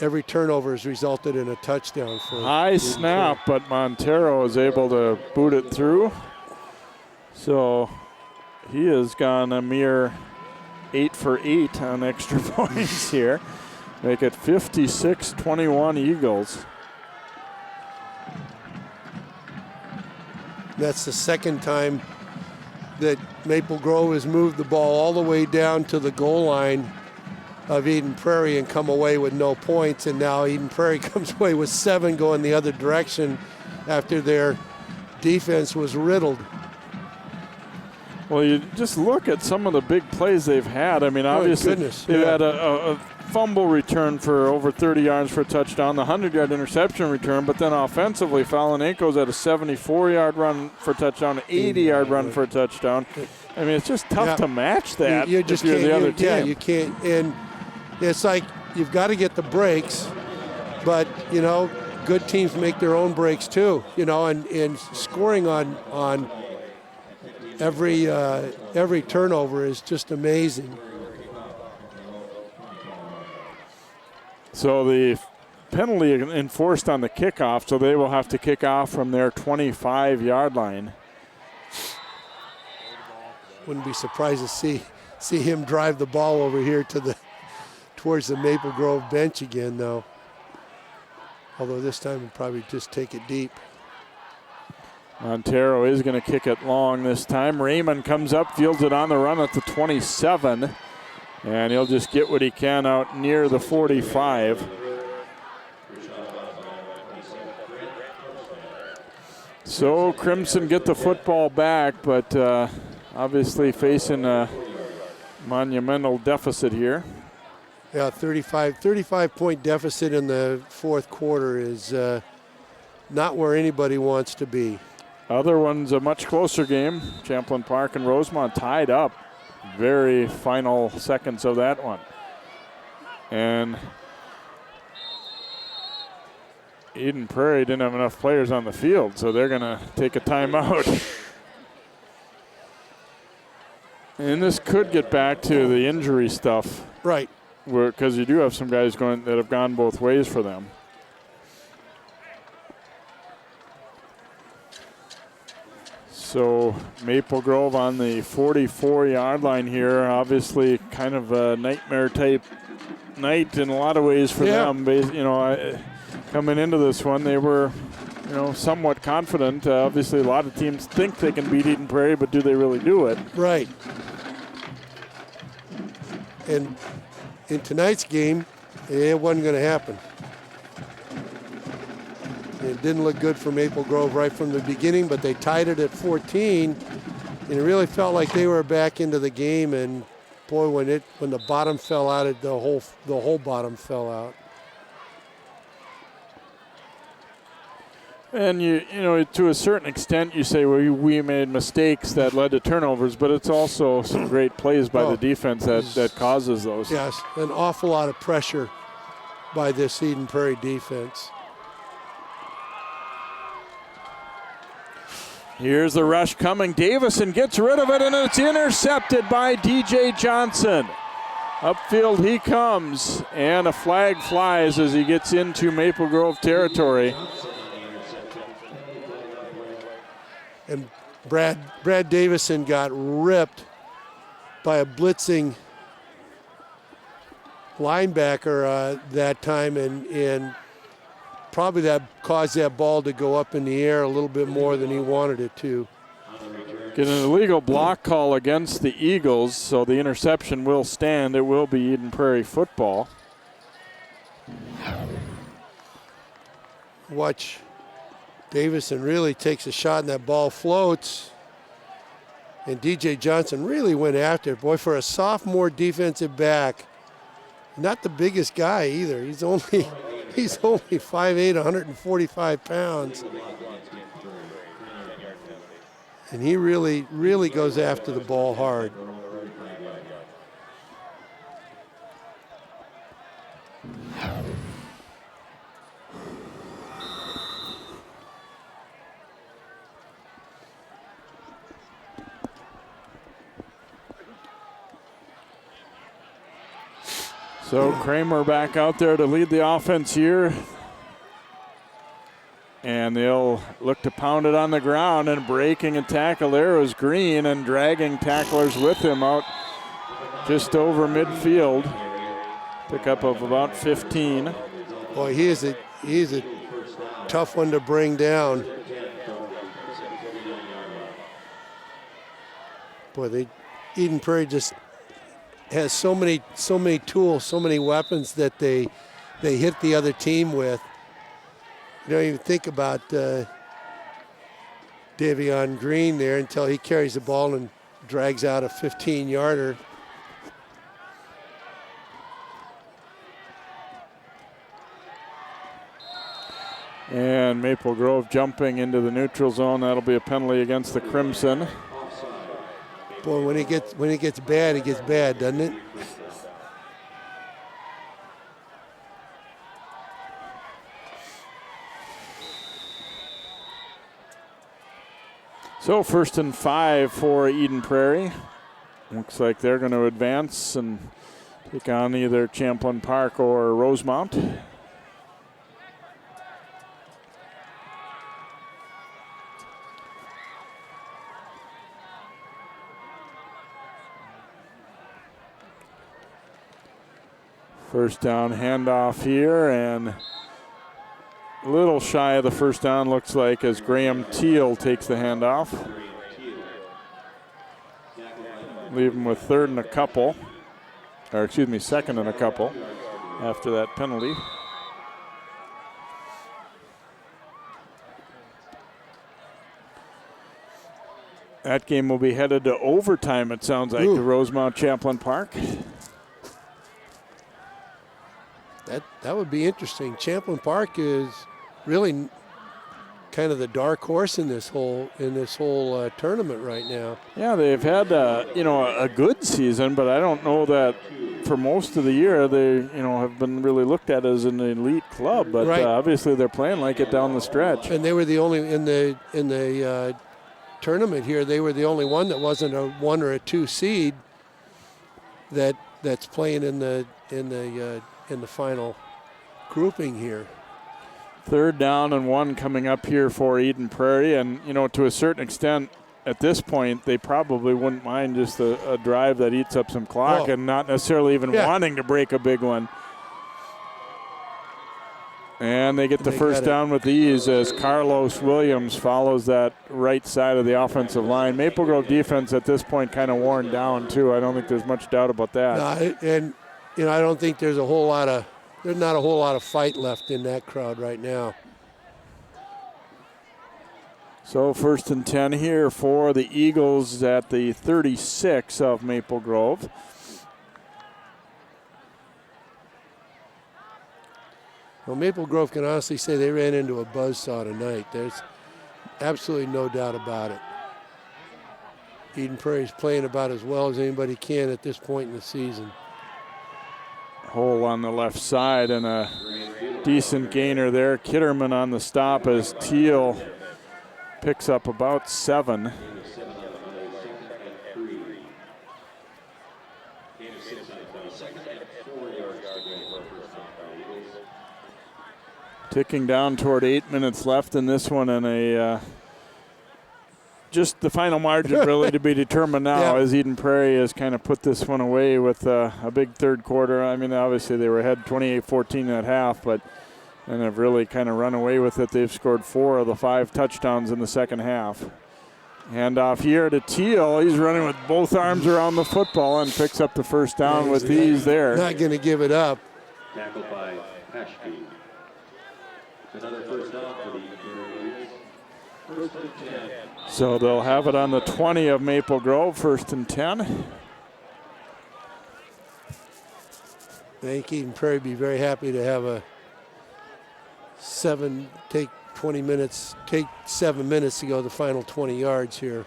every turnover has resulted in a touchdown. For
high snap, but Montero is able to boot it through. So he has gone a mere 8 for 8 on extra points here. Make it 56-21 Eagles.
That's the second time that Maple Grove has moved the ball all the way down to the goal line of Eden Prairie and come away with no points. And now Eden Prairie comes away with 7 going the other direction after their defense was riddled.
Well, you just look at some of the big plays they've had. I mean, obviously, they've had a fumble return for over 30 yards for a touchdown, the 100-yard interception return, but then offensively, Falanenko's at a 74-yard run for a touchdown, an 80-yard run for a touchdown. I mean, it's just tough to match that
you just
if you're
can't,
the other team.
Yeah, you can't. And it's like you've got to get the breaks, but, you know, good teams make their own breaks too, you know, and scoring on every turnover is just amazing.
So the penalty enforced on the kickoff, so they will have to kick off from their 25-yard line.
Wouldn't be surprised to see him drive the ball over here towards the Maple Grove bench again, though. Although this time he'll probably just take it deep.
Montero is going to kick it long this time. Raymond comes up, fields it on the run at the 27. And he'll just get what he can out near the 45. So Crimson get the football back, but obviously facing a monumental deficit here.
Yeah, 35-point deficit in the fourth quarter is not where anybody wants to be.
Other one's a much closer game. Champlain Park and Rosemont tied up. Very final seconds of that one. And Eden Prairie didn't have enough players on the field, so they're going to take a timeout. And this could get back to the injury stuff.
Right.
Because you do have some guys that have gone both ways for them. So Maple Grove on the 44-yard line here. Obviously kind of a nightmare-type night in a lot of ways for them. You know, coming into this one, they were, you know, somewhat confident. Obviously, a lot of teams think they can beat Eden Prairie, but do they really do it?
Right. And in tonight's game, it wasn't going to happen. It didn't look good for Maple Grove right from the beginning, but they tied it at 14, and it really felt like they were back into the game. And boy, when the bottom fell out, the whole bottom fell out.
And you know, to a certain extent, you say, well, we made mistakes that led to turnovers, but it's also some great plays by the defense that causes those.
Yes, an awful lot of pressure by this Eden Prairie defense.
Here's the rush coming. Davison gets rid of it, and it's intercepted by DJ Johnson. Upfield he comes, and a flag flies as he gets into Maple Grove territory.
And Brad Davison got ripped by a blitzing linebacker that time, and probably that caused that ball to go up in the air a little bit more than he wanted it to.
Get an illegal block call against the Eagles, so the interception will stand. It will be Eden Prairie football.
Watch Davison really takes a shot and that ball floats. And DJ Johnson really went after it. Boy, for a sophomore defensive back, not the biggest guy either. He's only 5'8", 145 pounds. And he really, really goes after the ball hard.
So Kramer back out there to lead the offense here. And they'll look to pound it on the ground, and breaking a tackle there was Green and dragging tacklers with him out just over midfield. Pickup of about 15.
Boy, he's a tough one to bring down. Boy, Eden Prairie just has so many tools, so many weapons that they hit the other team with. You don't even think about Davion Green there until he carries the ball and drags out a 15-yarder.
And Maple Grove jumping into the neutral zone. That'll be a penalty against the Crimson.
Boy, when it gets bad, doesn't it?
So 1st and 5 for Eden Prairie. Looks like they're going to advance and take on either Champlain Park or Rosemount. First down handoff here, and a little shy of the first down, looks like, as Graham Teal takes the handoff. Leave him with 3rd and a couple, or excuse me, 2nd and a couple after that penalty. That game will be headed to overtime, it sounds like, to Rosemount Champlain Park.
That would be interesting. Champlain Park is really kind of the dark horse in this whole tournament right now.
Yeah, they've had a good season, but I don't know that for most of the year they have been really looked at as an elite club. But
right.
Obviously they're playing like it down the stretch.
And they were the only in the tournament here. They were the only one that wasn't a 1 or a 2 seed that's playing in the final grouping here.
3rd down and 1 coming up here for Eden Prairie, and to a certain extent at this point they probably wouldn't mind just a drive that eats up some clock and not necessarily even wanting to break a big one. And they get the first down with ease as Carlos Williams follows that right side of the offensive line. Maple Grove defense at this point kind of worn down too. I don't think there's much doubt about that.
No, and I don't think there's not a whole lot of fight left in that crowd right now.
So 1st and 10 here for the Eagles at the 36 of Maple Grove.
Well, Maple Grove can honestly say they ran into a buzzsaw tonight. There's absolutely no doubt about it. Eden Prairie's playing about as well as anybody can at this point in the season.
Hole on the left side and a decent gainer there. Kitterman on the stop as Teal picks up about 7. Ticking down toward 8 minutes left in this one, and just the final margin really to be determined now as Eden Prairie has kind of put this one away with a big 3rd quarter. I mean, obviously they were ahead 28-14 at half, but and have really kind of run away with it. They've scored 4 of the 5 touchdowns in the second half. Handoff here to Teal. He's running with both arms around the football and picks up the first down with ease there.
Not going to give it up.
Tackled by Ashby. Another first down for the Prairies. 1st and 10.
So they'll have it on the 20 of Maple Grove, 1st and 10.
I think Eden Prairie would be very happy to have take 7 minutes to go the final 20 yards here.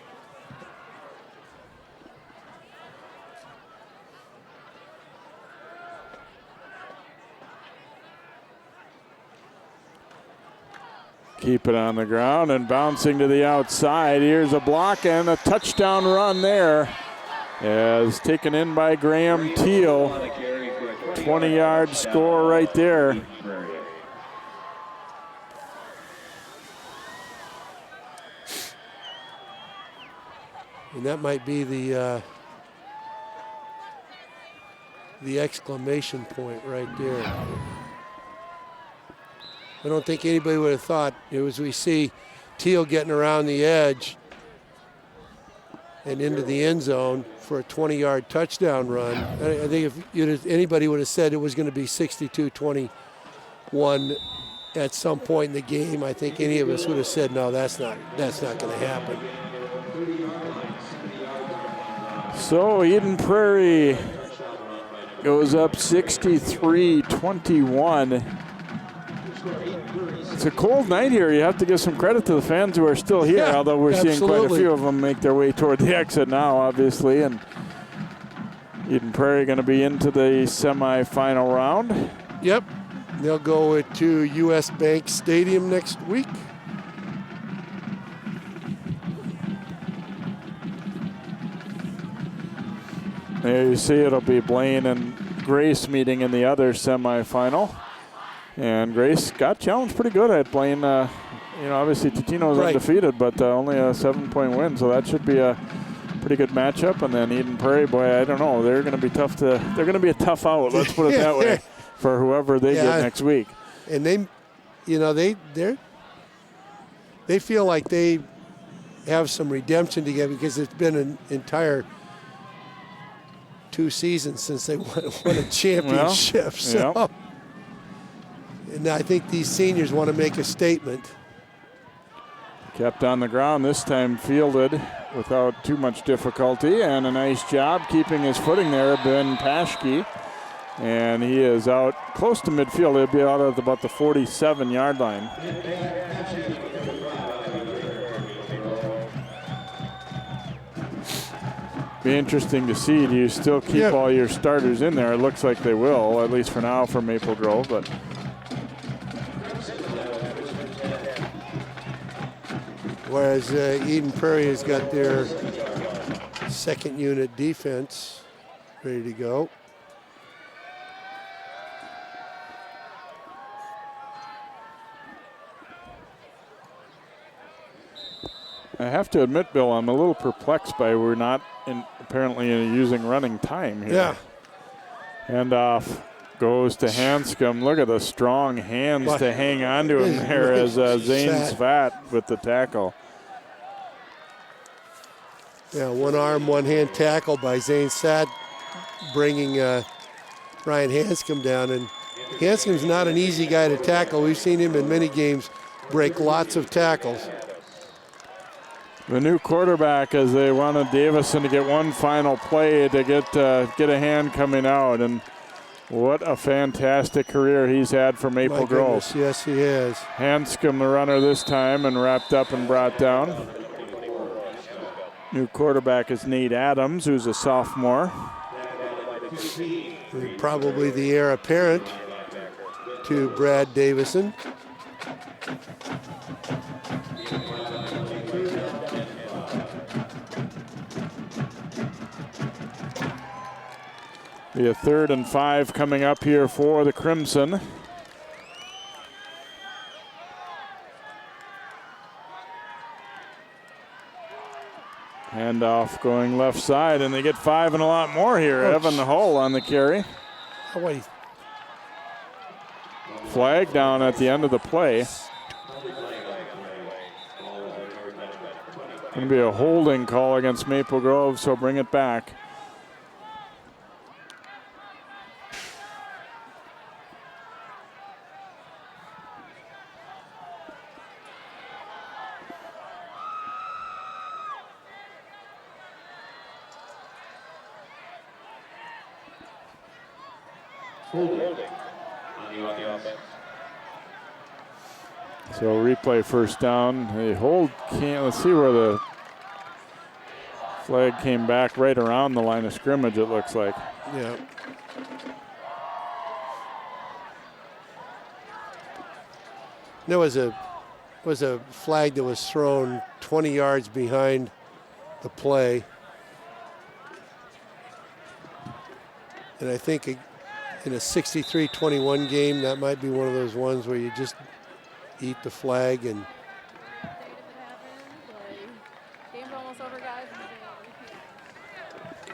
Keep it on the ground and bouncing to the outside. Here's a block and a touchdown run there as taken in by Graham Teal. 20-yard score right there.
And that might be the exclamation point right there. I don't think anybody would have thought, as we see Teal getting around the edge and into the end zone for a 20-yard touchdown run. I think if anybody would have said it was going to be 62-21 at some point in the game, I think any of us would have said, no, that's not going to happen.
So Eden Prairie goes up 63-21. It's a cold night here. You have to give some credit to the fans who are still here, although we're seeing quite a few of them make their way toward the exit now, obviously. And Eden Prairie going to be into the semifinal round.
Yep. They'll go to U.S. Bank Stadium next week.
There you see it'll be Blaine and Grace meeting in the other semifinal. And Grace got challenged pretty good at Blaine. Obviously Totino's undefeated, but only a 7-point win, so that should be a pretty good matchup. And then Eden Prairie, boy, I don't know. They're going to be tough they're going to be a tough out, let's put it that way, for whoever they get next week.
And they feel like they have some redemption together because it's been an entire 2 seasons since they won a championship. And I think these seniors want to make a statement.
Kept on the ground, this time fielded without too much difficulty, and a nice job keeping his footing there, Ben Paschke. And he is out close to midfield. He'll be out at about the 47-yard line. Be interesting to see. Do you still keep all your starters in there? It looks like they will, at least for now, for Maple Grove. But
whereas Eden Prairie has got their second unit defense ready to go.
I have to admit, Bill, I'm a little perplexed by we're not apparently using running time here.
Yeah.
Handoff goes to Hanscom. Look at the strong hands to hang on to him there as Zane Svat with the tackle.
Yeah, one arm, one hand tackle by Zane Svat, bringing Ryan Hanscom down. And Hanscom's not an easy guy to tackle. We've seen him in many games break lots of tackles.
The new quarterback, as they wanted Davison to get one final play to get a hand coming out, and what a fantastic career he's had for Maple Grove.
Goodness, yes, he has.
Hanscom, the runner this time, and wrapped up and brought down. New quarterback is Nate Adams, who's a sophomore.
Probably the heir apparent to Brad Davison.
Be a 3rd and 5 coming up here for the Crimson. Handoff going left side, and they get 5 and a lot more here. Evan Hull on the carry. Flag down at the end of the play. Going to be a holding call against Maple Grove, so bring it back. So replay first down. They hold can't. Let's see where the flag came back right around the line of scrimmage, it looks like.
Yeah. There was a flag that was thrown 20 yards behind the play. And I think in a 63-21 game, that might be one of those ones where you just eat the flag and
Game's almost over, guys.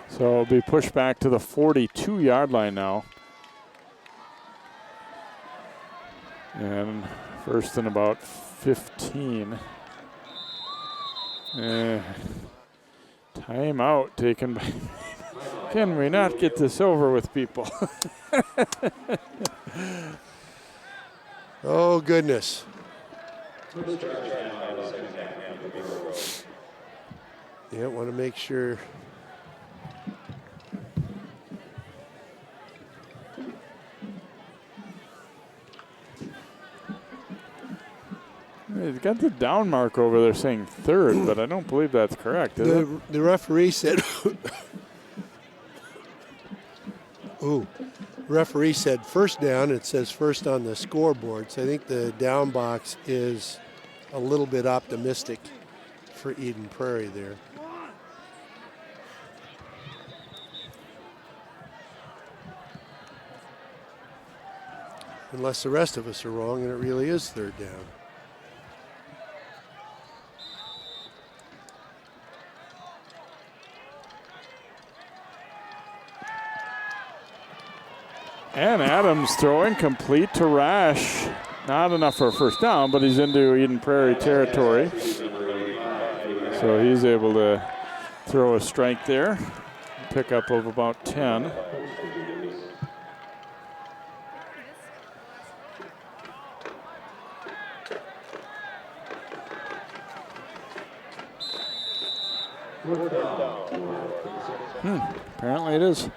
So it'll be pushed back to the 42-yard line now. And first and about 15. Timeout taken by. Can we not get this over with, people?
oh, goodness. Yeah, want to make sure.
They've got the down mark over there saying third, but I don't believe that's correct, is it?
The referee said, referee said first down. It says first on the scoreboard. So I think the down box is a little bit optimistic for Eden Prairie there. Unless the rest of us are wrong and it really is third down.
And Adams throwing complete to Rash. Not enough for a first down, but he's into Eden Prairie territory. So he's able to throw a strike there. Pickup of about 10. Apparently it is.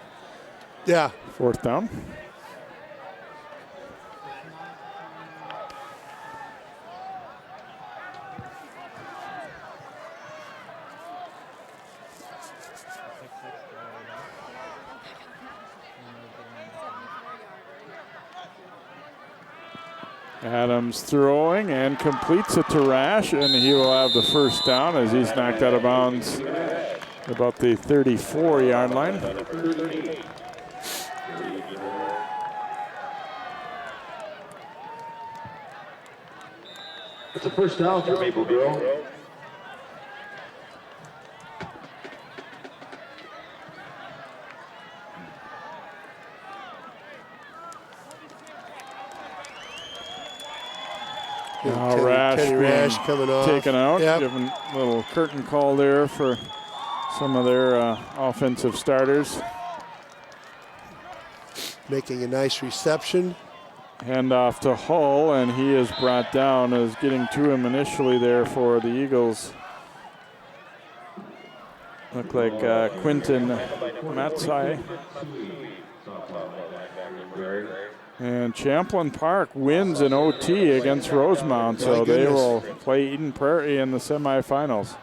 Yeah.
Fourth down. Adams throwing and completes it to Rash, and he will have the first down as he's knocked out of bounds about the 34-yard line.
It's a first down for Maple Grove.
Now Rash
coming off.
Taken out.
Yep.
Giving a little curtain call there for some of their offensive starters.
Making a nice reception.
Hand off to Hull, and he is brought down as getting to him initially there for the Eagles. Look like Quinton Matsai. And Champlain Park wins in OT against Rosemount, so they will play Eden Prairie in the semifinals.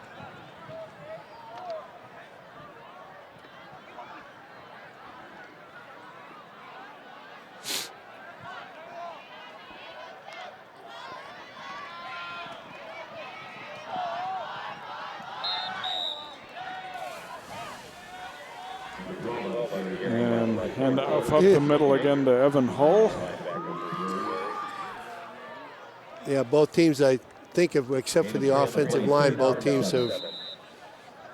And hand off up the middle again to Evan Hull.
Yeah, both teams, I think, except for the offensive line, both teams have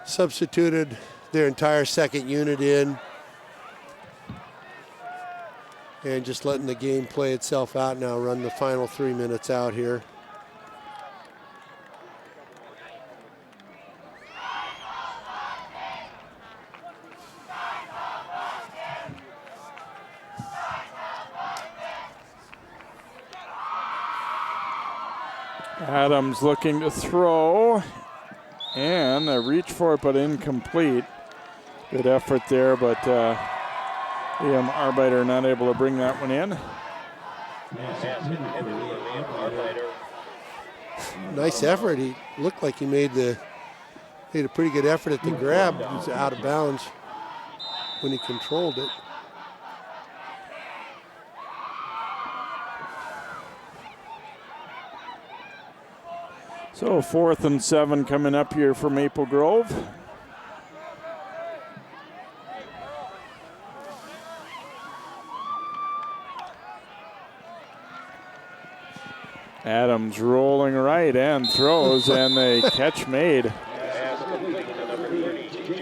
substituted their entire second unit in and just letting the game play itself out now, run the final 3 minutes out here.
Adams looking to throw, and a reach for it, but incomplete. Good effort there, but Liam Arbeiter not able to bring that one in.
Nice effort. He looked like he made a pretty good effort at the grab. He was out of bounds when he controlled it.
So 4th and 7 coming up here for Maple Grove. Adams rolling right and throws, and the catch made.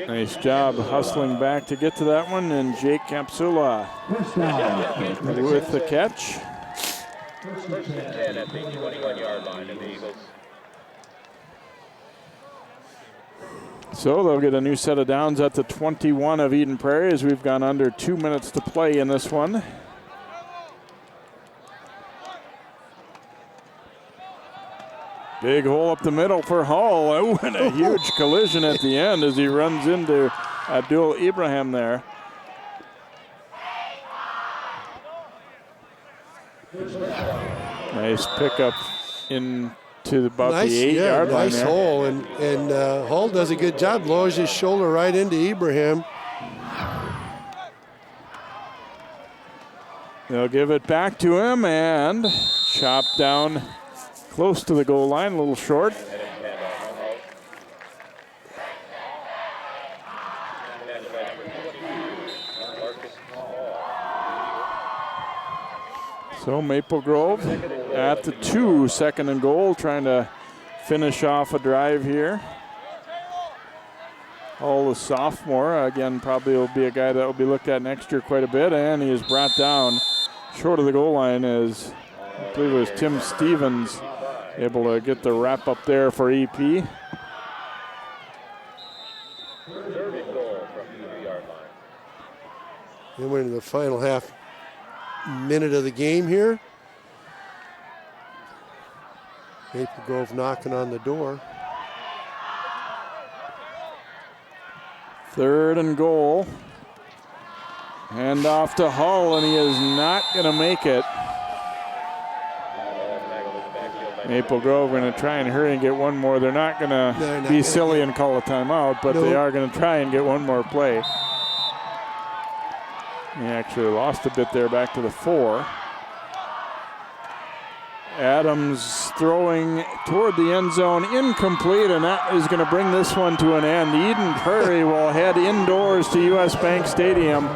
Nice job hustling back to get to that one, and Jake Capsula with the catch.
First and 10 at the 21-yard line of the Eagles.
So they'll get a new set of downs at the 21 of Eden Prairie as we've gone under 2 minutes to play in this one. Big hole up the middle for Hull. Oh, and a huge collision at the end as he runs into Abdul Ibrahim there. Nice pickup into about the 8-yard line.
Nice hole, and Hull does a good job. Lowers his shoulder right into Ibrahim.
They'll give it back to him and chop down close to the goal line, a little short. So Maple Grove at the 2, second and goal, trying to finish off a drive here. Hull, the sophomore, again, probably will be a guy that will be looked at next year quite a bit, and he is brought down short of the goal line as I believe it was Tim Stevens able to get the wrap up there for EP.
Third and goal from the 3-yard line.
And we're into the final half minute of the game here. Maple Grove knocking on the door.
Third and goal. Hand off to Hull, and he is not going to make it. Maple Grove going to try and hurry and get one more. They're not going to be silly and call a timeout, but they are going to try and get one more play. He actually lost a bit there back to the 4. Adams throwing toward the end zone, incomplete, and that is going to bring this one to an end. Eden Prairie will head indoors to U.S. Bank Stadium.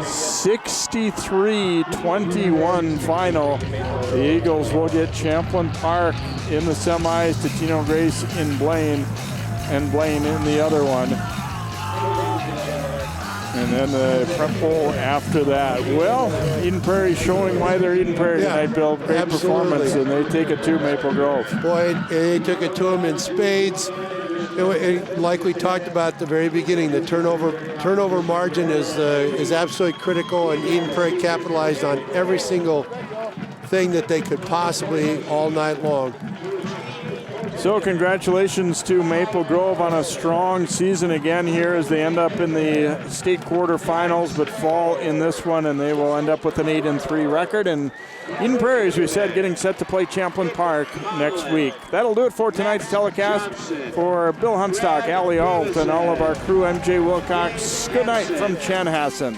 63-21 final. The Eagles will get Champlin Park in the semis to Tino Grace in Blaine, and Blaine in the other one. And then the prep bowl after that. Well, Eden Prairie showing why they're Eden Prairie tonight, Bill. Great performance, and they take it to Maple Grove.
Boy, they took it to them in spades. Like we talked about at the very beginning, the turnover margin is absolutely critical, and Eden Prairie capitalized on every single thing that they could possibly all night long.
So congratulations to Maple Grove on a strong season again here as they end up in the state quarterfinals, but fall in this one, and they will end up with an 8-3 record. And Eden Prairie, as we said, getting set to play Champlin Park next week. That'll do it for tonight's telecast. For Bill Hunstock, Allie Alt, and all of our crew, I'm Jay Wilcox. Good night from Chanhassen.